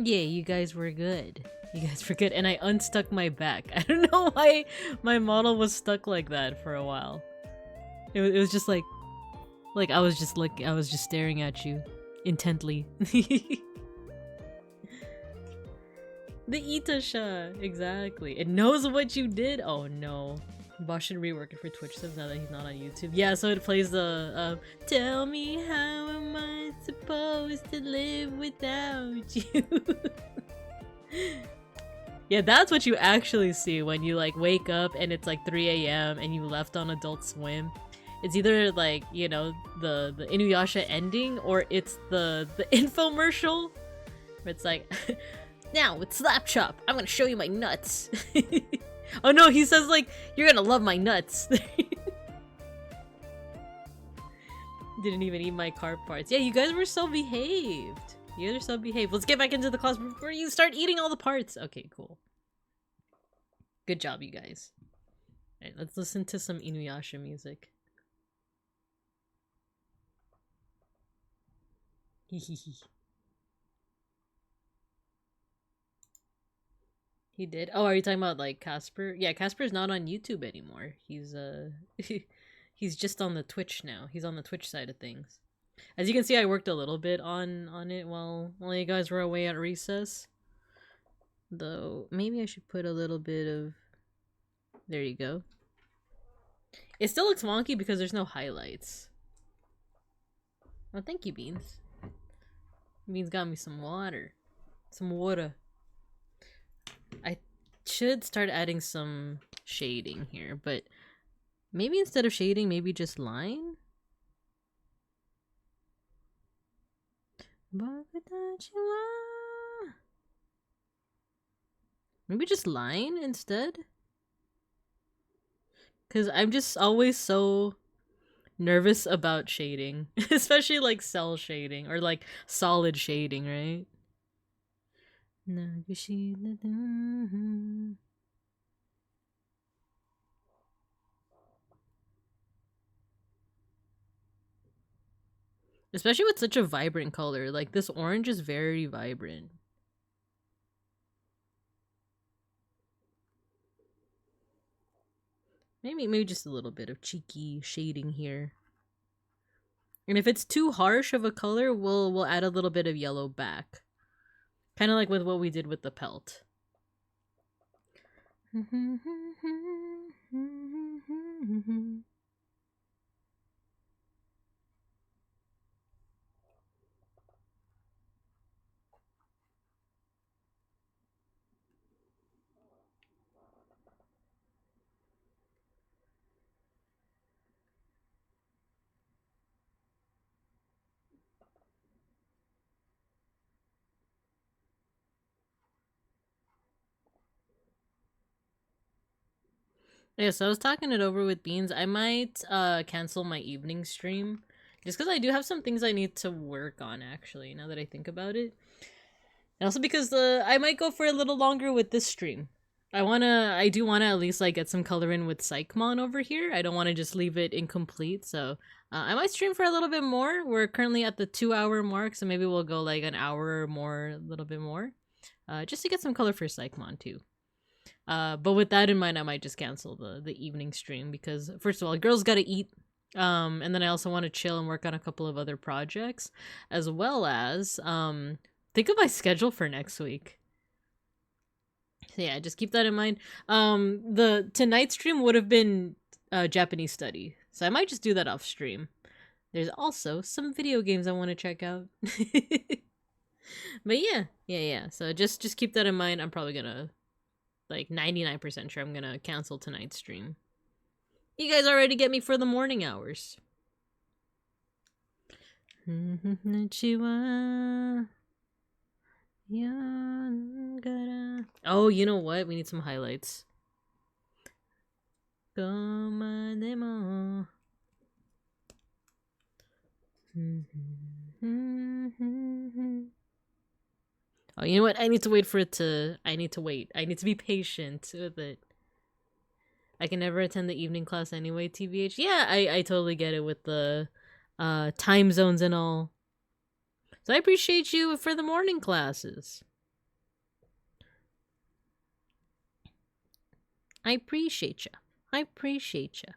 Yeah, you guys were good. You guys were good. And I unstuck my back. I don't know why my model was stuck like that for a while. It was just like I was just staring at you intently. The Itasha, exactly. It knows what you did. Oh no. Boss should rework it for Twitch subs now that he's not on YouTube. Yeah, so it plays the tell me how am I supposed to live without you? Yeah, that's what you actually see when you like wake up and it's like 3 a.m. and you left on Adult Swim. It's either like, you know, the Inuyasha ending, or it's the infomercial where it's like, now with Slap Chop, I'm gonna show you my nuts. Oh no, he says like, you're gonna love my nuts. Didn't even eat my car parts. Yeah, you guys were so behaved. You guys are so behaved. Let's get back into the class before you start eating all the parts. Okay, cool. Good job, you guys. Alright, let's listen to some Inuyasha music. He did? Oh, are you talking about like Casper? Yeah, Casper's not on YouTube anymore. He's he's just on the Twitch now. He's on the Twitch side of things. As you can see, I worked a little bit on it while you guys were away at recess. Though maybe I should put a little bit of, there you go. It still looks wonky because there's no highlights. Oh, thank you, Beans. Beans got me some water. Some water. I should start adding some shading here, but maybe instead of shading, maybe just line? Maybe just line instead? Because I'm just always so nervous about shading. Especially like cell shading or like solid shading, right? Especially with such a vibrant color. Like this orange is very vibrant. Maybe just a little bit of cheeky shading here. And if it's too harsh of a color, we'll add a little bit of yellow back. Kind of like with what we did with the pelt. Yeah, so I was talking it over with Beans. I might cancel my evening stream. Just because I do have some things I need to work on, actually, now that I think about it. And also because I might go for a little longer with this stream. I do wanna at least like get some color in with Psychmon over here. I don't want to just leave it incomplete, so I might stream for a little bit more. We're currently at the 2-hour mark, so maybe we'll go like an hour or more, a little bit more. Just to get some color for Psychmon too. But with that in mind, I might just cancel the evening stream because first of all, girls gotta eat. And then I also want to chill and work on a couple of other projects, as well as think of my schedule for next week. So yeah, just keep that in mind. The tonight stream would have been Japanese study, so I might just do that off stream. There's also some video games I want to check out. But yeah. So just keep that in mind. I'm probably gonna, like 99% sure I'm gonna cancel tonight's stream. You guys already get me for the morning hours. Oh, you know what? We need some highlights. Oh, you know what? I need to wait for it to... I need to wait. I need to be patient with it. I can never attend the evening class anyway, TBH. Yeah, I totally get it with the time zones and all. So I appreciate you for the morning classes. I appreciate ya. I appreciate ya.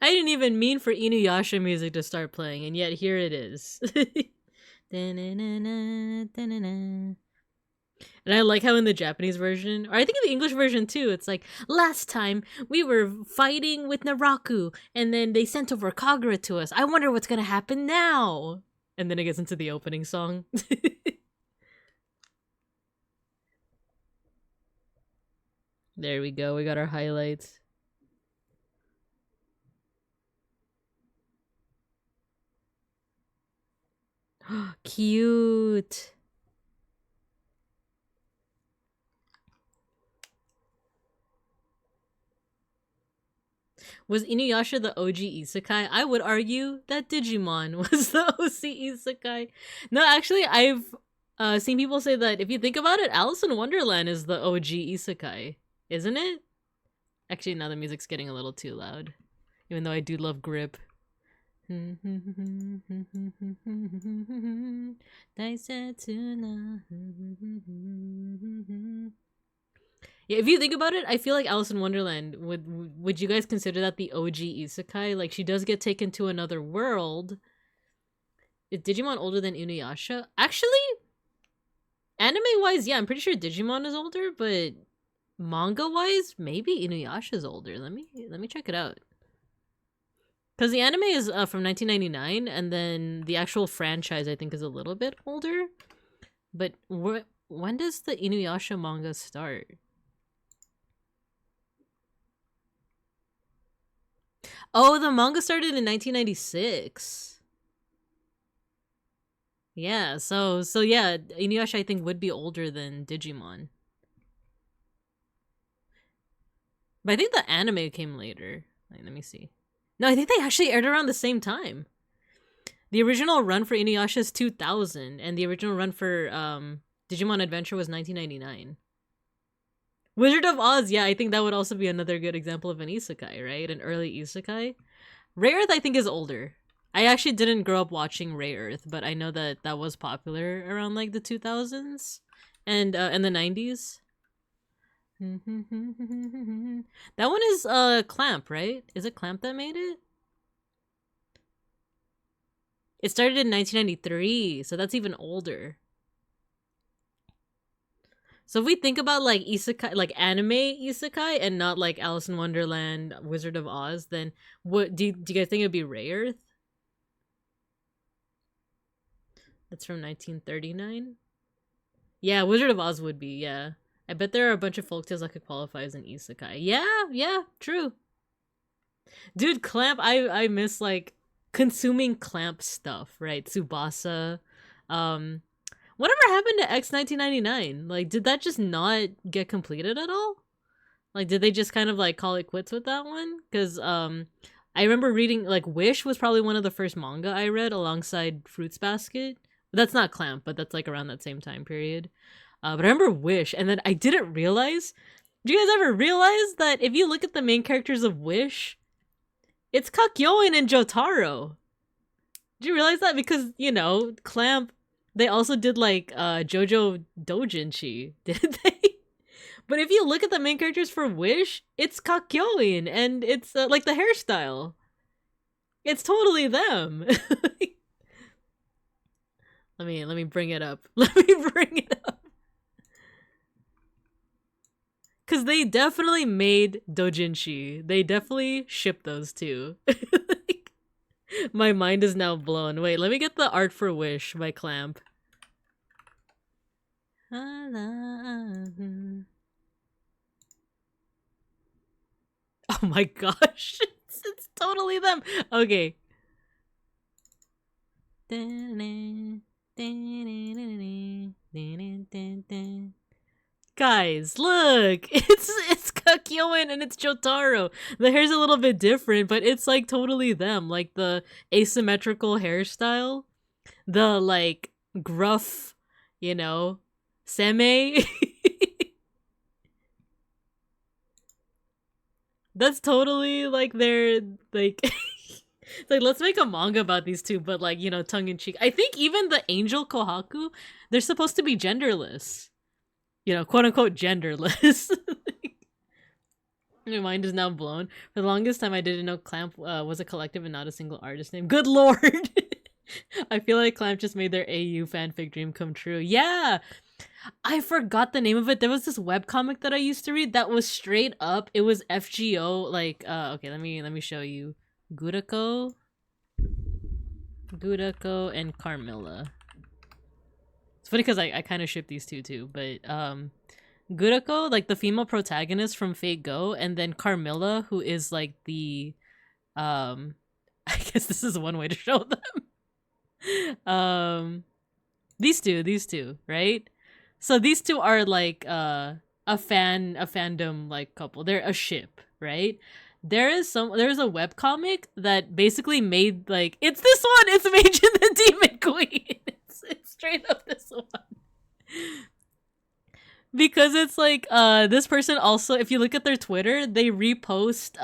I didn't even mean for Inuyasha music to start playing, and yet here it is. And I like how in the Japanese version, or I think in the English version too, it's like, last time we were fighting with Naraku, and then they sent over Kagura to us. I wonder what's gonna happen now. And then it gets into the opening song. There we go, we got our highlights. Cute. Was Inuyasha the OG isekai? I would argue that Digimon was the OC isekai. No, actually, I've seen people say that if you think about it, Alice in Wonderland is the OG isekai, isn't it? Actually, now the music's getting a little too loud, even though I do love Grip. Yeah, if you think about it, I feel like Alice in Wonderland, would you guys consider that the OG isekai? Like, she does get taken to another world. Is Digimon older than Inuyasha? Actually, anime-wise, yeah, I'm pretty sure Digimon is older, but manga-wise, maybe Inuyasha's older. Let me check it out. Because the anime is from 1999, and then the actual franchise, I think, is a little bit older. But when does the Inuyasha manga start? Oh, the manga started in 1996. Yeah, so yeah, Inuyasha I think would be older than Digimon. But I think the anime came later. Like, let me see. No, I think they actually aired around the same time. The original run for Inuyasha is 2000, and the original run for Digimon Adventure was 1999. Wizard of Oz, yeah, I think that would also be another good example of an isekai, right? An early isekai. Rei Earth, I think, is older. I actually didn't grow up watching Rei Earth, but I know that that was popular around like the 2000s and the 90s. That one is Clamp, right? Is it Clamp that made it? It started in 1993, so that's even older. So if we think about like isekai, like anime isekai, and not like Alice in Wonderland, Wizard of Oz, then what do you guys think it'd be? Rei Earth? That's from 1939. Yeah, Wizard of Oz would be. Yeah, I bet there are a bunch of folktales that could qualify as an isekai. Yeah, true. Dude, Clamp, I miss like consuming Clamp stuff, right? Tsubasa, whatever happened to X 1999? Like, did that just not get completed at all? Like, did they just kind of like call it quits with that one? Because I remember reading like Wish was probably one of the first manga I read alongside Fruits Basket. That's not Clamp, but that's like around that same time period. But I remember Wish, and then I didn't realize. Do you guys ever realize that if you look at the main characters of Wish, it's Kakyoin and Jotaro? Did you realize that? Because, you know, Clamp, they also did like JoJo Doujinshi, did they? But if you look at the main characters for Wish, it's Kakyoin, and it's like the hairstyle. It's totally them. Let me bring it up. Let me bring it up. Cause they definitely made Doujinshi. They definitely shipped those two. My mind is now blown. Wait, let me get the art for Wish by Clamp. Oh my gosh. It's totally them. Okay. Guys, look! It's Kakyoin and it's Jotaro. The hair's a little bit different, but it's like totally them. Like the asymmetrical hairstyle, the like gruff, you know, seme. That's totally like their like like let's make a manga about these two, but like, you know, tongue in cheek. I think even the angel Kohaku, they're supposed to be genderless. You know, quote unquote genderless. My mind is now blown. For the longest time, I didn't know Clamp was a collective and not a single artist name. Good lord! I feel like Clamp just made their AU fanfic dream come true. Yeah! I forgot the name of it. There was this webcomic that I used to read that was straight up. It was FGO, like, okay, let me show you. Gudako and Carmilla. It's funny because I kind of ship these two too, but Gurako, like the female protagonist from Fate Go, and then Carmilla, who is like the I guess this is one way to show them. These two, right? So these two are like a fandom like couple. They're a ship, right? There's a webcomic that basically made like it's this one, it's Mage and the Demon Queen. It's straight up this one. Because it's like this person also, if you look at their Twitter, they repost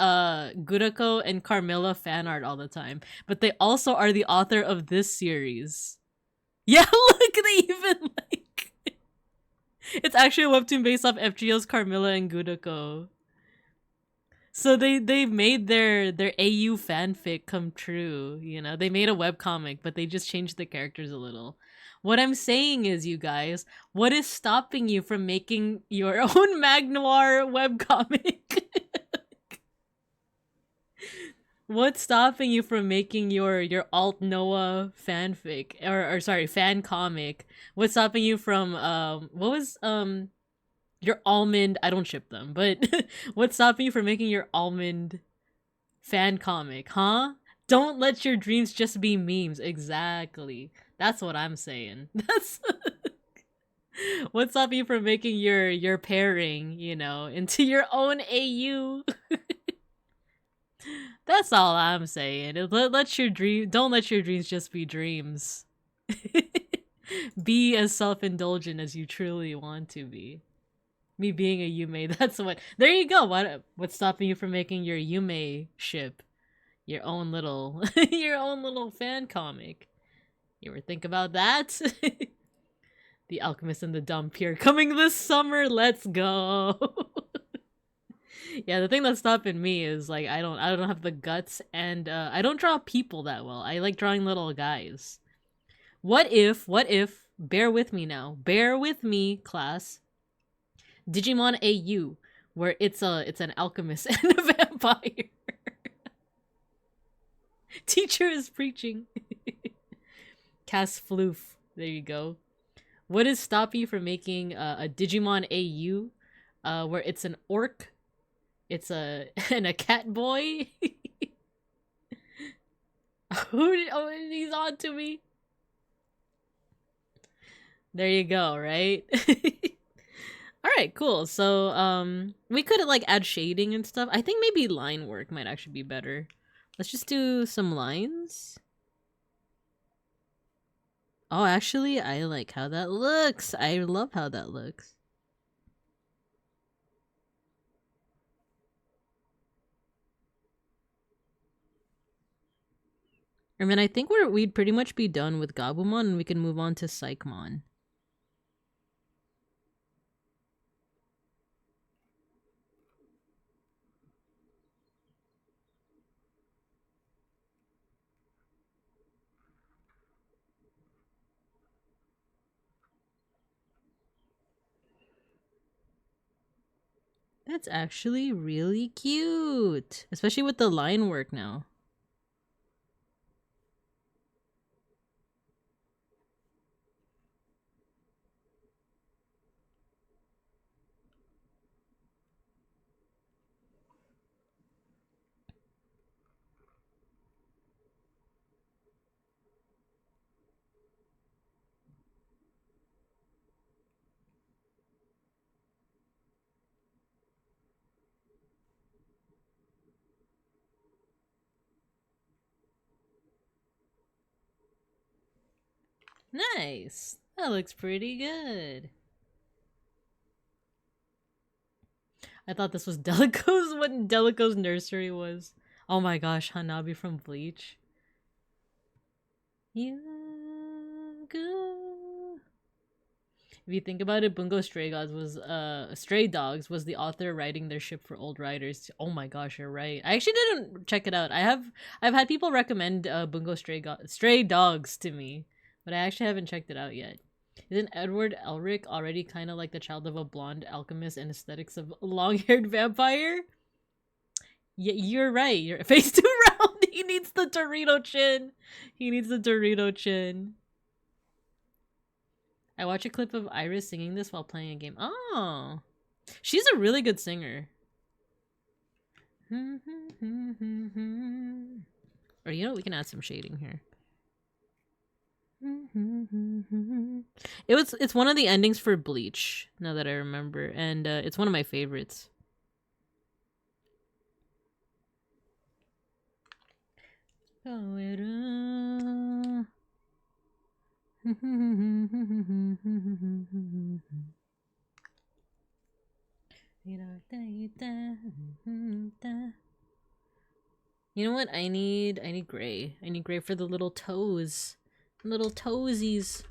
Gurako and Carmilla fan art all the time. But they also are the author of this series. Yeah, look, they even like it's actually a webtoon based off FGO's Carmilla and Gurako. So they made their AU fanfic come true, you know. They made a webcomic, but they just changed the characters a little. What I'm saying is, you guys, what is stopping you from making your own Magnoir webcomic? What's stopping you from making your alt Noah fanfic or sorry, fan comic? What's stopping you from what was your almond? I don't ship them, but what's stopping you from making your almond fan comic, huh? Don't let your dreams just be memes. Exactly. That's what I'm saying. That's what's stopping you from making your pairing, you know, into your own AU. That's all I'm saying. Let your dream. Don't let your dreams just be dreams. Be as self-indulgent as you truly want to be. Me being a Yume, that's what. There you go. What's stopping you from making your Yume ship your own little your own little fan comic? You ever think about that? The Alchemist and the Dhampir coming this summer. Let's go. Yeah, the thing that's stopping me is like I don't have the guts, and I don't draw people that well. I like drawing little guys. What if bear with me now. Bear with me, class. Digimon AU, where it's an alchemist and a vampire. Teacher is preaching. Cast Floof. There you go. What is stopping you from making a Digimon AU where it's an orc, it's a and a cat boy? Oh, he's on to me. There you go, right? Alright, cool. So we could like add shading and stuff. I think maybe line work might actually be better. Let's just do some lines. Oh, actually, I like how that looks. I love how that looks. I mean, I think we'd pretty much be done with Gabumon, and we can move on to Psychmon. That's actually really cute, especially with the line work now. Nice. That looks pretty good. I thought this was Delico's, what Delico's nursery was. Oh my gosh, Hanabi from Bleach. You go. If you think about it, Bungo Stray Dogs was the author writing their ship for old writers. Oh my gosh, you're right. I actually didn't check it out. I've had people recommend Bungo Stray Dogs to me, but I actually haven't checked it out yet. Isn't Edward Elric already kind of like the child of a blonde alchemist and aesthetics of a long-haired vampire? Yeah, you're right. Your face too round. He needs the Dorito chin. He needs the Dorito chin. I watch a clip of Iris singing this while playing a game. Oh, she's a really good singer. Or you know, we can add some shading here. It's one of the endings for Bleach. Now that I remember, and it's one of my favorites. You know what? I need gray. I need gray for the little toes. Little toesies.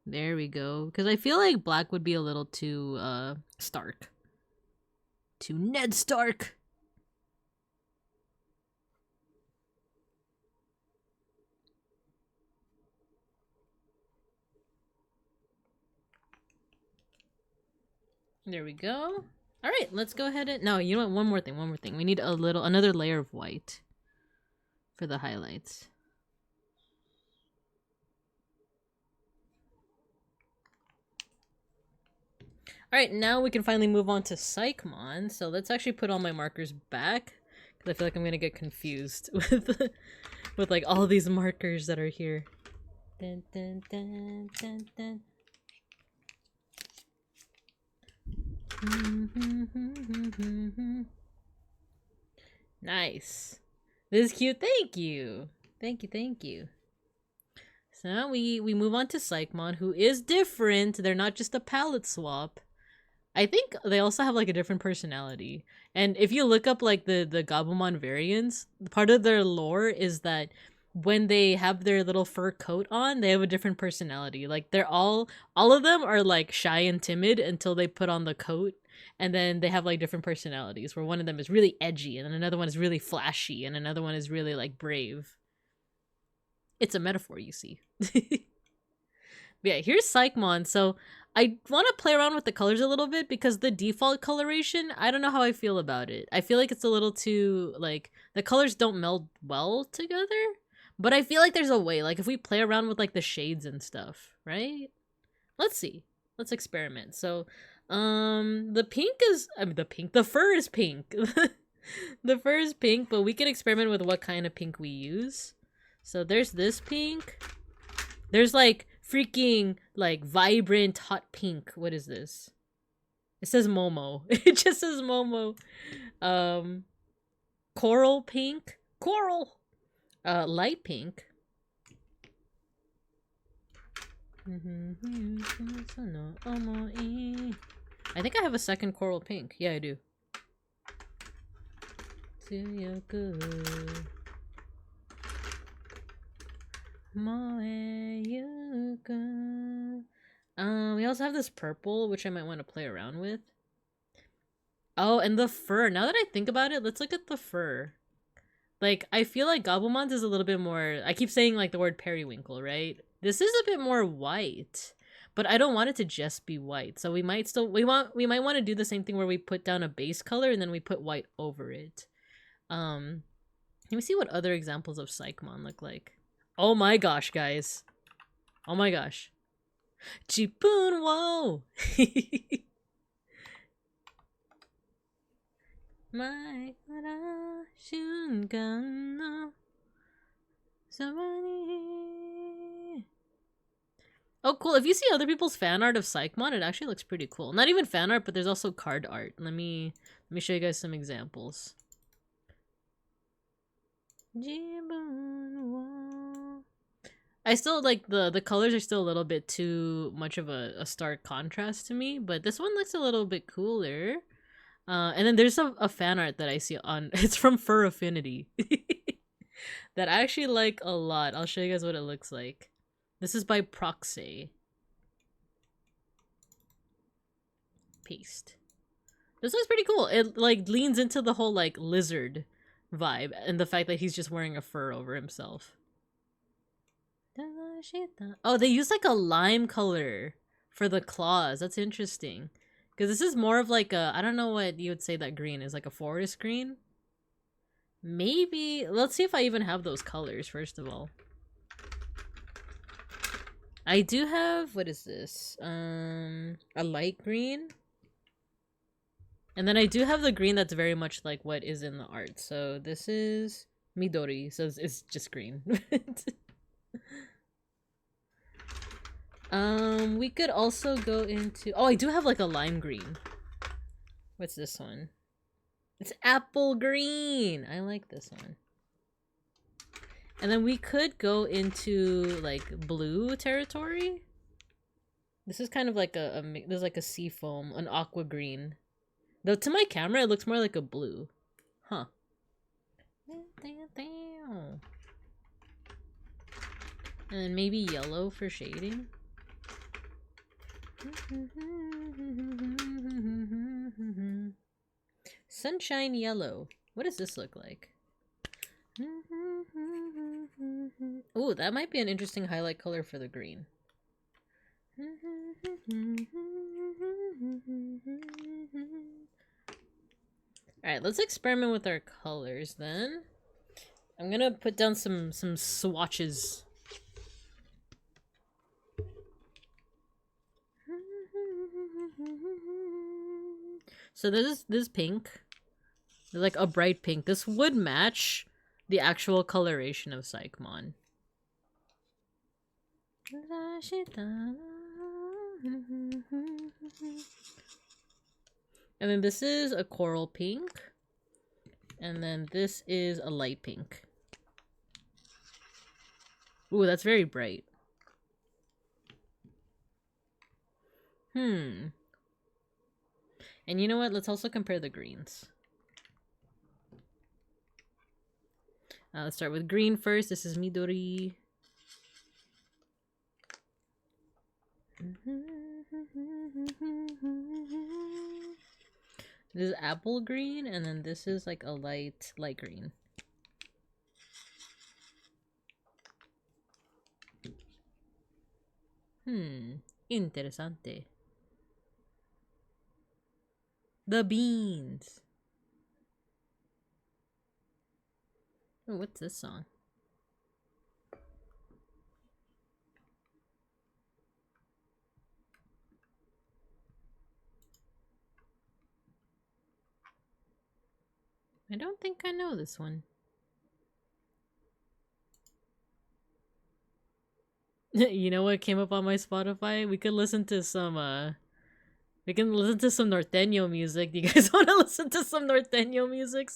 There we go. Because I feel like black would be a little too Stark. Too Ned Stark. There we go. All right, let's go ahead and... No, you know what? One more thing. We need another layer of white for the highlights. All right, now we can finally move on to Psychmon. So let's actually put all my markers back because I feel like I'm gonna get confused with like all these markers that are here. Dun, dun, dun, dun, dun. Nice. This is cute. Thank you. Thank you. So now we move on to Psychmon, who is different. They're not just a palette swap. I think they also have like a different personality. And if you look up like the Gabumon variants, part of their lore is that when they have their little fur coat on, they have a different personality. Like they're all of them are like shy and timid until they put on the coat, and then they have like different personalities where one of them is really edgy and then another one is really flashy and another one is really like brave. It's a metaphor, you see. Yeah, here's Psychmon. So I want to play around with the colors a little bit because the default coloration, I don't know how I feel about it. I feel like it's a little too, like, the colors don't meld well together. But I feel like there's a way, like, if we play around with, like, the shades and stuff, right? Let's see. Let's experiment. So, the fur is pink. The fur is pink, but we can experiment with what kind of pink we use. So there's this pink. There's, like, freaking, like, vibrant hot pink. What is this? It says Momo. It just says Momo. Coral pink. Coral! Light pink. I think I have a second coral pink. Yeah, I do. We also have this purple, which I might want to play around with. Oh, and the fur. Now that I think about it, let's look at the fur. Like, I feel like Gabumon's is a little bit more... I keep saying, like, the word periwinkle, right? This is a bit more white. But I don't want it to just be white. So we might still... We might want to do the same thing where we put down a base color and then we put white over it. Let me see what other examples of Psychmon look like. Oh my gosh, guys. Oh my gosh. Jipun, whoa! Oh, cool. If you see other people's fan art of Psychmon, it actually looks pretty cool. Not even fan art, but there's also card art. Let me show you guys some examples. I still like the colors are still a little bit too much of a stark contrast to me, but this one looks a little bit cooler. And then there's a fan art that I see on it's from Fur Affinity that I actually like a lot. I'll show you guys what it looks like. This is by Proxy. Paste. This looks pretty cool. It like leans into the whole like lizard vibe and the fact that he's just wearing a fur over himself. Oh, they use like a lime color for the claws. That's interesting. Because this is more of like a, I don't know what you would say that green is, like a forest green? Maybe, let's see if I even have those colors, first of all. I do have, what is this? A light green. And then I do have the green that's very much like what is in the art. So this is Midori, so it's just green. We could also go into... Oh, I do have like a lime green. What's this one? It's apple green! I like this one. And then we could go into like blue territory. This is kind of like there's like a sea foam, an aqua green. Though to my camera, it looks more like a blue. Huh. And then maybe yellow for shading. Sunshine yellow. What does this look like? Oh, that might be an interesting highlight color for the green. Alright, let's experiment with our colors then. I'm gonna put down some swatches. So this pink. There's like a bright pink. This would match the actual coloration of Psychmon. And then this is a coral pink. And then this is a light pink. Ooh, that's very bright. And you know what? Let's also compare the greens. Let's start with green first. This is Midori. This is apple green, and then this is like a light green. Interesante. The beans. Oh, what's this song? I don't think I know this one. You know what came up on my Spotify? We could listen to some we can listen to some norteño music. Do you guys want to listen to some norteño music?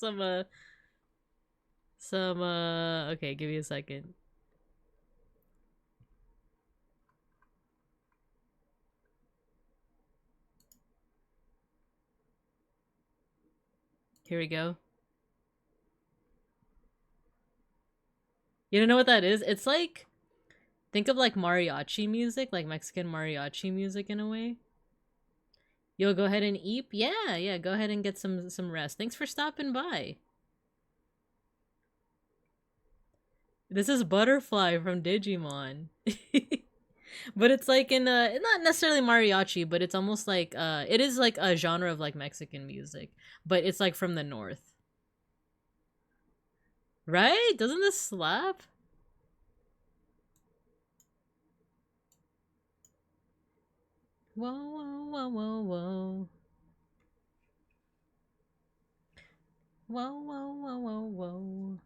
Okay, give me a second. Here we go. You don't know what that is? It's like, think of like mariachi music, like Mexican mariachi music in a way. Yo, go ahead and eat. Yeah, go ahead and get some rest. Thanks for stopping by. This is Butterfly from Digimon. But it's like in not necessarily mariachi, but it's almost like it is like a genre of like Mexican music, but it's like from the north. Right? Doesn't this slap? Whoa, whoa, whoa, whoa, whoa. Whoa, whoa, whoa, whoa, whoa.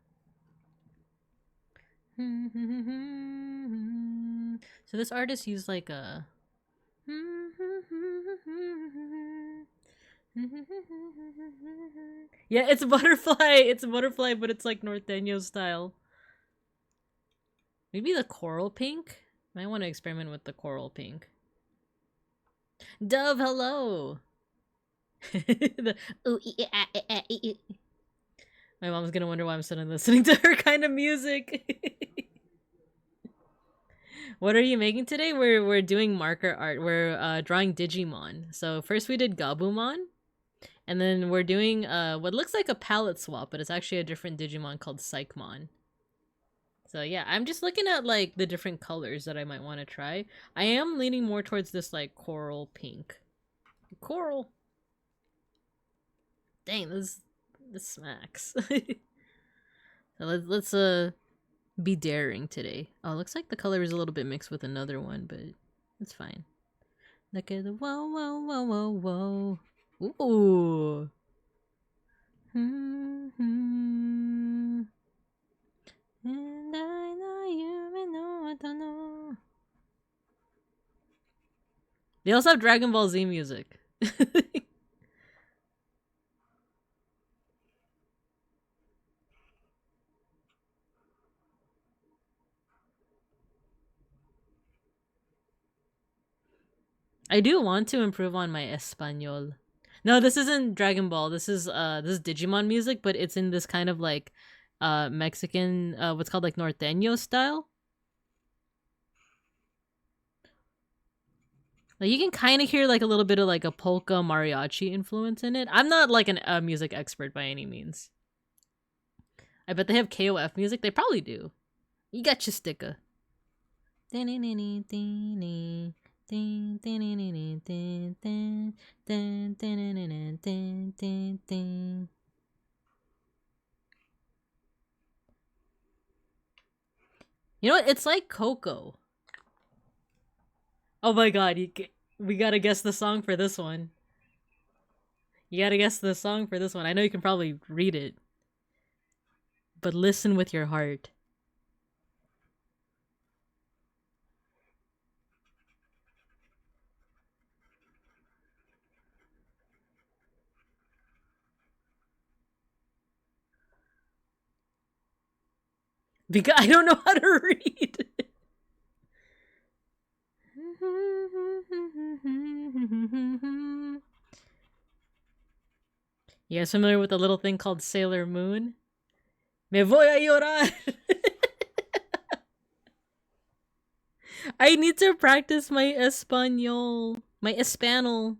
So this artist used like a... Yeah, it's Butterfly. It's Butterfly, but it's like norteño style. Maybe the coral pink? Might want to experiment with the coral pink. Dove, hello! The ooh, my mom's gonna wonder why I'm sitting listening to her kind of music. What are you making today? We're doing marker art. We're drawing Digimon. So first we did Gabumon, and then we're doing what looks like a palette swap, but it's actually a different Digimon called Psychmon. So yeah, I'm just looking at like the different colors that I might want to try. I am leaning more towards this like coral pink. Coral. Dang, this smacks. So let's be daring today. Oh, looks like the color is a little bit mixed with another one, but it's fine. Look at the whoa, whoa, whoa, whoa, whoa. Ooh. And I know you may know I don't know. They also have Dragon Ball Z music. I do want to improve on my Espanol. No, this isn't Dragon Ball. This is Digimon music, but it's in this kind of like Mexican what's called like norteño style. Like you can kind of hear like a little bit of like a polka mariachi influence in it. I'm not like a music expert by any means. I bet they have KOF music. They probably do. You got your sticker. You know what? It's like Coco. Oh my god, we gotta guess the song for this one. You gotta guess the song for this one. I know you can probably read it, but listen with your heart. Because I don't know how to read. You guys familiar with the little thing called Sailor Moon? Me voy a llorar. I need to practice my Espanol. My Espanol.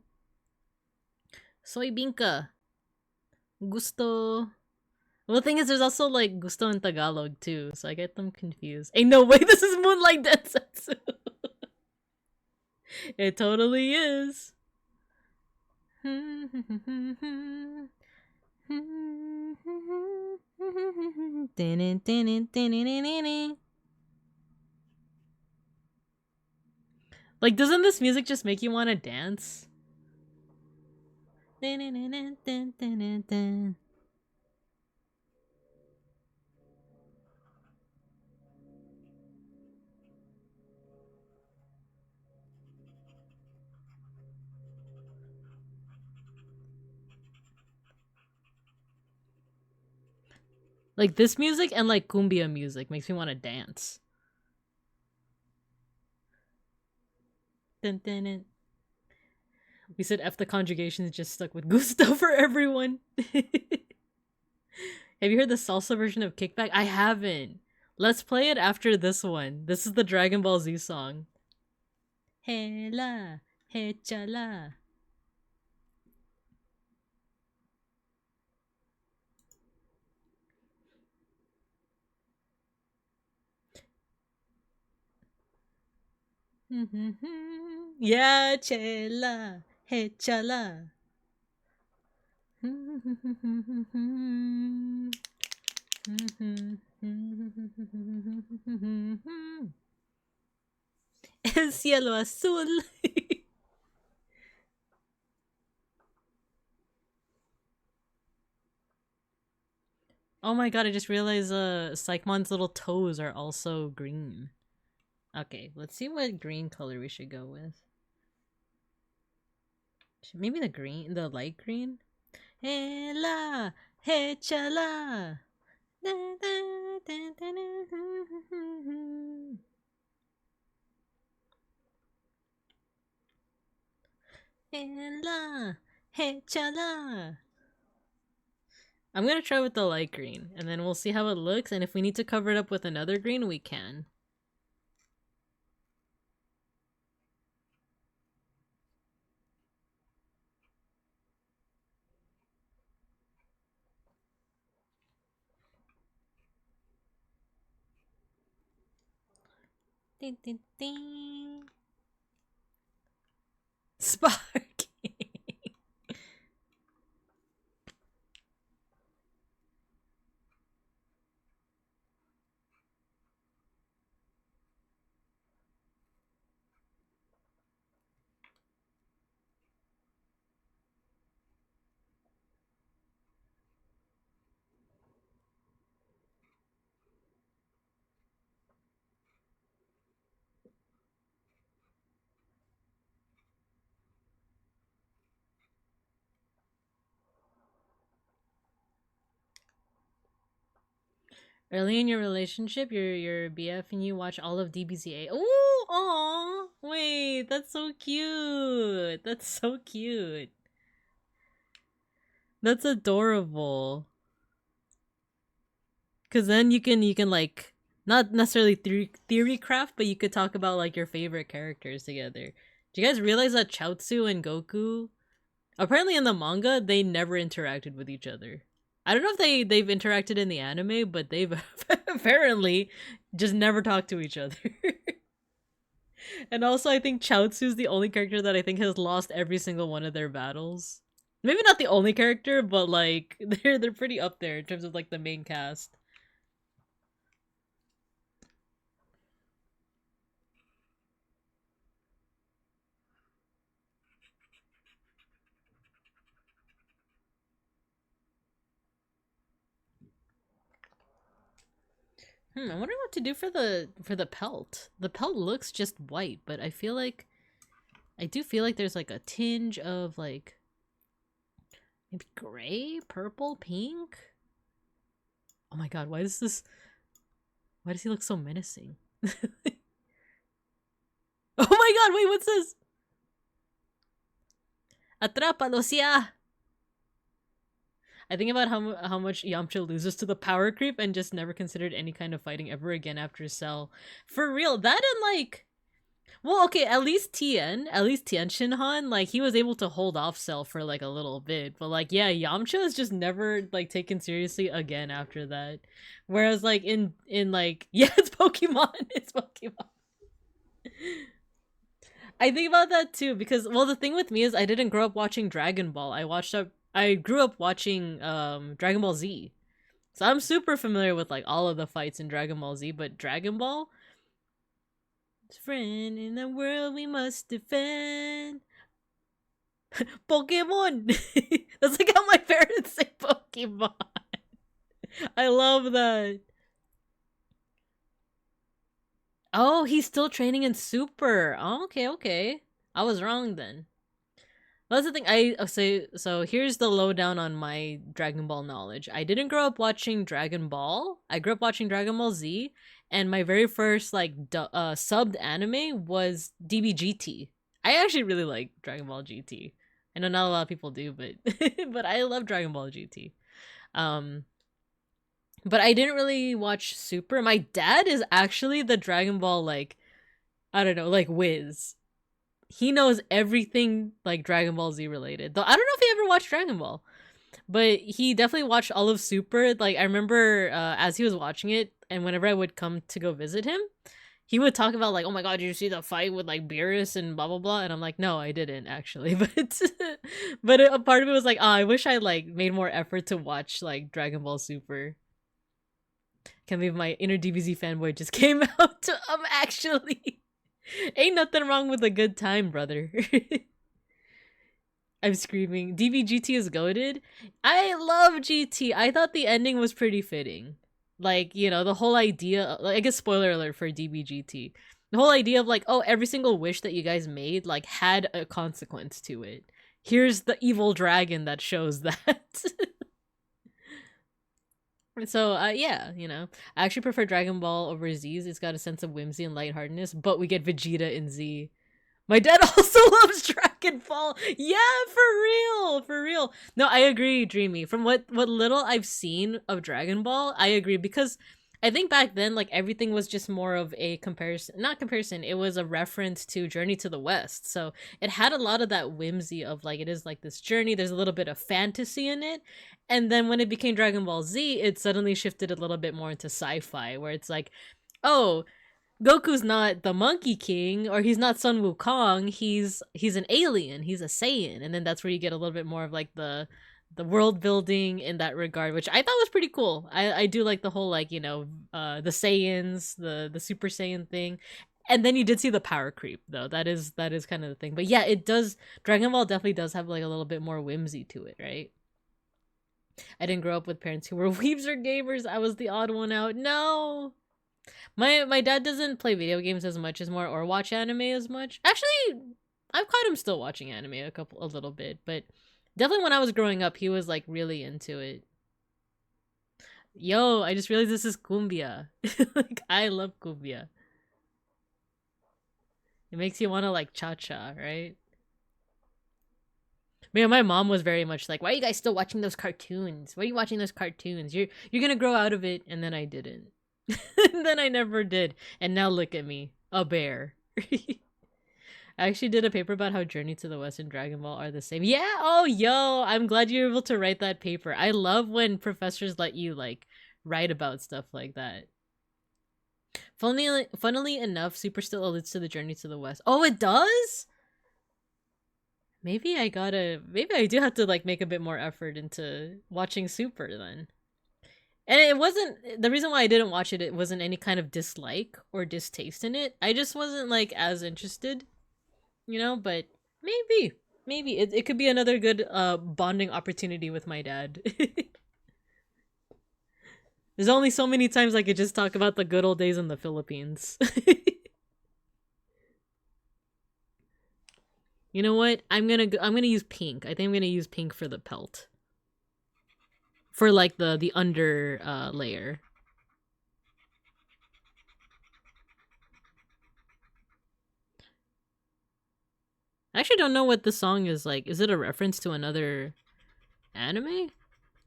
Soy Binka. Gusto. Well, the thing is, there's also like gusto in Tagalog too, so I get them confused. Hey, no way, this is Moonlight Densetsu. It totally is. Like, doesn't this music just make you want to dance? Like, this music and like cumbia music makes me want to dance. We said F the conjugations, just stuck with gusto for everyone. Have you heard the salsa version of Kickback? I haven't. Let's play it after this one. This is the Dragon Ball Z song. Hela, hechala. Yeah, chela, hechala. El cielo azul. Oh my god, I just realized Psychmon's little toes are also green. Okay, let's see what green color we should go with. Maybe the light green? Hela, hechala. Hela, Hey, chala! I'm gonna try with the light green, and then we'll see how it looks, and if we need to cover it up with another green, we can. Ding, ding, ding. Sparky! Early in your relationship, your BF and you watch all of DBZA. Ooh, aw, wait, that's so cute. That's so cute. That's adorable. Cause then you can like not necessarily theory craft, but you could talk about like your favorite characters together. Do you guys realize that Chaozu and Goku, apparently in the manga, they never interacted with each other? I don't know if they've interacted in the anime, but they've apparently just never talked to each other. And also, I think Chaozu's the only character that I think has lost every single one of their battles. Maybe not the only character, but like they're pretty up there in terms of like the main cast. I wonder what to do for the pelt. The pelt looks just white, but I do feel like there's like a tinge of like maybe gray, purple, pink. Oh my god, why does he look so menacing? Oh my god, wait, what's this? Atrápalos ya! I think about how much Yamcha loses to the power creep and just never considered any kind of fighting ever again after Cell. For real, that and like... Well, okay, at least Tien Shinhan, like, he was able to hold off Cell for like a little bit. But like, yeah, Yamcha is just never like taken seriously again after that. Whereas like in like... Yeah, it's Pokemon! It's Pokemon! I think about that too, because, well, the thing with me is I didn't grow up watching Dragon Ball. I grew up watching Dragon Ball Z. So I'm super familiar with like all of the fights in Dragon Ball Z, but Dragon Ball, friend in the world we must defend. Pokemon. That's like how my parents say Pokemon. I love that. Oh, he's still training in Super. Oh, okay. I was wrong then. That's the thing. I say so. Here's the lowdown on my Dragon Ball knowledge. I didn't grow up watching Dragon Ball. I grew up watching Dragon Ball Z, and my very first like subbed anime was DBGT. I actually really like Dragon Ball GT. I know not a lot of people do, but but I love Dragon Ball GT. But I didn't really watch Super. My dad is actually the Dragon Ball like, I don't know, like whiz. He knows everything like Dragon Ball Z related. Though I don't know if he ever watched Dragon Ball, but he definitely watched all of Super. Like I remember as he was watching it, and whenever I would come to go visit him, he would talk about like, oh my god, did you see the fight with like Beerus and blah blah blah? And I'm like, no, I didn't actually. But a part of it was like, oh, I wish I like made more effort to watch like Dragon Ball Super. Can't believe my inner DBZ fanboy just came out. Actually. Ain't nothing wrong with a good time, brother. I'm screaming. DBGT is goated. I love GT. I thought the ending was pretty fitting. Like, you know, the whole idea, I guess spoiler alert for DBGT. The whole idea of like, oh, every single wish that you guys made, like, had a consequence to it. Here's the evil dragon that shows that. So, yeah, you know. I actually prefer Dragon Ball over Z's. It's got a sense of whimsy and lightheartedness, but we get Vegeta in Z. My dad also loves Dragon Dragon Ball. Yeah, for real. No, I agree, Dreamy. From what little I've seen of Dragon Ball, I agree because I think back then, like, everything was just more of a comparison, not comparison, it was a reference to Journey to the West. So it had a lot of that whimsy of, like, it is like this journey, there's a little bit of fantasy in it. And then when it became Dragon Ball Z, it suddenly shifted a little bit more into sci-fi, where it's like, oh, Goku's not the Monkey King, or he's not Sun Wukong, he's an alien, he's a Saiyan. And then that's where you get a little bit more of, like, the world building in that regard, which I thought was pretty cool. I do like the whole, like, you know, the Saiyans, the Super Saiyan thing. And then you did see the power creep, though. That is kind of the thing. But yeah, it does, Dragon Ball definitely does have, like, a little bit more whimsy to it, right? I didn't grow up with parents who were weebs or gamers. I was the odd one out. No. My dad doesn't play video games as much as more, or watch anime as much. Actually, I've caught him still watching anime a little bit, but definitely when I was growing up, he was, like, really into it. Yo, I just realized this is cumbia. Like, I love cumbia. It makes you want to, like, cha-cha, right? Man, my mom was very much like, why are you guys still watching those cartoons? Why are you watching those cartoons? You're gonna grow out of it. And then I didn't. And then I never did. And now look at me. A bear. I actually did a paper about how Journey to the West and Dragon Ball are the same. Yeah, oh, yo, I'm glad you were able to write that paper. I love when professors let you, like, write about stuff like that. Funnily enough, Super still alludes to the Journey to the West. Oh, it does? Maybe I do have to, like, make a bit more effort into watching Super then. And it wasn't, the reason why I didn't watch it, it wasn't any kind of dislike or distaste in it. I just wasn't, like, as interested, you know, but maybe it could be another good bonding opportunity with my dad. There's only so many times I could just talk about the good old days in the Philippines. You know what? I'm gonna use pink. I think I'm gonna use pink for the pelt. For, like, the under layer. I actually don't know what the song is like. Is it a reference to another anime?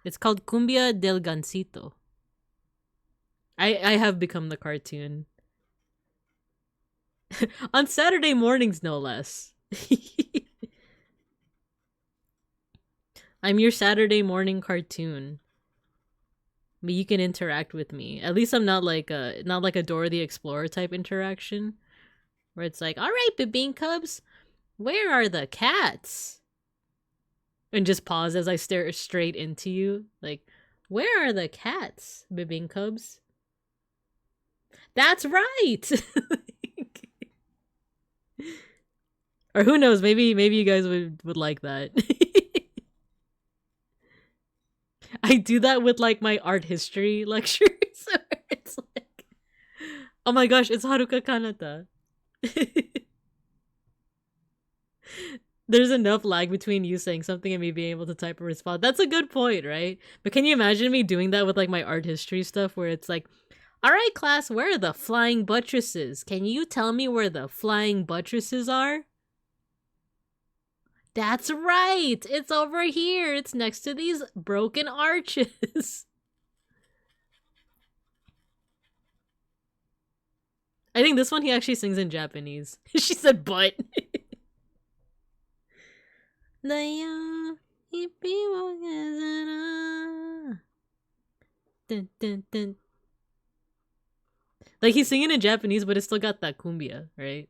It's called Cumbia del Gansito. I have become the cartoon. On Saturday mornings, no less. I'm your Saturday morning cartoon. But you can interact with me. At least I'm not like a Dora the Explorer type interaction. Where it's like, alright, Bebean Cubs, where are the cats? And just pause as I stare straight into you. Like, where are the cats, Bebean Cubs? That's right! Or who knows, maybe you guys would like that. I do that with, like, my art history lectures. It's like, oh my gosh, it's Haruka Kanata. There's enough lag between you saying something and me being able to type a response. That's a good point, right? But can you imagine me doing that with, like, my art history stuff where it's like, all right, class, where are the flying buttresses? Can you tell me where the flying buttresses are? That's right! It's over here! It's next to these broken arches! I think this one he actually sings in Japanese. She said but. Dun, dun, dun. Like, he's singing in Japanese, but it's still got that cumbia, right?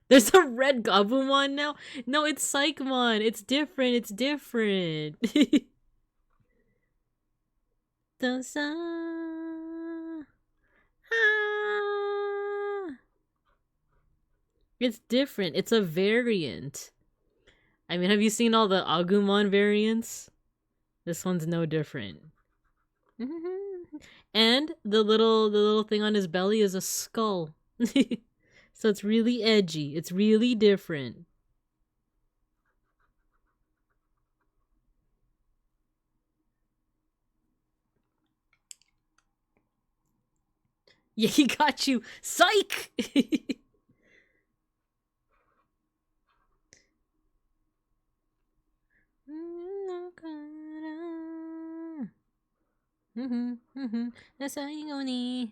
There's a red Gabumon now? No, it's Psychmon. It's different. It's different. It's different. It's a variant. I mean, have you seen all the Agumon variants? This one's no different. And the little thing on his belly is a skull. So it's really edgy. It's really different. Yeah, he got you. Psych! The Saigoni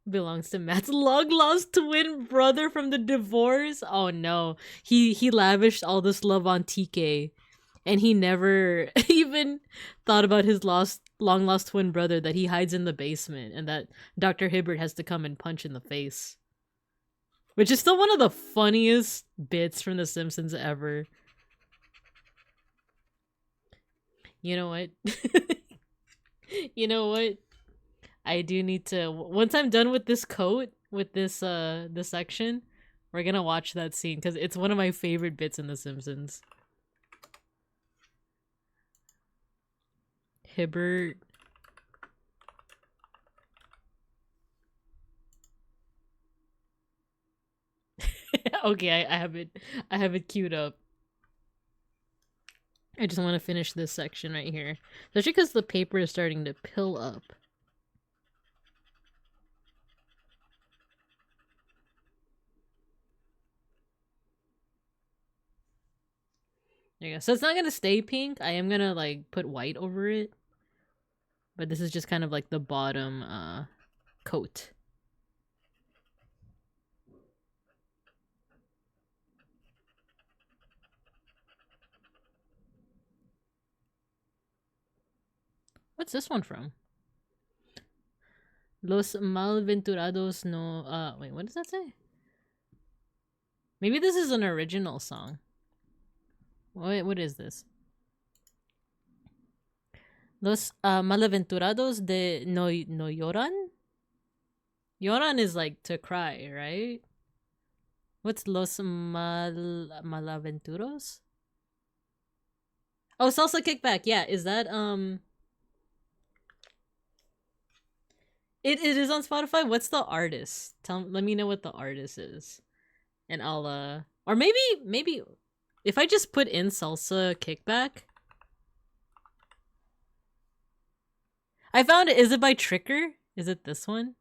belongs to Matt's long lost twin brother from the divorce. Oh no. He lavished all this love on TK and he never even thought about his long lost twin brother that he hides in the basement and that Dr. Hibbert has to come and punch in the face. Which is still one of the funniest bits from The Simpsons ever. You know what? You know what? I do need to, once I'm done with this coat, with this section, we're gonna watch that scene because it's one of my favorite bits in The Simpsons. Hibbert. Okay, I have it queued up. I just want to finish this section right here. Especially because the paper is starting to pill up. There you go. So it's not gonna stay pink. I am gonna like put white over it. But this is just kind of like the bottom coat. What's this one from? Los Malventurados no... wait, what does that say? Maybe this is an original song. Wait, what is this? Los Malaventurados de no lloran? Lloran is like to cry, right? What's Los Malaventuros? Oh, Salsa Kickback. Yeah, is that It is on Spotify. What's the artist? Let me know what the artist is. And I'll or maybe if I just put in Salsa Kickback. I found it. Is it by Tricker? Is it this one?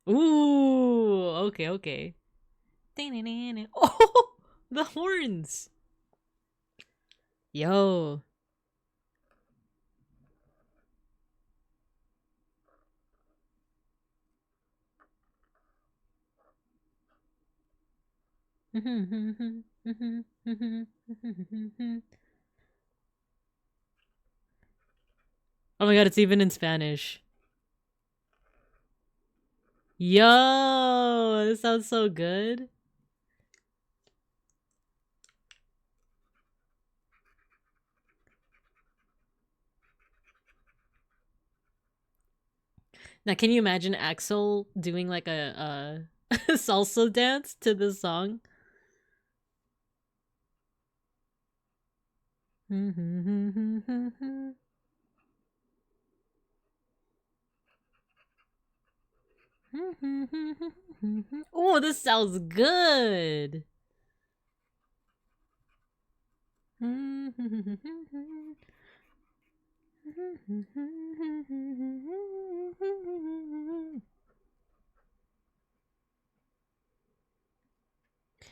Ooh, okay. Oh, the horns. Yo. Oh my god, it's even in Spanish. Yo, this sounds so good. Now, can you imagine Axel doing like a salsa dance to this song? Oh, this sounds good.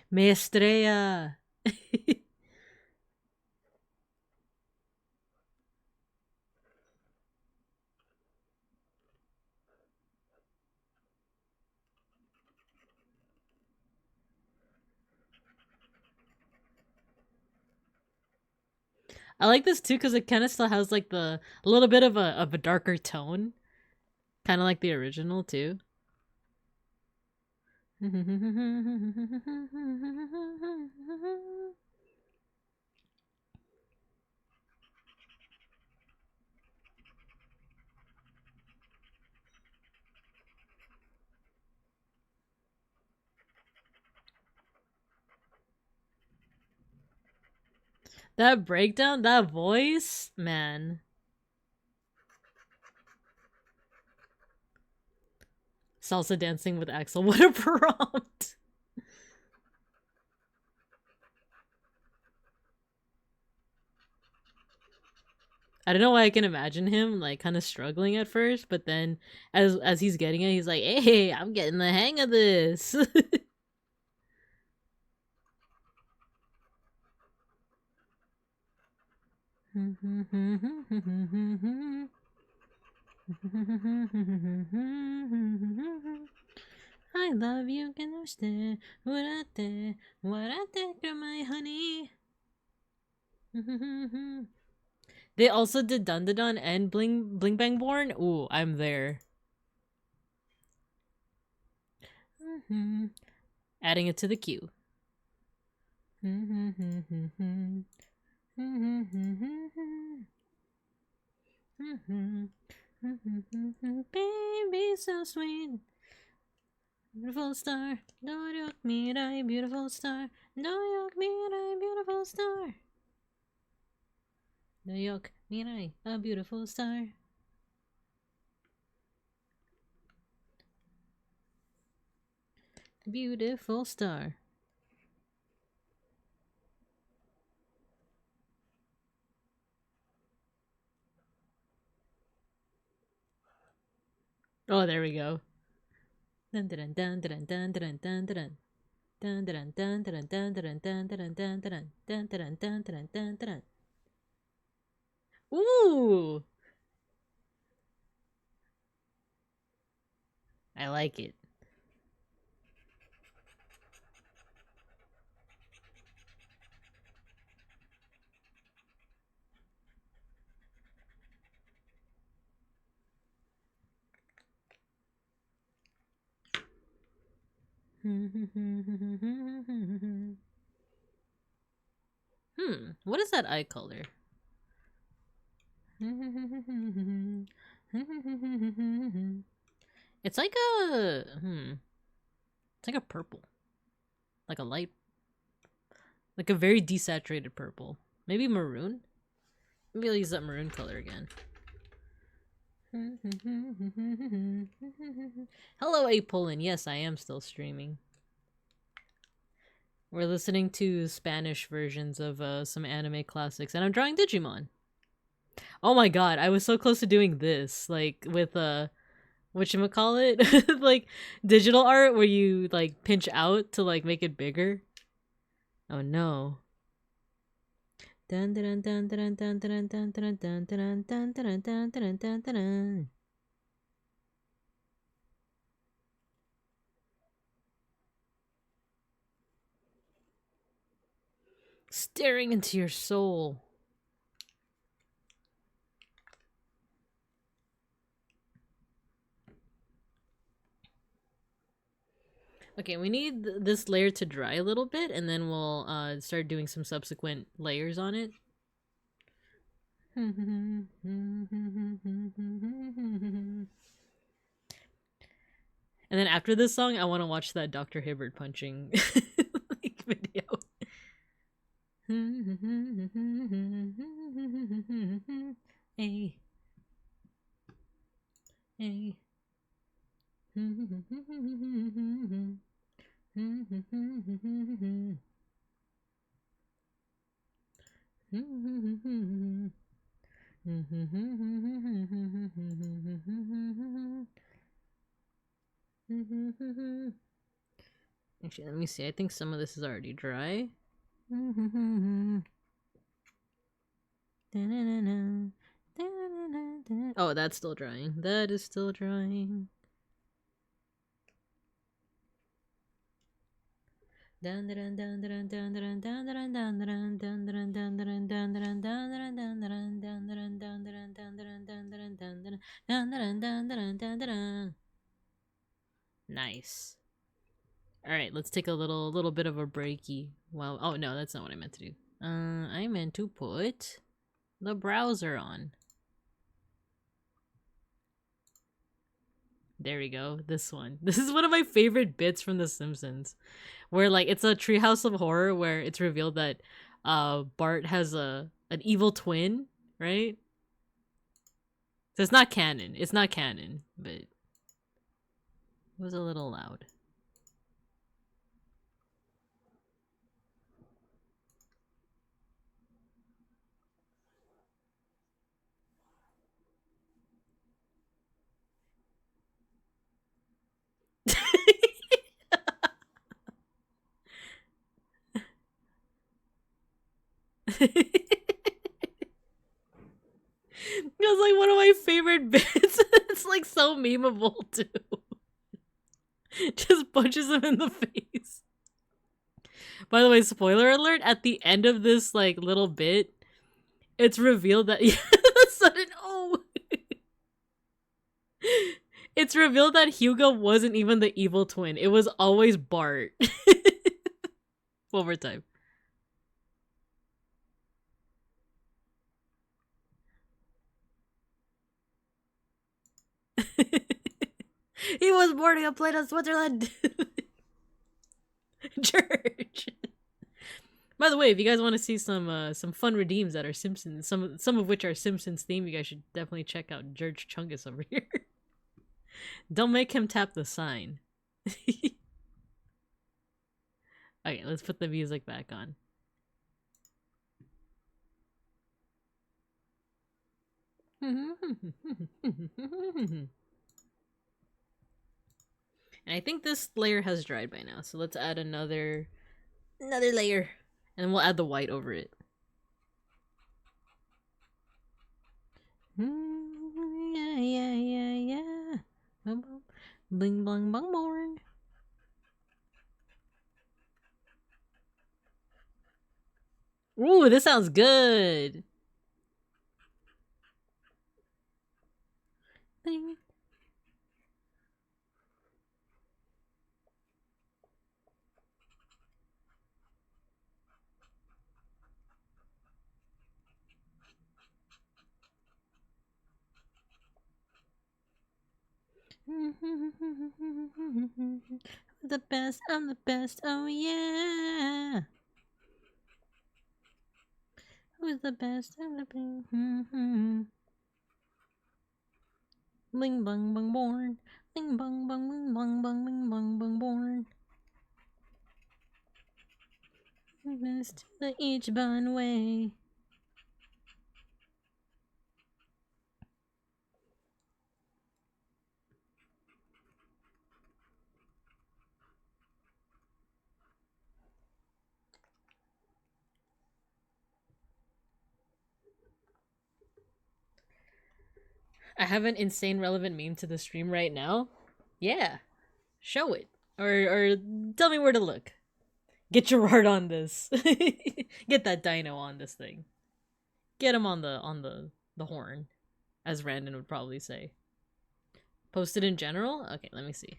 Me estrella. I like this too because it kind of still has like a little bit of a darker tone, kind of like the original too. That breakdown, that voice, man. Salsa dancing with Axel. What a prompt. I don't know why I can imagine him like kind of struggling at first, but then as he's getting it, he's like, "Hey, I'm getting the hang of this." I love you, kenoshite, uratte, waratte, you're my honey. They also did Dun and Bling Bang Born. Ooh, I'm there. Adding it to the queue. Baby, so sweet. Beautiful star. Doryok mirai, beautiful star. Doryok mirai, beautiful star. Doryok mirai, a beautiful star. Beautiful star. Oh, there we go. Dun dun dun dun dun dun dun dun. Dun dun dun dun dun dun dun dun dun dun dun dun dun dun dun dun dun. Ooh, I like it. What is that eye color? It's like a it's like a purple. Like a light, like a very desaturated purple. Maybe maroon? Maybe I'll use that maroon color again. Hello, Apolin. Yes, I am still streaming. We're listening to Spanish versions of some anime classics, and I'm drawing Digimon. Oh my god, I was so close to doing this, like with whatchamacallit? Like digital art where you like pinch out to like make it bigger. Oh no. Dun dun dun dun dun dun dun dun dun dun dun dun dun dun dun dun. Staring into your soul. Okay, we need this layer to dry a little bit, and then we'll start doing some subsequent layers on it. And then after this song, I want to watch that Dr. Hibbert punching like, video. Hey. Hey. Actually, let me see. I think some of this is already dry. Oh, that's still drying. That is still drying. Nice. All right, let's take a little bit of a breaky. Well, oh no, that's not what I meant to do. I meant to put the browser on. There we go. This one. This is one of my favorite bits from The Simpsons, where like it's a treehouse of horror where it's revealed that Bart has an evil twin, right? So it's not canon. It's not canon, but it was a little loud. Hyuga's like one of my favorite bits. It's like so memeable too. Just punches him in the face. By the way, spoiler alert, at the end of this like little bit, it's revealed that it's revealed that Hyuga wasn't even the evil twin. It was always Bart. One more time. He was boarding a plane on Switzerland. Church. By the way, if you guys want to see some fun redeems that are Simpsons, some of which are Simpsons theme, you guys should definitely check out George Chungus over here. Don't make him tap the sign. Okay, let's put the music back on. And I think this layer has dried by now, so let's add another layer. And then we'll add the white over it. Yeah. Bling bling bong born. Ooh, this sounds good. Bing. The best, I'm the best, oh yeah. Who's the best? I'm the best. Bling bong bong born. Bing bong bong bing bong bong bing bong bong born. Best the Ichiban way. I have an insane relevant meme to the stream right now. Yeah. Show it. Or tell me where to look. Get Gerard on this. Get that dino on this thing. Get him on the horn, as Randon would probably say. Post it in general? Okay, let me see.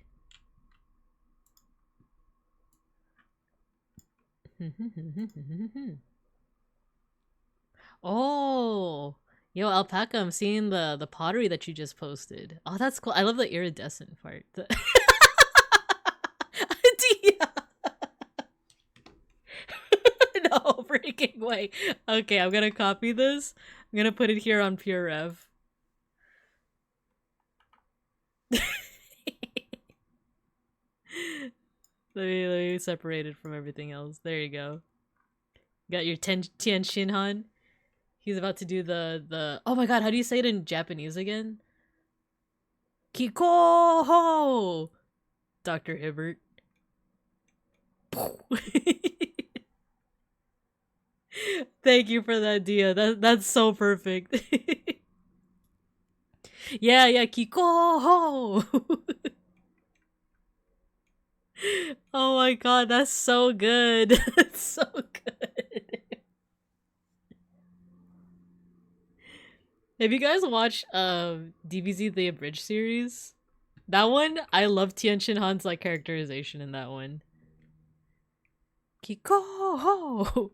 Oh, yo, Alpaca, I'm seeing the pottery that you just posted. Oh, that's cool. I love the iridescent part. No freaking way. Okay, I'm gonna copy this. I'm gonna put it here on Pure Rev. Let me separate it from everything else. There you go. Got your Tien Shinhan. He's about to do the oh my god, how do you say it in Japanese again? Kiko! Dr. Hibbert. Thank you for that, Dia. That's so perfect. Yeah, Kiko! Oh my god, that's so good. That's so good. Have you guys watched DBZ The Abridged series? That one, I love Tien Shin Han's like characterization in that one. Kiko!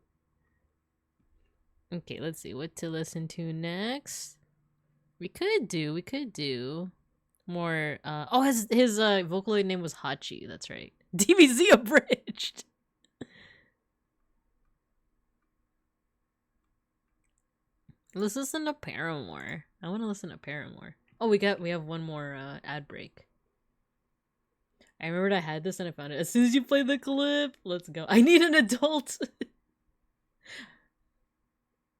Okay, let's see what to listen to next. We could do more oh, his Vocaloid name was Hachi, that's right. DBZ Abridged. Let's listen to Paramore. I want to listen to Paramore. Oh, we have one more ad break. I remembered I had this and I found it as soon as you play the clip. Let's go. I need an adult.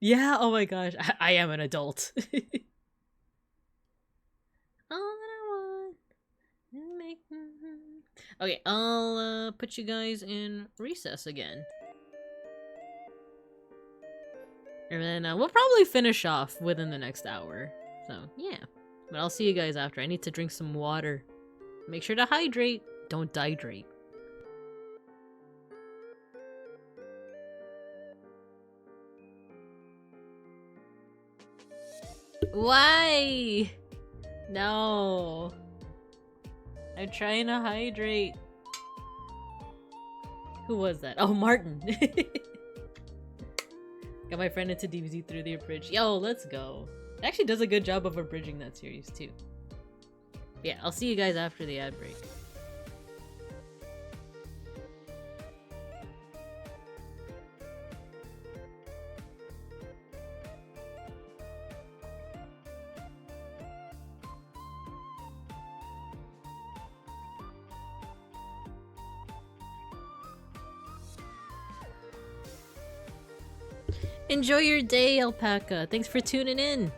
Yeah, oh my gosh. I am an adult. All that I want is make... Okay, I'll put you guys in recess again. And then we'll probably finish off within the next hour. So, yeah. But I'll see you guys after. I need to drink some water. Make sure to hydrate. Don't dehydrate. Why? No. I'm trying to hydrate. Who was that? Oh, Martin. Got my friend into DBZ through the abridged. Yo, let's go. It actually does a good job of abridging that series too. Yeah, I'll see you guys after the ad break. Enjoy your day, Alpaca. Thanks for tuning in.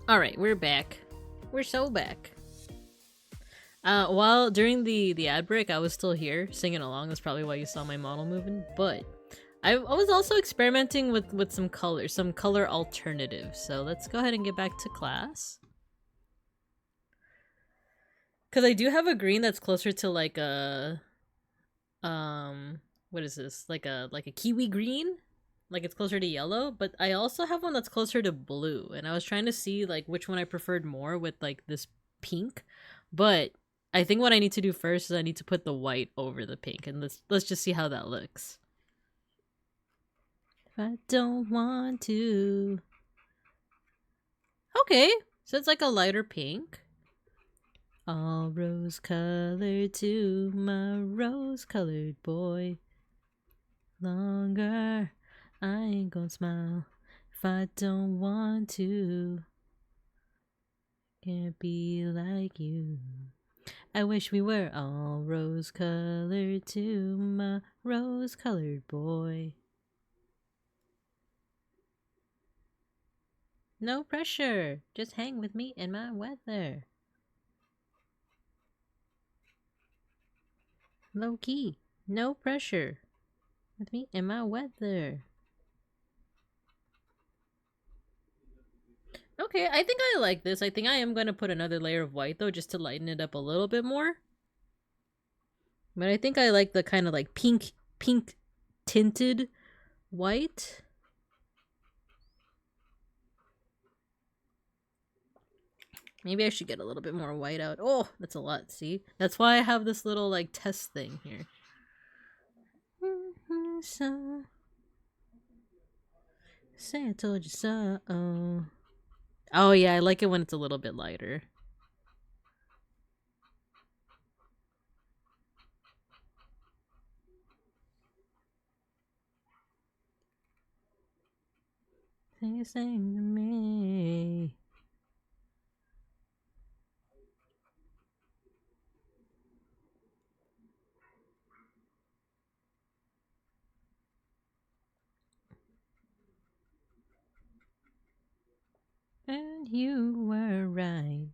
Alright, we're back. We're so back. While during the ad break, I was still here singing along. That's probably why you saw my model moving. But I was also experimenting with some colors, some color alternatives. So let's go ahead and get back to class. Because I do have a green that's closer to like a what is this? Like a kiwi green? Like it's closer to yellow, but I also have one that's closer to blue, and I was trying to see like which one I preferred more with like this pink, but I think what I need to do first is I need to put the white over the pink, and let's just see how that looks. If I don't want to. Okay, so it's like a lighter pink. All rose colored too, my rose colored boy. Longer, I ain't gonna smile if I don't want to. Can't be like you. I wish we were all rose colored too, my rose colored boy. No pressure, just hang with me in my weather. Low key, no pressure. With me in my weather. Okay, I think I like this. I think I am going to put another layer of white though, just to lighten it up a little bit more. But I think I like the kind of like pink tinted white. Maybe I should get a little bit more white out. Oh, that's a lot, see? That's why I have this little like test thing here. So, say I told you so. Oh yeah, I like it when it's a little bit lighter. Sing to me. And you were right.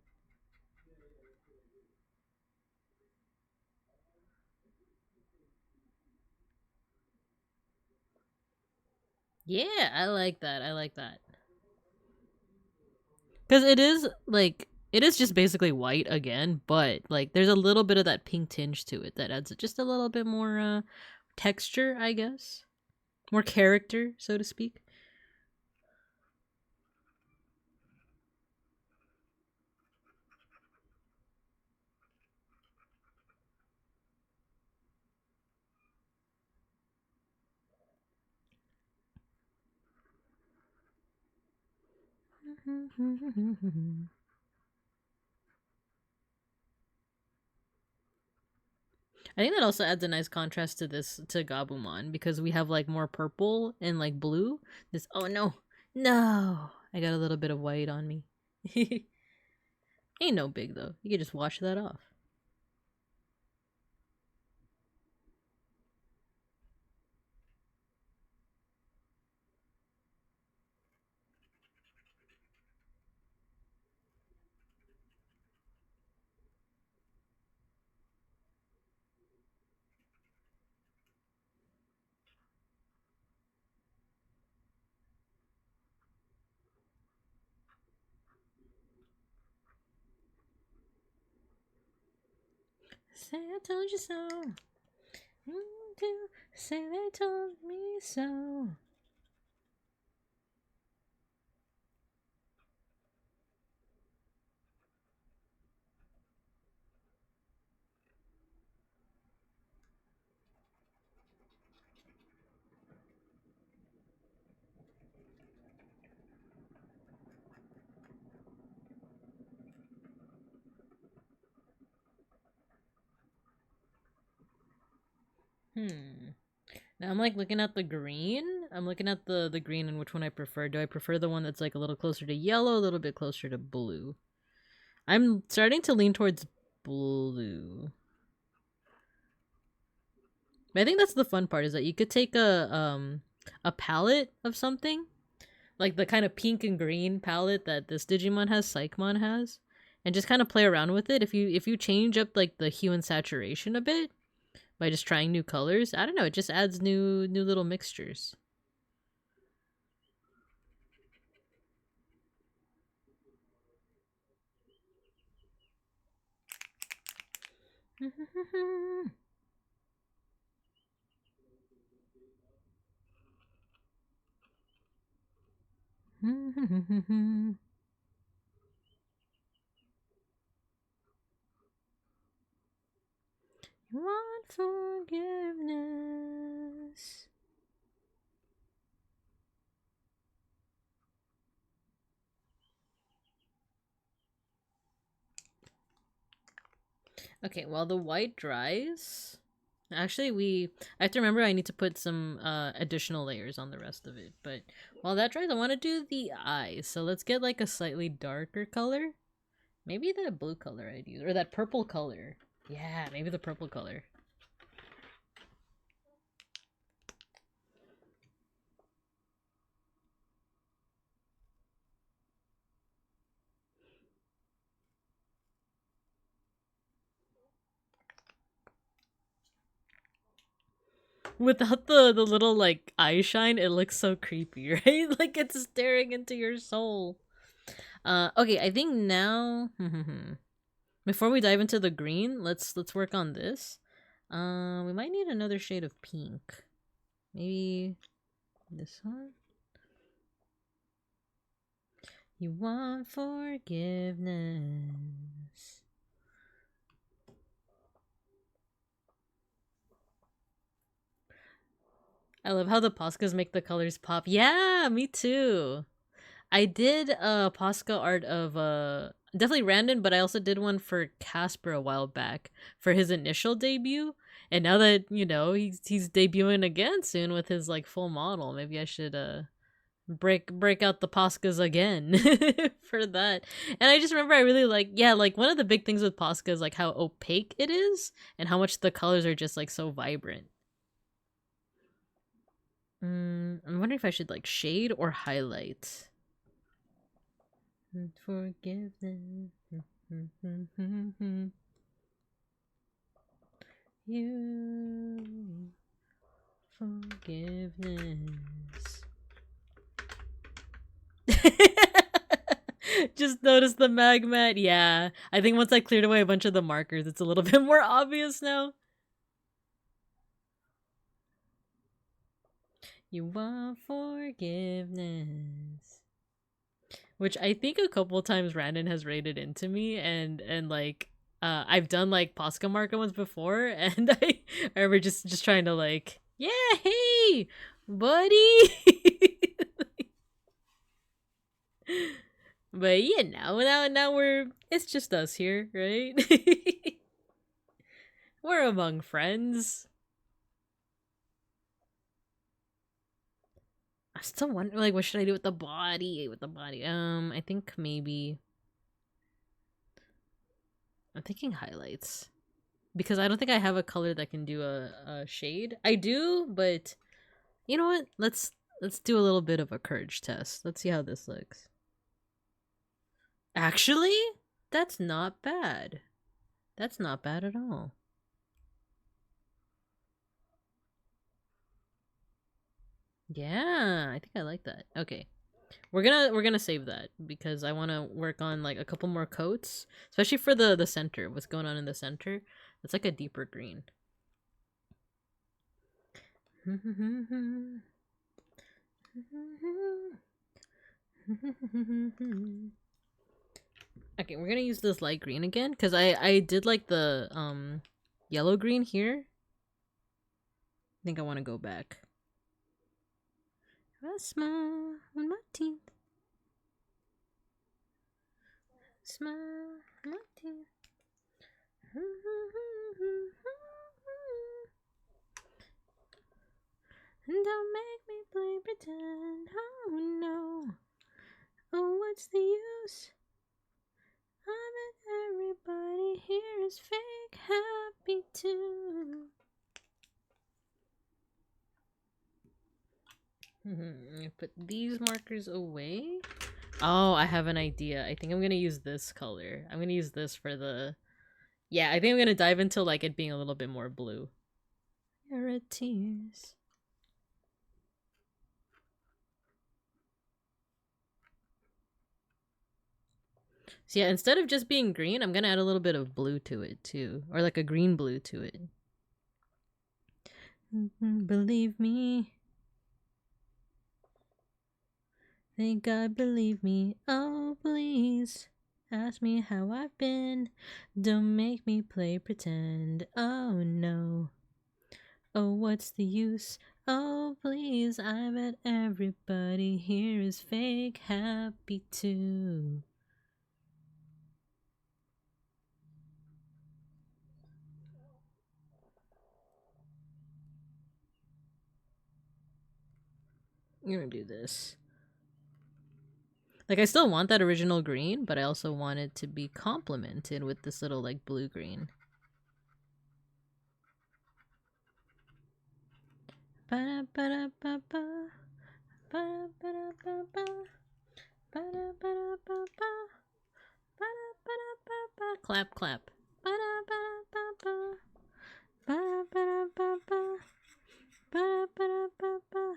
Yeah, I like that. I like that. Because it is, like, it is just basically white again, but, like, there's a little bit of that pink tinge to it that adds just a little bit more, texture, I guess. More character, so to speak. I think that also adds a nice contrast to this, to Gabumon, because we have, like, more purple and, like, blue. This, oh no, no! I got a little bit of white on me. Ain't no big, though. You can just wash that off. Say I told you so. Say they told me so. Now I'm like looking at the green. I'm looking at the green and which one I prefer. Do I prefer the one that's like a little closer to yellow, a little bit closer to blue? I'm starting to lean towards blue. But I think that's the fun part, is that you could take a palette of something, like the kind of pink and green palette that this Digimon has, Psychmon has, and just kind of play around with it. If you change up like the hue and saturation a bit by just trying new colors, I don't know, it just adds new little mixtures. Want forgiveness. Okay, while the white dries, actually I have to remember I need to put some additional layers on the rest of it. But while that dries, I want to do the eyes. So let's get like a slightly darker color. Maybe that blue color I'd use, or that purple color. Yeah, maybe the purple color. Without the little like eye shine, it looks so creepy, right? Like it's staring into your soul. Okay, I think now before we dive into the green, let's work on this. We might need another shade of pink. Maybe this one. You want forgiveness. I love how the Poscas make the colors pop. Yeah, me too. I did a Posca art of definitely Randon, but I also did one for Casper a while back for his initial debut. And now that, you know, he's debuting again soon with his like full model, maybe I should break out the Poscas again for that. And I just remember I really like, yeah, like one of the big things with Posca is like how opaque it is and how much the colors are just like so vibrant. I'm wondering if I should like shade or highlight. Forgiveness. You forgiveness. Just notice the mag mat. Yeah, I think once I cleared away a bunch of the markers, it's a little bit more obvious now. You want forgiveness. Which I think a couple times Randon has raided into me and like I've done like Posca marker ones before and I remember just trying to like, yeah, hey, buddy. But yeah, now it's just us here, right? We're among friends. I still wonder, like, what should I do with the body? I think maybe I'm thinking highlights because I don't think I have a color that can do a shade. I do, but you know what? Let's do a little bit of a courage test. Let's see how this looks. Actually, that's not bad. That's not bad at all. Yeah, I think I like that. Okay. We're gonna save that because I want to work on like a couple more coats, especially for the center. What's going on in the center? It's like a deeper green. Okay, we're gonna use this light green again because I did like the yellow green here. I think I want to go back. I smile with my teeth. Smile with my teeth. Don't make me play pretend. Oh no. Oh, what's the use? I bet everybody here is fake happy too. Put these markers away. Oh, I have an idea. I think I'm gonna use this color. I'm gonna use this for the... Yeah, I think I'm gonna dive into like it being a little bit more blue. Red tears. So yeah, instead of just being green, I'm gonna add a little bit of blue to it too. Or like a green blue to it. Believe me. Thank God, believe me. Oh, please. Ask me how I've been. Don't make me play pretend. Oh, no. Oh, what's the use? Oh, please. I bet everybody here is fake happy too. I'm gonna do this. Like, I still want that original green, but I also want it to be complemented with this little, like, blue-green. Ba-da-ba-da-ba-ba. Ba-da-ba-da-ba-ba. Ba-da-ba-da-ba-ba. Ba-da-ba-da-ba-ba. Clap, clap. Ba-da-ba-da-ba-ba. Ba-da-ba-da-ba-ba. Ba-da-ba-da-ba-ba.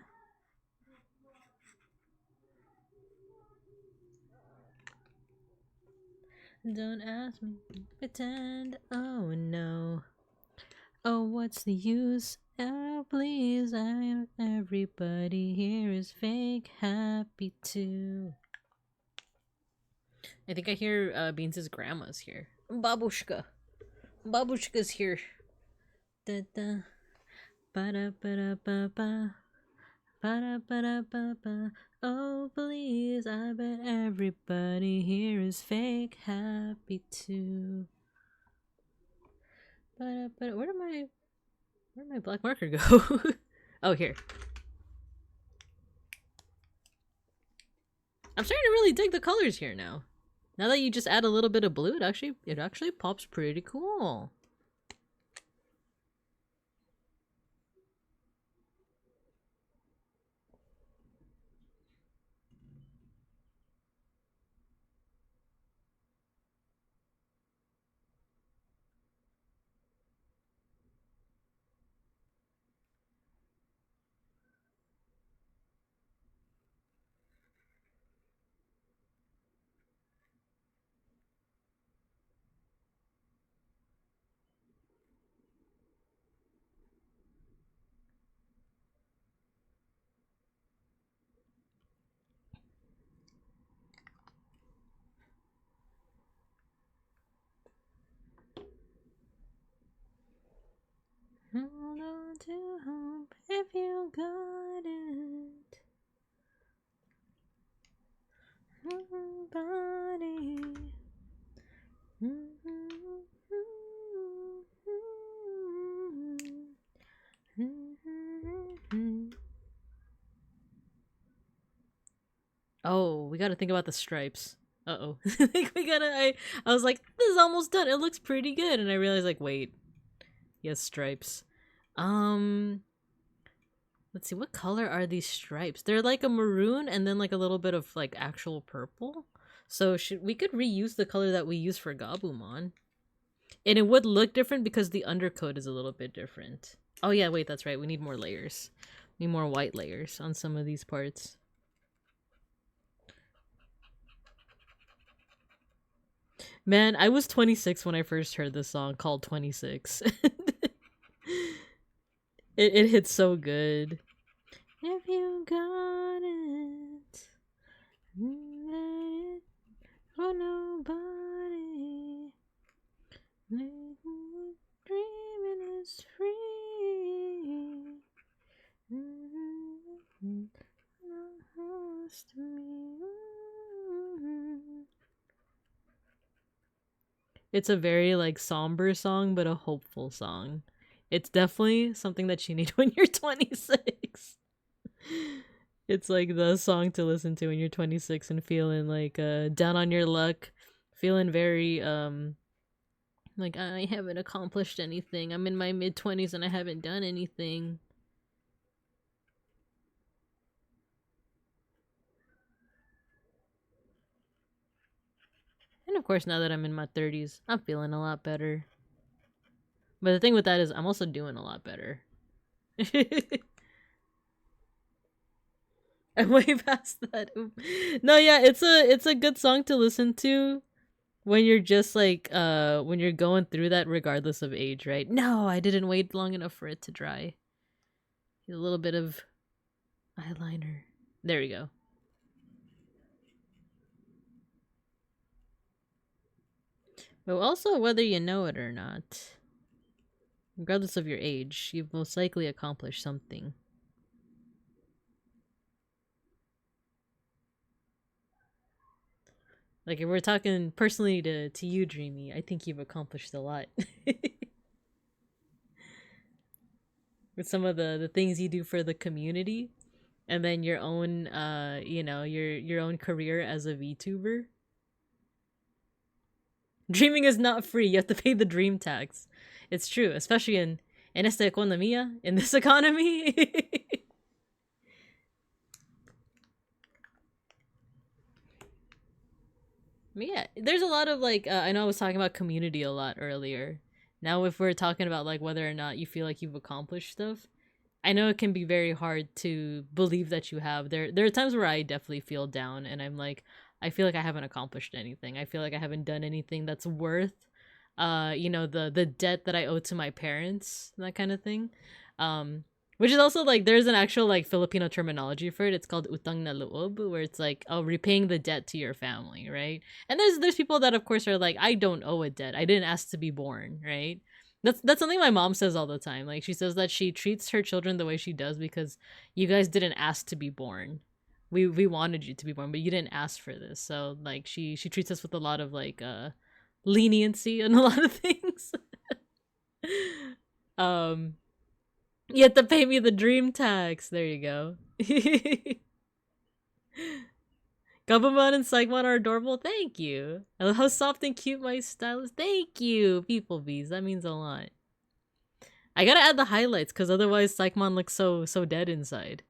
Don't ask me to pretend. Oh no. Oh, what's the use? Oh, please. Everybody here is fake happy too. I think I hear Beans' grandma's here. Babushka. Babushka's here. Da da. Ba da ba da ba ba. Ba da ba da ba ba. Oh, please. I bet everybody here is fake happy too. Where did my black marker go? Oh, here. I'm starting to really dig the colors here now. Now that you just add a little bit of blue, it actually pops pretty cool. Hold on to hope if you got it. Body. Oh, we gotta think about the stripes. Uh-oh. Like we gotta I was like, this is almost done. It looks pretty good. And I realized like, wait. Yes, stripes. Let's see, what color are these stripes? They're like a maroon and then like a little bit of like actual purple. So we could reuse the color that we use for Gabumon. And it would look different because the undercoat is a little bit different. Oh yeah, wait, that's right. We need more layers. We need more white layers on some of these parts. Man, I was 26 when I first heard this song called 26. It hits so good. If you got it, let it for nobody. Dreaming is free. It's a very like somber song, but a hopeful song. It's definitely something that you need when you're 26. It's like the song to listen to when you're 26 and feeling like down on your luck, feeling very like I haven't accomplished anything. I'm in my mid-20s and I haven't done anything. And of course, now that I'm in my 30s, I'm feeling a lot better. But the thing with that is I'm also doing a lot better. I'm way past that. No, yeah, it's a good song to listen to when you're just like when you're going through that regardless of age, right? No, I didn't wait long enough for it to dry. A little bit of eyeliner. There we go. But also, whether you know it or not, regardless of your age, you've most likely accomplished something. Like, if we're talking personally to you, Dreamy, I think you've accomplished a lot. With some of the things you do for the community, and then your own, you know, your own career as a VTuber. Dreaming is not free. You have to pay the dream tax. It's true, especially in esta economía, in this economy. Yeah, there's a lot of like I know I was talking about community a lot earlier. Now if we're talking about like whether or not you feel like you've accomplished stuff, I know it can be very hard to believe that you have. There are times where I definitely feel down and I'm like I feel like I haven't accomplished anything. I feel like I haven't done anything that's worth you know, the debt that I owe to my parents, that kind of thing. Um which is also like there's an actual like Filipino terminology for it. It's called utang na loob, where it's like oh repaying the debt to your family, right? And there's people that of course are like I don't owe a debt. I didn't ask to be born, right? That's something my mom says all the time. Like she says that she treats her children the way she does because you guys didn't ask to be born. We wanted you to be born, but you didn't ask for this. So like she treats us with a lot of like leniency and a lot of things. um you have to pay me the dream tax. There you go. Gabumon and Saigmon are adorable. Thank you. I love how soft and cute my style is. Thank you, people bees. That means a lot. I gotta add the highlights because otherwise Saikmon looks so dead inside.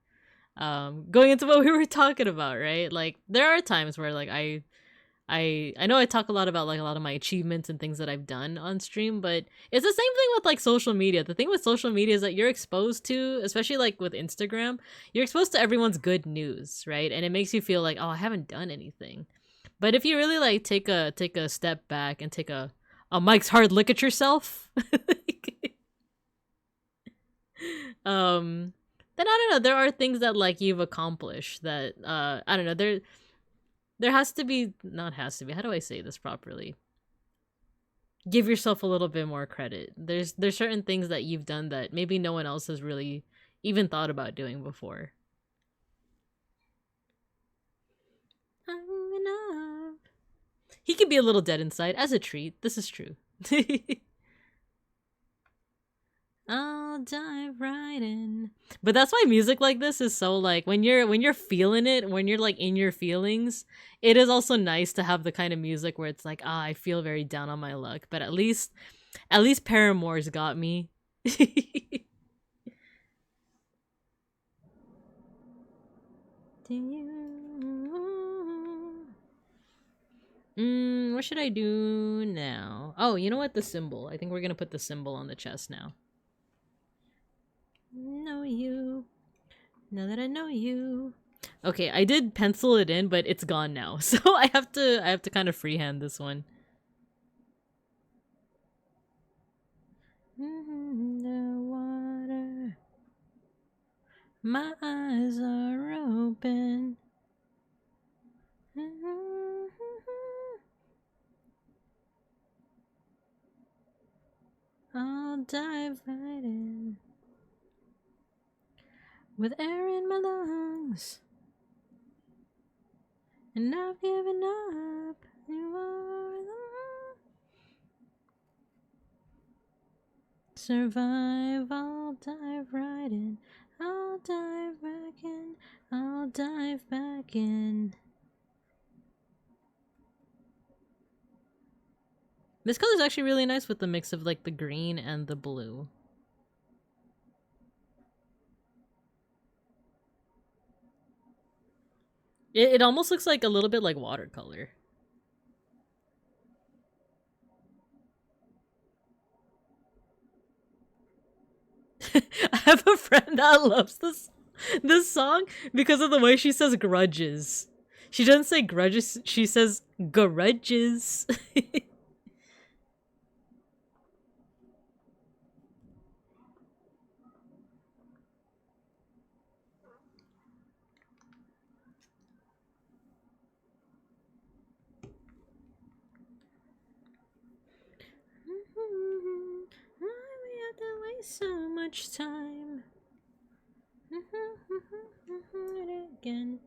Going into what we were talking about, right? Like there are times where like I know I talk a lot about like a lot of my achievements and things that I've done on stream, but it's the same thing with like social media. The thing with social media is that you're exposed to, especially like with Instagram, you're exposed to everyone's good news, right? And it makes you feel like, oh, I haven't done anything. But if you really like take a step back and take a Mike's hard look at yourself, then I don't know, there are things that like you've accomplished that I don't know, there has to be, not has to be, how do I say this properly? Give yourself a little bit more credit. There's certain things that you've done that maybe no one else has really even thought about doing before. He could be a little dead inside as a treat. This is true. I'll dive right in. But that's why music like this is so like when you're feeling it, when you're like in your feelings, it is also nice to have the kind of music where it's like, ah, I feel very down on my luck. But at least Paramore's got me. What should I do now? Oh, you know what? The symbol. I think we're gonna put the symbol on the chest now. Know you. Now that I know you. Okay, I did pencil it in, but it's gone now. So I have to kind of freehand this one. The water. My eyes are open. I'll dive right in. With air in my lungs. And I've given up. You are the survive, I'll dive right in. I'll dive back in. I'll dive back in. This color is actually really nice with the mix of like the green and the blue. It almost looks like a little bit like watercolor. I have a friend that loves this song because of the way she says grudges. She doesn't say grudges, she says grudges. waste so much time. Again.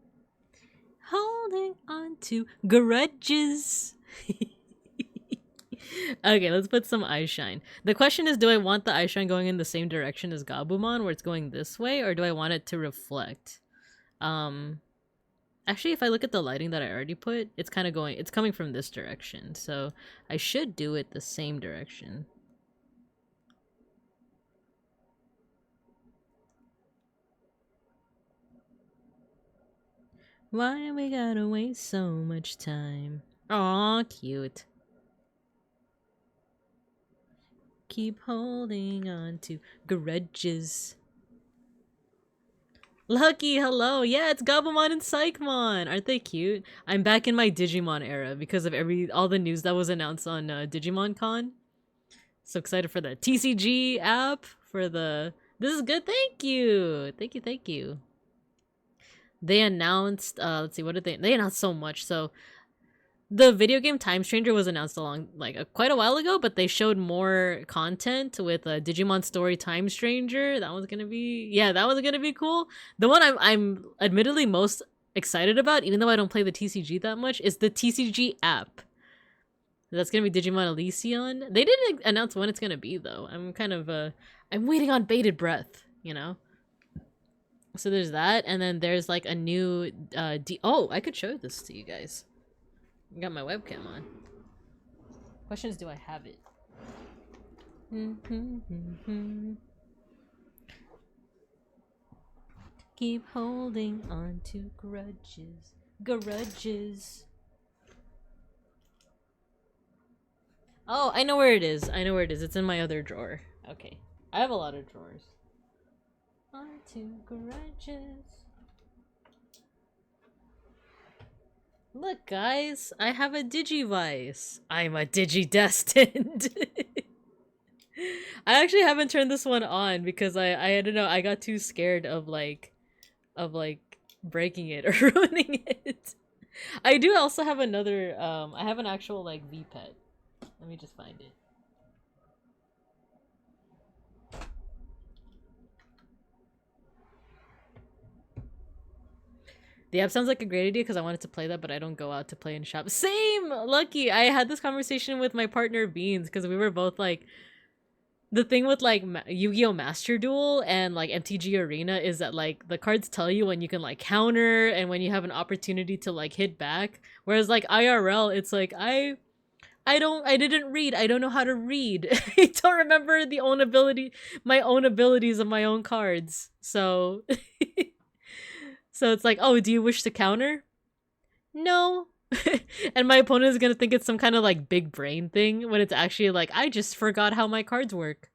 Holding on to grudges. Okay, let's put some eye shine. The question is, do I want the eye shine going in the same direction as Gabumon, where it's going this way, or do I want it to reflect? Actually, if I look at the lighting that I already put, it's coming from this direction, so I should do it the same direction. Why we gotta waste so much time? Aw, cute. Keep holding on to grudges. Lucky, hello. Yeah, it's Gabumon and Psychmon. Aren't they cute? I'm back in my Digimon era because of all the news that was announced on Digimon Con. So excited for the TCG app for the. This is good. Thank you. Thank you. Thank you. They announced. Let's see. What did they announced so much. So the video game Time Stranger was announced quite a while ago, but they showed more content with Digimon Story Time Stranger. That one's gonna be cool. The one I'm admittedly most excited about, even though I don't play the TCG that much, is the TCG app. That's gonna be Digimon Elysion. They didn't announce when it's gonna be though. I'm kind of I'm waiting on bated breath, you know. So there's that, and then there's like a new oh, I could show this to you guys. I got my webcam on. Question is, do I have it? Keep holding on to grudges. Grudges. Oh, I know where it is. It's in my other drawer. Okay. I have a lot of drawers. Onto grudges. Look, guys, I have a Digivice. I'm a Digidestined. I actually haven't turned this one on because I don't know, I got too scared of breaking it or ruining it. I do also have another I have an actual like V-Pet. Let me just find it. The app sounds like a great idea because I wanted to play that, but I don't go out to play in shop. Same! Lucky! I had this conversation with my partner Beans because we were both like... The thing with like Yu-Gi-Oh! Master Duel and like MTG Arena is that like the cards tell you when you can like counter and when you have an opportunity to like hit back. Whereas like IRL, it's like I didn't read. I don't know how to read. I don't remember my own abilities of my own cards. So... So it's like, oh, do you wish to counter? No. And my opponent is gonna think it's some kind of like big brain thing when it's actually like, I just forgot how my cards work.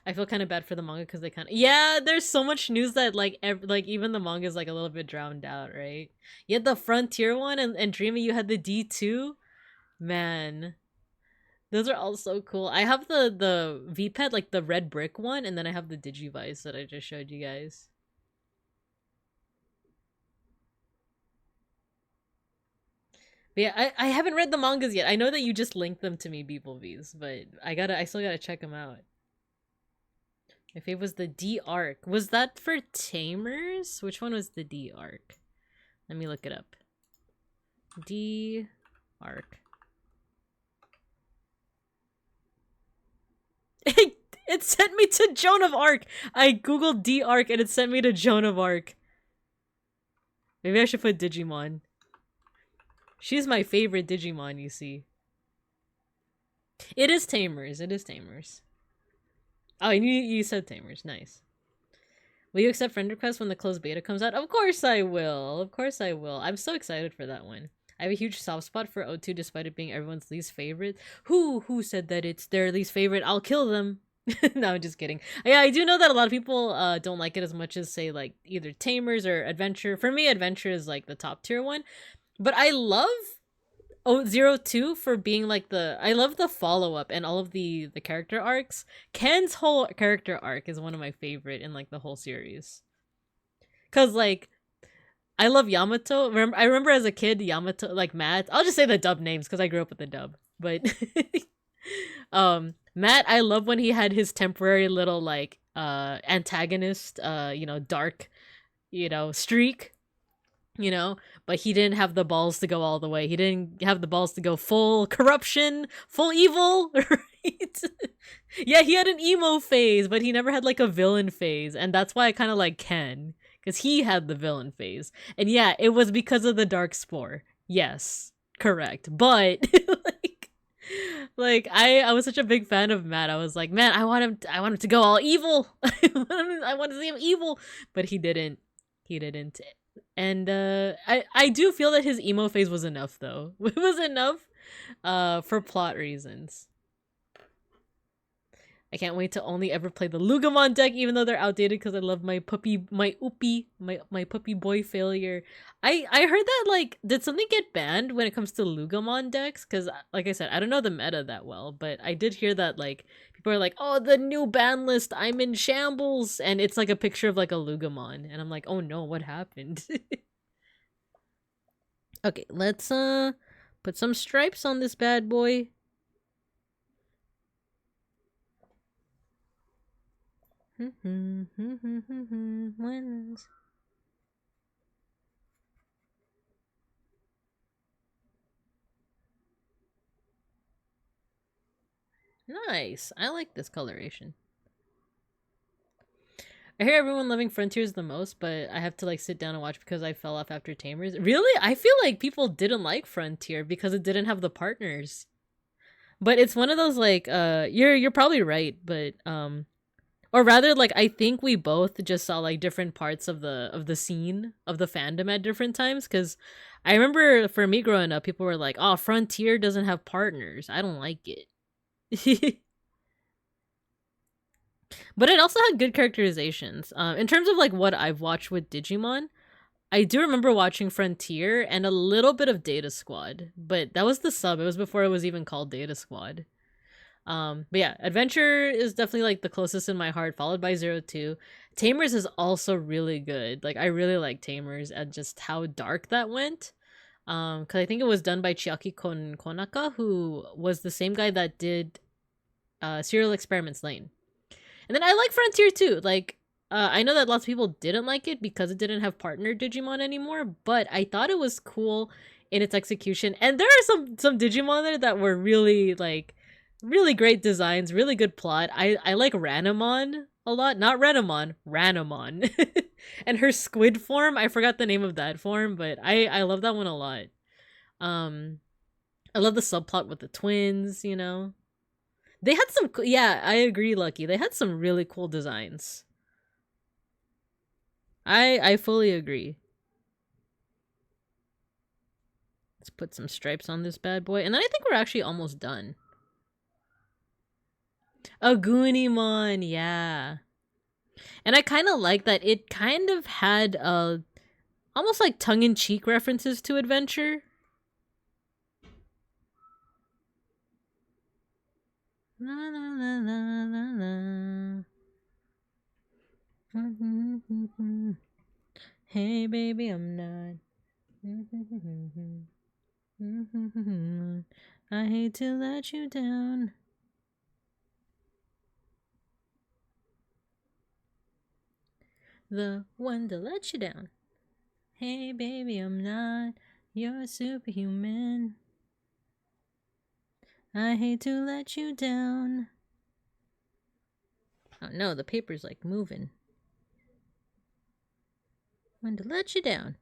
I feel kind of bad for the manga because they kind of... Yeah, there's so much news that like even the manga is like a little bit drowned out, right? You had the Frontier one and Dreamy, you had the D2. Man. Those are all so cool. I have the V-Pet, like the red brick one, and then I have the Digivice that I just showed you guys. But yeah, I haven't read the mangas yet. I know that you just linked them to me, beeplebees, but I still gotta check them out. My fave was the D arc. Was that for Tamers? Which one was the D arc? Let me look it up. D arc. It sent me to Joan of Arc. I googled D arc and it sent me to Joan of Arc. Maybe I should put Digimon. She's my favorite Digimon, you see. It is Tamers. It is Tamers. Oh, you said Tamers. Nice. Will you accept friend requests when the closed beta comes out? Of course I will. Of course I will. I'm so excited for that one. I have a huge soft spot for O2 despite it being everyone's least favorite. Who said that it's their least favorite? I'll kill them. No, I'm just kidding. Yeah, I do know that a lot of people don't like it as much as, say, like, either Tamers or Adventure. For me, Adventure is, like, the top tier one. But I love 02 for being, like, I love the follow-up and all of the character arcs. Ken's whole character arc is one of my favorite in, like, the whole series. Because, like, I love Yamato. I remember as a kid, Yamato, like Matt. I'll just say the dub names because I grew up with the dub. But Matt, I love when he had his temporary little like antagonist, dark, streak, but he didn't have the balls to go all the way. He didn't have the balls to go full corruption, full evil, right? Yeah, he had an emo phase, but he never had like a villain phase, and that's why I kind of like Ken, because he had the villain phase. And yeah, it was because of the dark spore. Yes, correct. But like I was such a big fan of Matt. I was like, man, I want him to go all evil. I want to see him evil, but he didn't. He didn't. And I do feel that his emo phase was enough though. It was enough for plot reasons. I can't wait to only ever play the Lugamon deck, even though they're outdated, because I love my puppy boy failure. I heard that, like, did something get banned when it comes to Lugamon decks? Because, like I said, I don't know the meta that well, but I did hear that, like, people are like, oh, the new ban list, I'm in shambles, and it's like a picture of like a Lugamon, and I'm like, oh no, what happened? Okay, let's put some stripes on this bad boy. Nice. I like this coloration. I hear everyone loving Frontiers the most, but I have to like sit down and watch because I fell off after Tamers. Really? I feel like people didn't like Frontier because it didn't have the partners. But it's one of those like you're probably right, but or rather, like, I think we both just saw like different parts of the scene of the fandom at different times. Because I remember for me growing up, people were like, "Oh, Frontier doesn't have partners. I don't like it." But it also had good characterizations. In terms of like what I've watched with Digimon, I do remember watching Frontier and a little bit of Data Squad, but that was the sub. It was before it was even called Data Squad. But yeah, Adventure is definitely like the closest in my heart, followed by 02. Tamers is also really good. Like I really like Tamers and just how dark that went. Because I think it was done by Chiaki Konaka, who was the same guy that did Serial Experiments Lane. And then I like Frontier too. Like I know that lots of people didn't like it because it didn't have partner Digimon anymore, but I thought it was cool in its execution. And there are some Digimon there that were really like really great designs, really good plot. I like Ranamon a lot. Not Renamon, Ranamon. And her squid form, I forgot the name of that form, but I love that one a lot. I love the subplot with the twins, They had some yeah, I agree, Lucky. They had some really cool designs. I fully agree. Let's put some stripes on this bad boy. And then I think we're actually almost done. A Goonimon, yeah. And I kind of like that it kind of had almost like tongue-in-cheek references to Adventure. La, la, la, la, la, la. Hey baby, I'm not. I hate to let you down. The one to let you down. Hey baby, I'm not. You're a superhuman. I hate to let you down. Oh no, the paper's like moving. When to let you down.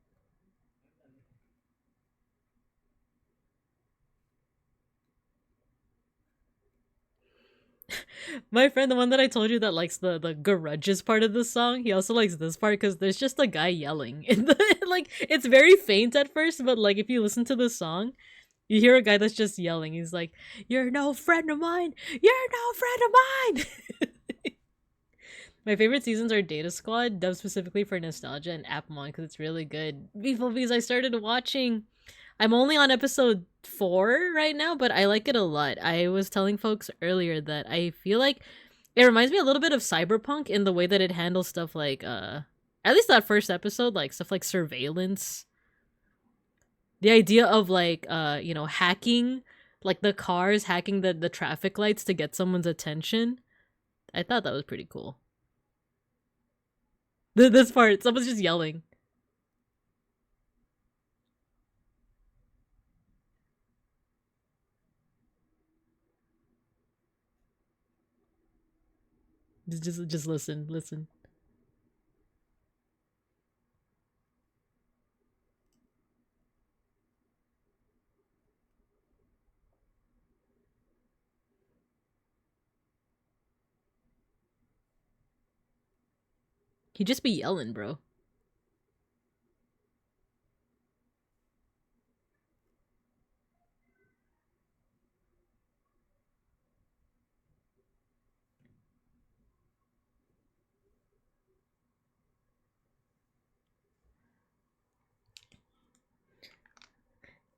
My friend, the one that I told you that likes the grudges part of the song, he also likes this part because there's just a guy yelling. Like, it's very faint at first, but like if you listen to the song, you hear a guy that's just yelling. He's like, "You're no friend of mine! You're no friend of mine!" My favorite seasons are Data Squad, dubbed specifically for nostalgia, and Appamon because it's really good. Beeplebees, I started watching. I'm only on episode 4 right now, but I like it a lot. I was telling folks earlier that I feel like it reminds me a little bit of Cyberpunk in the way that it handles stuff like At least that first episode, like stuff like surveillance. The idea of like you know, hacking like the cars, hacking the traffic lights to get someone's attention. I thought that was pretty cool. This part, someone's just yelling. Just listen, listen. He'd just be yelling, bro.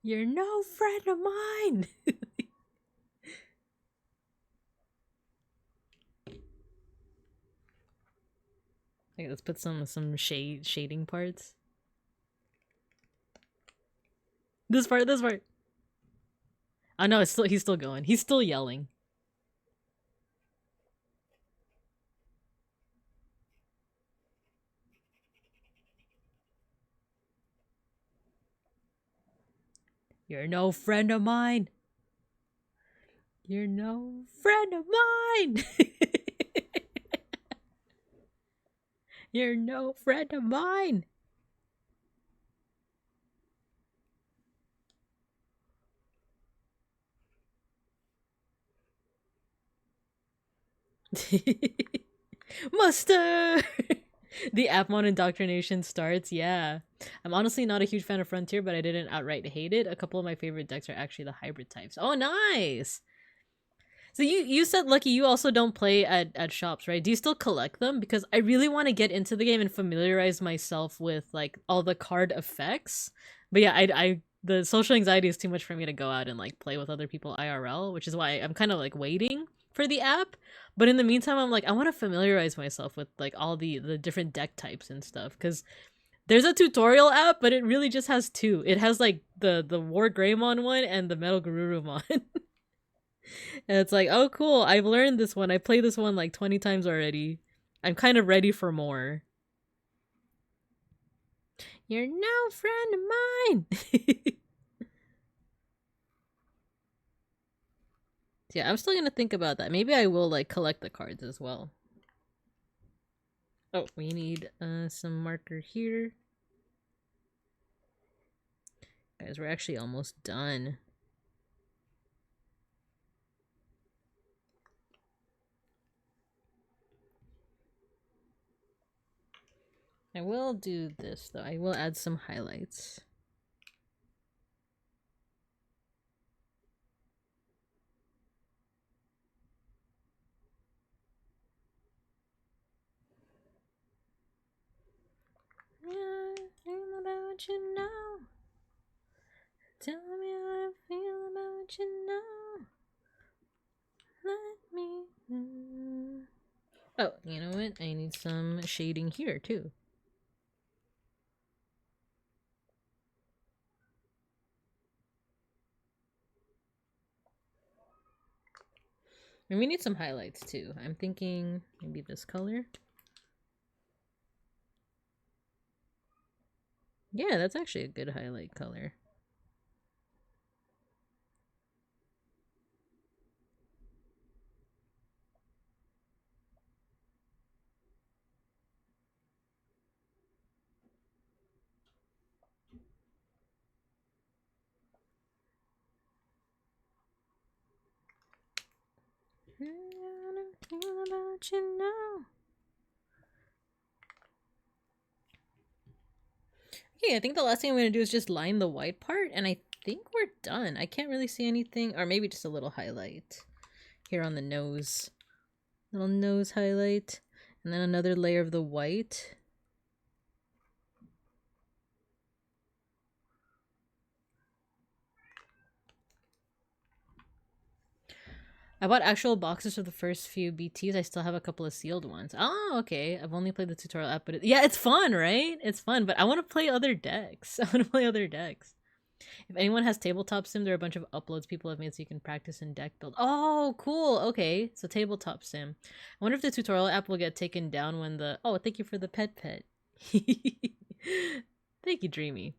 You're no friend of mine. Okay, let's put some shading parts. This part. Oh no, he's still going. He's still yelling. You're no friend of mine. You're no friend of mine. You're no friend of mine. Mustard. The Appmon indoctrination starts. Yeah, I'm honestly not a huge fan of Frontier, but I didn't outright hate it. A couple of my favorite decks are actually the hybrid types. Oh, nice. So you said, Lucky, you also don't play at shops, right? Do you still collect them? Because I really want to get into the game and familiarize myself with like all the card effects. But yeah, I the social anxiety is too much for me to go out and like play with other people IRL, which is why I'm kind of like waiting for the app. But in the meantime, I'm like, I want to familiarize myself with like all the different deck types and stuff, because there's a tutorial app, but it really just has two. It has like the War Greymon one and the Metal Garurumon. And it's like, oh cool, I've learned this one. I played this one like 20 times already. I'm kind of ready for more. You're no friend of mine. Yeah, I'm still gonna think about that. Maybe I will like collect the cards as well. Oh, we need some marker here. Guys, we're actually almost done. I will do this though. I will add some highlights. Yeah, feel about you now. Tell me how I feel about you now. Let me know. Oh, you know what? I need some shading here too. And we need some highlights too. I'm thinking maybe this color. Yeah, that's actually a good highlight color. Feel about you now. Okay, I think the last thing I'm going to do is just line the white part, and I think we're done. I can't really see anything, or maybe just a little highlight here on the nose. Little nose highlight, and then another layer of the white. I bought actual boxes for the first few BTs. I still have a couple of sealed ones. Oh, okay. I've only played the tutorial app, but yeah, it's fun, right? It's fun, but I want to play other decks. I want to play other decks. If anyone has tabletop sim, there are a bunch of uploads people have made so you can practice and deck build. Oh, cool. Okay, so tabletop sim. I wonder if the tutorial app will get taken down when the... Oh, thank you for the pet. Thank you, Dreamy.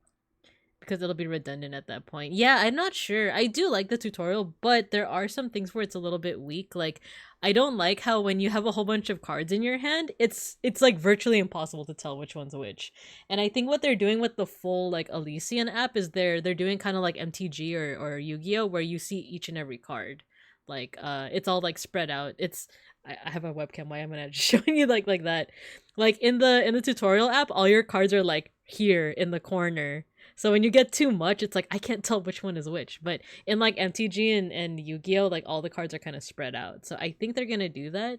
Because it'll be redundant at that point. Yeah, I'm not sure. I do like the tutorial, but there are some things where it's a little bit weak. Like, I don't like how when you have a whole bunch of cards in your hand, it's like virtually impossible to tell which one's which. And I think what they're doing with the full like Elysian app is they're doing kind of like MTG or Yu-Gi-Oh, where you see each and every card. Like it's all like spread out. It's I have a webcam. Why am I not just showing you like that? Like in the tutorial app, all your cards are like here in the corner. So when you get too much, it's like I can't tell which one is which. But in like MTG and Yu-Gi-Oh, like all the cards are kind of spread out. So I think they're gonna do that.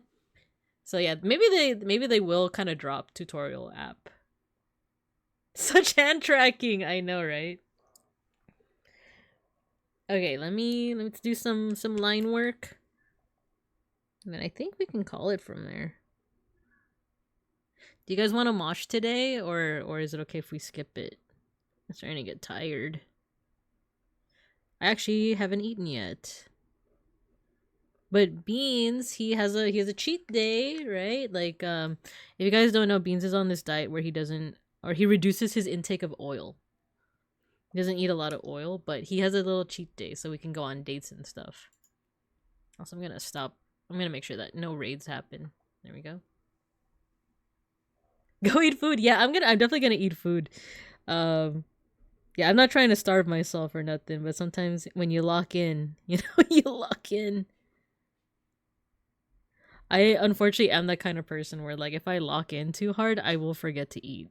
So yeah, maybe they will kind of drop tutorial app. Such hand tracking, I know, right? Okay, let's do some line work. And then I think we can call it from there. Do you guys want to mosh today, or is it okay if we skip it? I'm starting to get tired. I actually haven't eaten yet. But Beans, he has a cheat day, right? Like, if you guys don't know, Beans is on this diet where he reduces his intake of oil. He doesn't eat a lot of oil, but he has a little cheat day so we can go on dates and stuff. Also, I'm gonna make sure that no raids happen. There we go. Go eat food. Yeah, I'm definitely gonna eat food. Yeah, I'm not trying to starve myself or nothing, but sometimes when you lock in, you lock in. I unfortunately am that kind of person where like if I lock in too hard, I will forget to eat.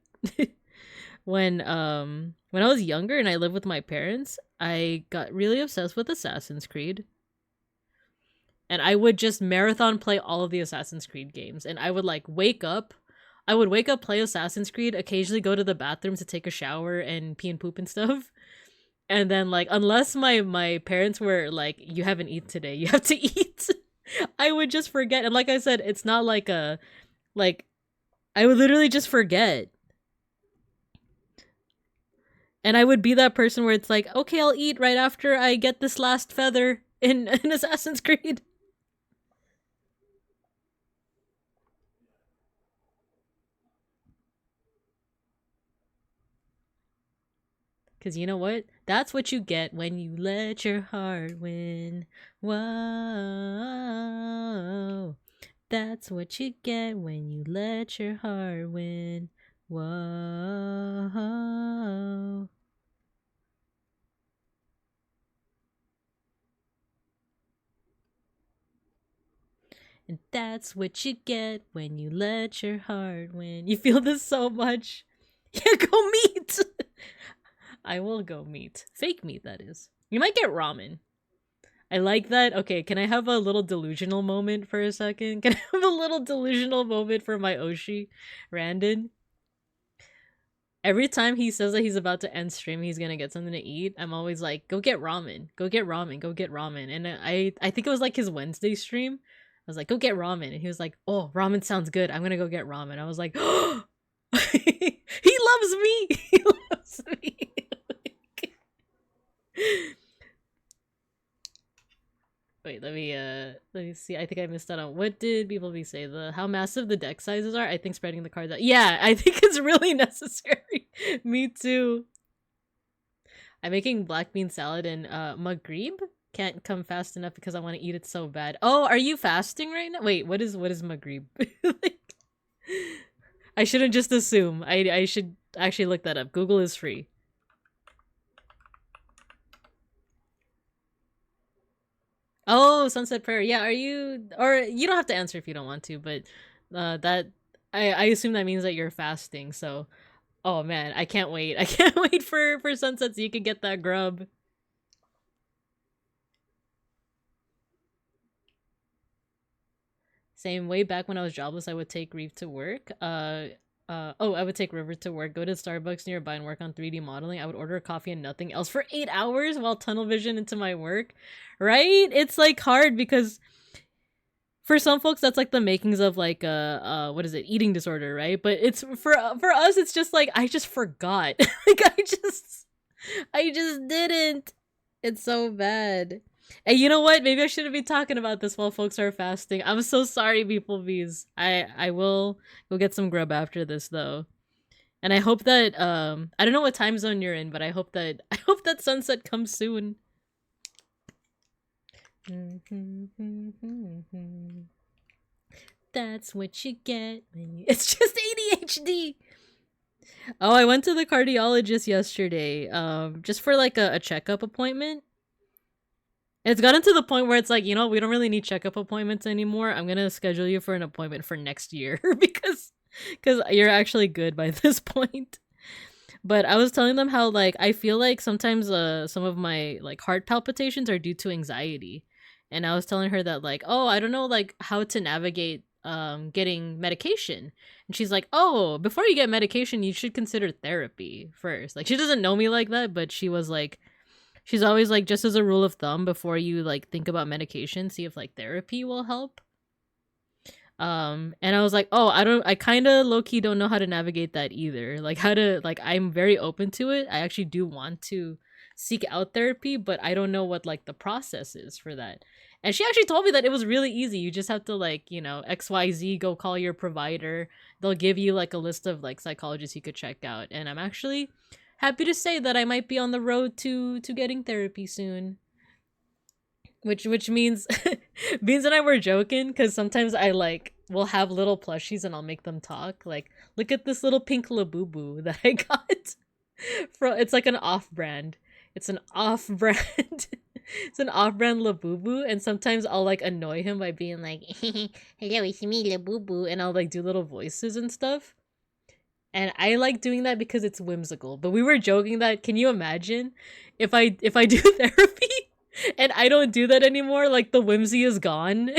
When I was younger and I lived with my parents, I got really obsessed with Assassin's Creed. And I would just marathon play all of the Assassin's Creed games, and I would like wake up, play Assassin's Creed, occasionally go to the bathroom to take a shower and pee and poop and stuff. And then like unless my parents were like, you haven't eaten today, you have to eat, I would just forget. And like I said, it's not like I would literally just forget. And I would be that person where it's like, okay, I'll eat right after I get this last feather in Assassin's Creed. Because you know what? That's what you get when you let your heart win. Whoa. That's what you get when you let your heart win. Whoa. And that's what you get when you let your heart win. You feel this so much. Yeah, go meet. I will go meat. Fake meat, that is. You might get ramen. I like that. Okay, can I have a little delusional moment for a second? Can I have a little delusional moment for my Oshi, Randon? Every time he says that he's about to end stream, he's gonna get something to eat, I'm always like, go get ramen. Go get ramen. Go get ramen. And I think it was like his Wednesday stream. I was like, go get ramen. And he was like, oh, ramen sounds good. I'm gonna go get ramen. I was like, oh, he loves me. He loves me. Wait, let me see. I think I missed out on what did beeplebees say? How massive the deck sizes are? I think spreading the cards out. Yeah, I think it's really necessary. Me too. I'm making black bean salad and Maghrib can't come fast enough because I want to eat it so bad. Oh, are you fasting right now? Wait, what is Maghrib? Like, I shouldn't just assume. I should actually look that up. Google is free. Oh, sunset prayer. Yeah, are you, or you don't have to answer if you don't want to, but that I assume that means that you're fasting. So, oh man, I can't wait. I can't wait for sunset so you can get that grub. Same, way back when I was jobless, I would take Reeve to work. I would take River to work, go to Starbucks nearby and work on 3D modeling. I would order a coffee and nothing else for 8 hours while tunnel vision into my work. Right? It's like hard because for some folks that's like the makings of like what is it, eating disorder, right? But it's for us it's just like I just forgot. Like I just didn't. It's so bad. And you know what, maybe I shouldn't be talking about this while folks are fasting. I'm so sorry, beeplebees. I will go get some grub after this though. And I hope that I don't know what time zone you're in, but I hope that sunset comes soon. That's what you get when you... It's just ADHD. Oh, I went to the cardiologist yesterday, just for like a checkup appointment. It's gotten to the point where it's like, you know, we don't really need checkup appointments anymore. I'm gonna schedule you for an appointment for next year because you're actually good by this point. But I was telling them how like I feel like sometimes some of my like heart palpitations are due to anxiety. And I was telling her that like, oh, I don't know like how to navigate getting medication. And she's like, oh, before you get medication, you should consider therapy first. Like she doesn't know me like that, but she was like, she's always like, just as a rule of thumb, before you like think about medication, see if like therapy will help. And I was like, oh, I kind of low-key don't know how to navigate that either. Like how to, like, I'm very open to it. I actually do want to seek out therapy, but I don't know what like the process is for that. And she actually told me that it was really easy. You just have to like, you know, XYZ, go call your provider. They'll give you like a list of like psychologists you could check out. And I'm actually happy to say that I might be on the road to getting therapy soon. Which means Beans and I were joking because sometimes I like will have little plushies and I'll make them talk. Like, look at this little pink Labubu that I got. It's like an off-brand. It's an off-brand. It's an off-brand Labubu, and sometimes I'll like annoy him by being like, "Hello, it's me, Labubu," and I'll like do little voices and stuff. And I like doing that because it's whimsical. But we were joking that, can you imagine if I do therapy and I don't do that anymore? Like the whimsy is gone.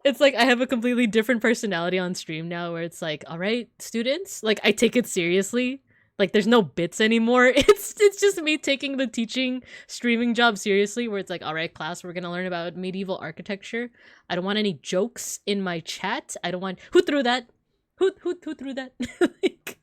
It's like I have a completely different personality on stream now where it's like, all right, students, like I take it seriously. Like there's no bits anymore. It's just me taking the teaching streaming job seriously where it's like, all right, class, we're going to learn about medieval architecture. I don't want any jokes in my chat. I don't want who threw that? Who threw that? Like,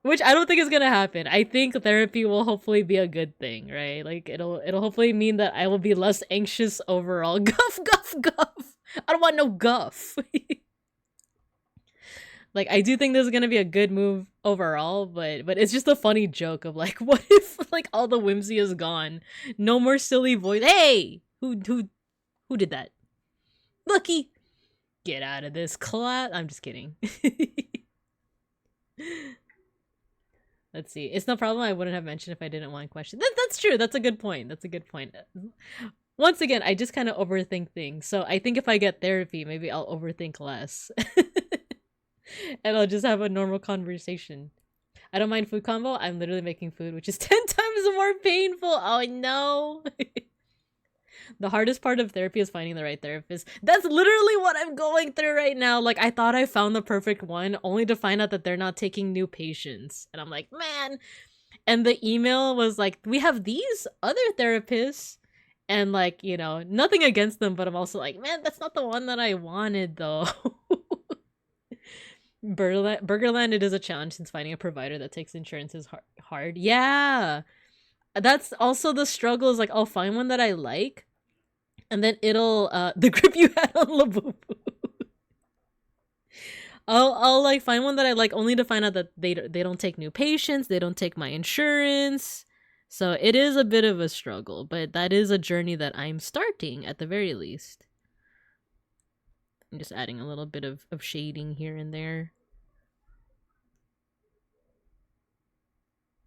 which I don't think is gonna happen. I think therapy will hopefully be a good thing, right? Like it'll hopefully mean that I will be less anxious overall. Guff, guff, guff. I don't want no guff. Like I do think this is gonna be a good move overall, but it's just a funny joke of like, what if like all the whimsy is gone? No more silly voice. Hey, who did that? Lucky, get out of this class. I'm just kidding. Let's see. It's no problem. I wouldn't have mentioned if I didn't want questions. That's true. That's a good point. That's a good point. Once again, I just kind of overthink things. So I think if I get therapy, maybe I'll overthink less. And I'll just have a normal conversation. I don't mind food combo. I'm literally making food, which is 10 times more painful. Oh no. The hardest part of therapy is finding the right therapist. That's literally what I'm going through right now. Like, I thought I found the perfect one, only to find out that they're not taking new patients. And I'm like, man. And the email was like, we have these other therapists. And like, you know, nothing against them, but I'm also like, man, that's not the one that I wanted, though. Burgerland, it is a challenge since finding a provider that takes insurance is hard. Yeah. That's also the struggle is like, I'll find one that I like. And then it'll the grip you had on Labubu. I'll like find one that I like only to find out that they don't take new patients, they don't take my insurance. So it is a bit of a struggle, but that is a journey that I'm starting at the very least. I'm just adding a little bit of shading here and there.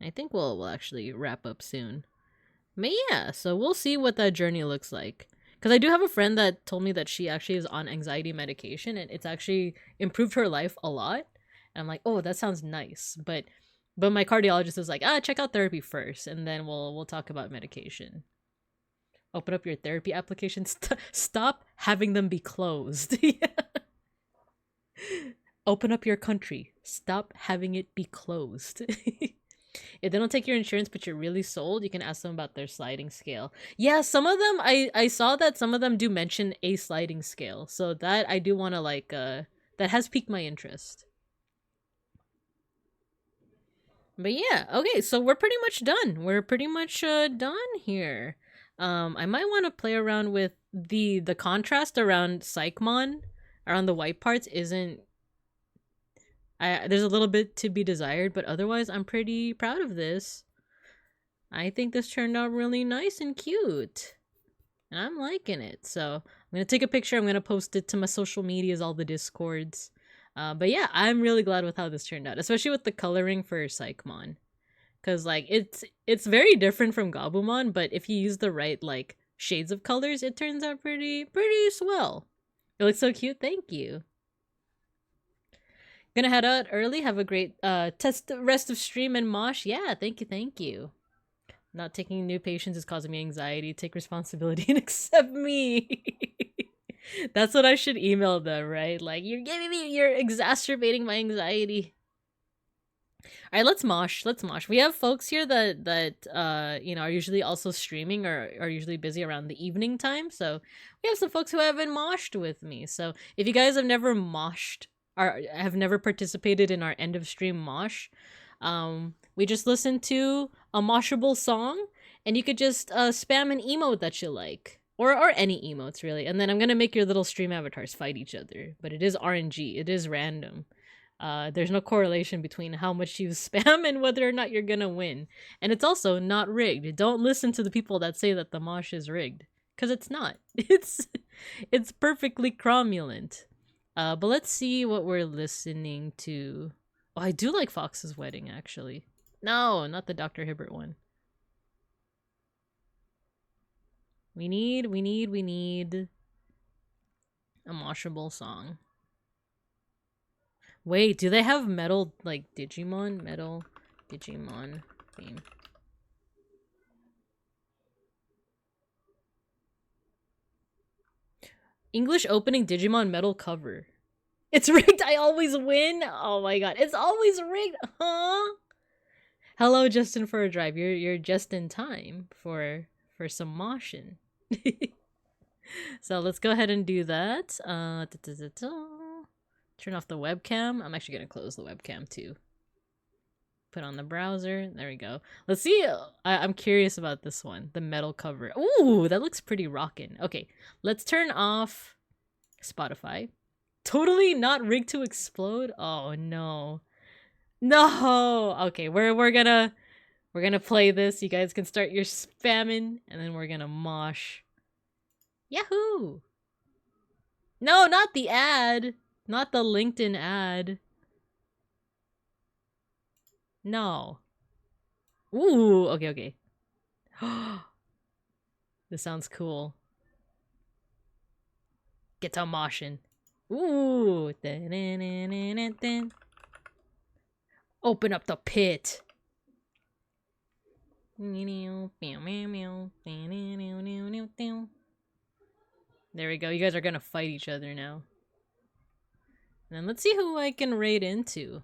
I think we'll actually wrap up soon. But yeah, so we'll see what that journey looks like. Because I do have a friend that told me that she actually is on anxiety medication and it's actually improved her life a lot. And I'm like, oh, that sounds nice. But my cardiologist is like, check out therapy first, and then we'll talk about medication. Open up your therapy application. Stop having them be closed. Open up your country. Stop having it be closed. If they don't take your insurance but you're really sold, you can ask them about their sliding scale. Yeah, some of them, I saw that some of them do mention a sliding scale. So that I do want to like, that has piqued my interest. But yeah, okay, so we're pretty much done. We're pretty much done here. I might want to play around with the contrast around Psychmon, around the white parts isn't. There's a little bit to be desired, but otherwise I'm pretty proud of this. I think this turned out really nice and cute. And I'm liking it. So I'm going to take a picture. I'm going to post it to my social medias, all the Discords. But yeah, I'm really glad with how this turned out, especially with the coloring for Psychmon. Because like it's very different from Gabumon, but if you use the right like shades of colors, it turns out pretty swell. It looks so cute. Thank you. Gonna head out early. Have a great rest of stream and mosh. Yeah, thank you. Not taking new patients is causing me anxiety. Take responsibility and accept me. That's what I should email them, right? Like, you're exacerbating my anxiety. All right, let's mosh. We have folks here that you know, are usually also streaming or are usually busy around the evening time. So we have some folks who haven't moshed with me. So if you guys have never moshed or have never participated in our end of stream mosh, we just listen to a moshable song, and you could just spam an emote that you like, or any emotes really, and then I'm gonna make your little stream avatars fight each other. But it is RNG. It is random. There's no correlation between how much you spam and whether or not you're gonna win. And it's also not rigged. Don't listen to the people that say that the mosh is rigged, because it's not. It's perfectly cromulent. But let's see what we're listening to. Oh, I do like Fox's Wedding, actually. No, not the Dr. Hibbert one. We need a moshable song. Wait, do they have metal, like, Digimon? Metal Digimon theme. English opening Digimon metal cover. It's rigged, I always win? Oh my god, it's always rigged, huh? Hello, Justin for a drive. You're just in time for some moshing. So let's go ahead and do that. Turn off the webcam. I'm actually gonna close the webcam too. Put on the browser. There we go. Let's see. I'm curious about this one. The metal cover. Ooh, that looks pretty rockin'. Okay, let's turn off Spotify. Totally not rigged to explode. Oh no. No. Okay, we're gonna play this. You guys can start your spamming, and then we're gonna mosh. Yahoo! No, not the ad. Not the LinkedIn ad. No. Ooh, okay. This sounds cool. Get to moshing. Ooh. Open up the pit. There we go. You guys are gonna fight each other now. And then let's see who I can raid into.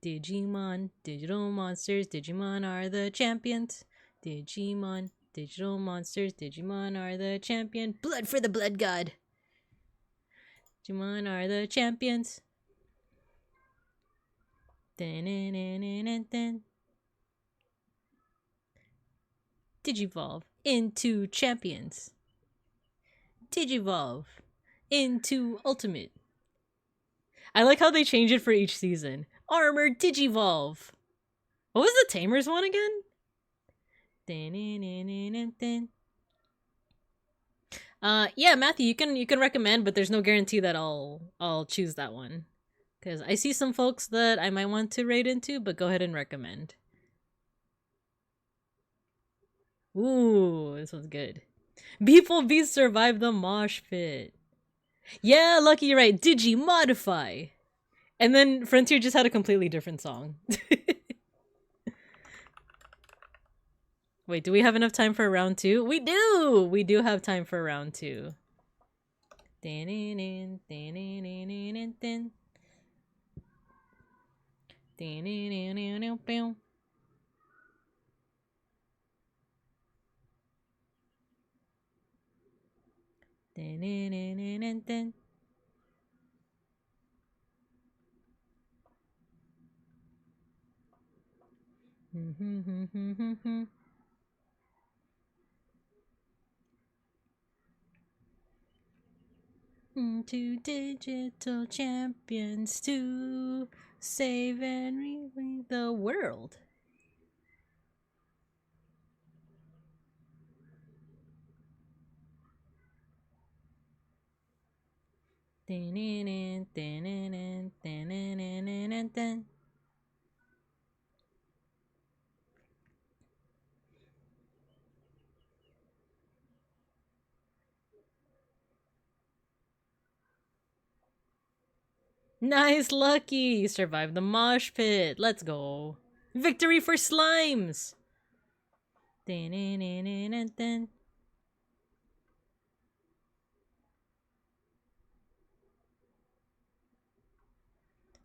Digimon, digital monsters, Digimon are the champions. Digimon, digital monsters, Digimon are the champion. Blood for the blood god. Digimon are the champions. Digivolve into champions. Digivolve into ultimate. I like how they change it for each season. Armor Digivolve. What was the Tamers one again? Yeah, Matthew, you can recommend, but there's no guarantee that I'll choose that one. Because I see some folks that I might want to raid into, but go ahead and recommend. Ooh, this one's good. Beeplebees survived the mosh pit. Yeah, Lucky, you're right. Digimodify. And then Frontier just had a completely different song. Wait, do we have enough time for round 2? We do! We do have time for round 2. Two digital champions to save and relieve the world. Nice, Lucky! Survived the mosh pit. Let's go. Victory for slimes!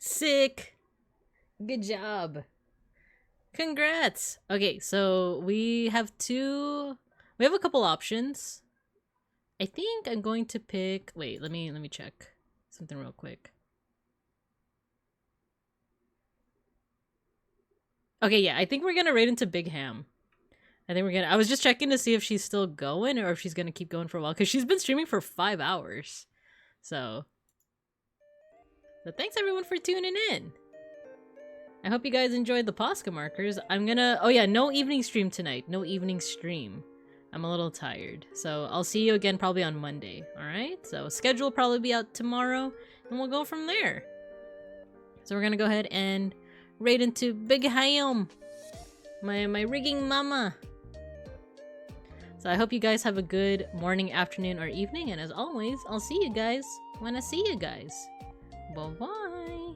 Sick! Good job. Congrats! Okay, so we have a couple options. I think I'm going to pick... Wait, let me check something real quick. Okay, yeah, I think we're gonna raid into Big Ham. I was just checking to see if she's still going or if she's gonna keep going for a while, because she's been streaming for 5 hours. So thanks everyone for tuning in. I hope you guys enjoyed the POSCA markers. Oh yeah, no evening stream tonight. No evening stream. I'm a little tired. So I'll see you again probably on Monday, alright? So schedule will probably be out tomorrow, and we'll go from there. So we're gonna go ahead and raid into Big Ham, my rigging mama. So I hope you guys have a good morning, afternoon, or evening, and as always, I'll see you guys when I see you guys. Bye-bye.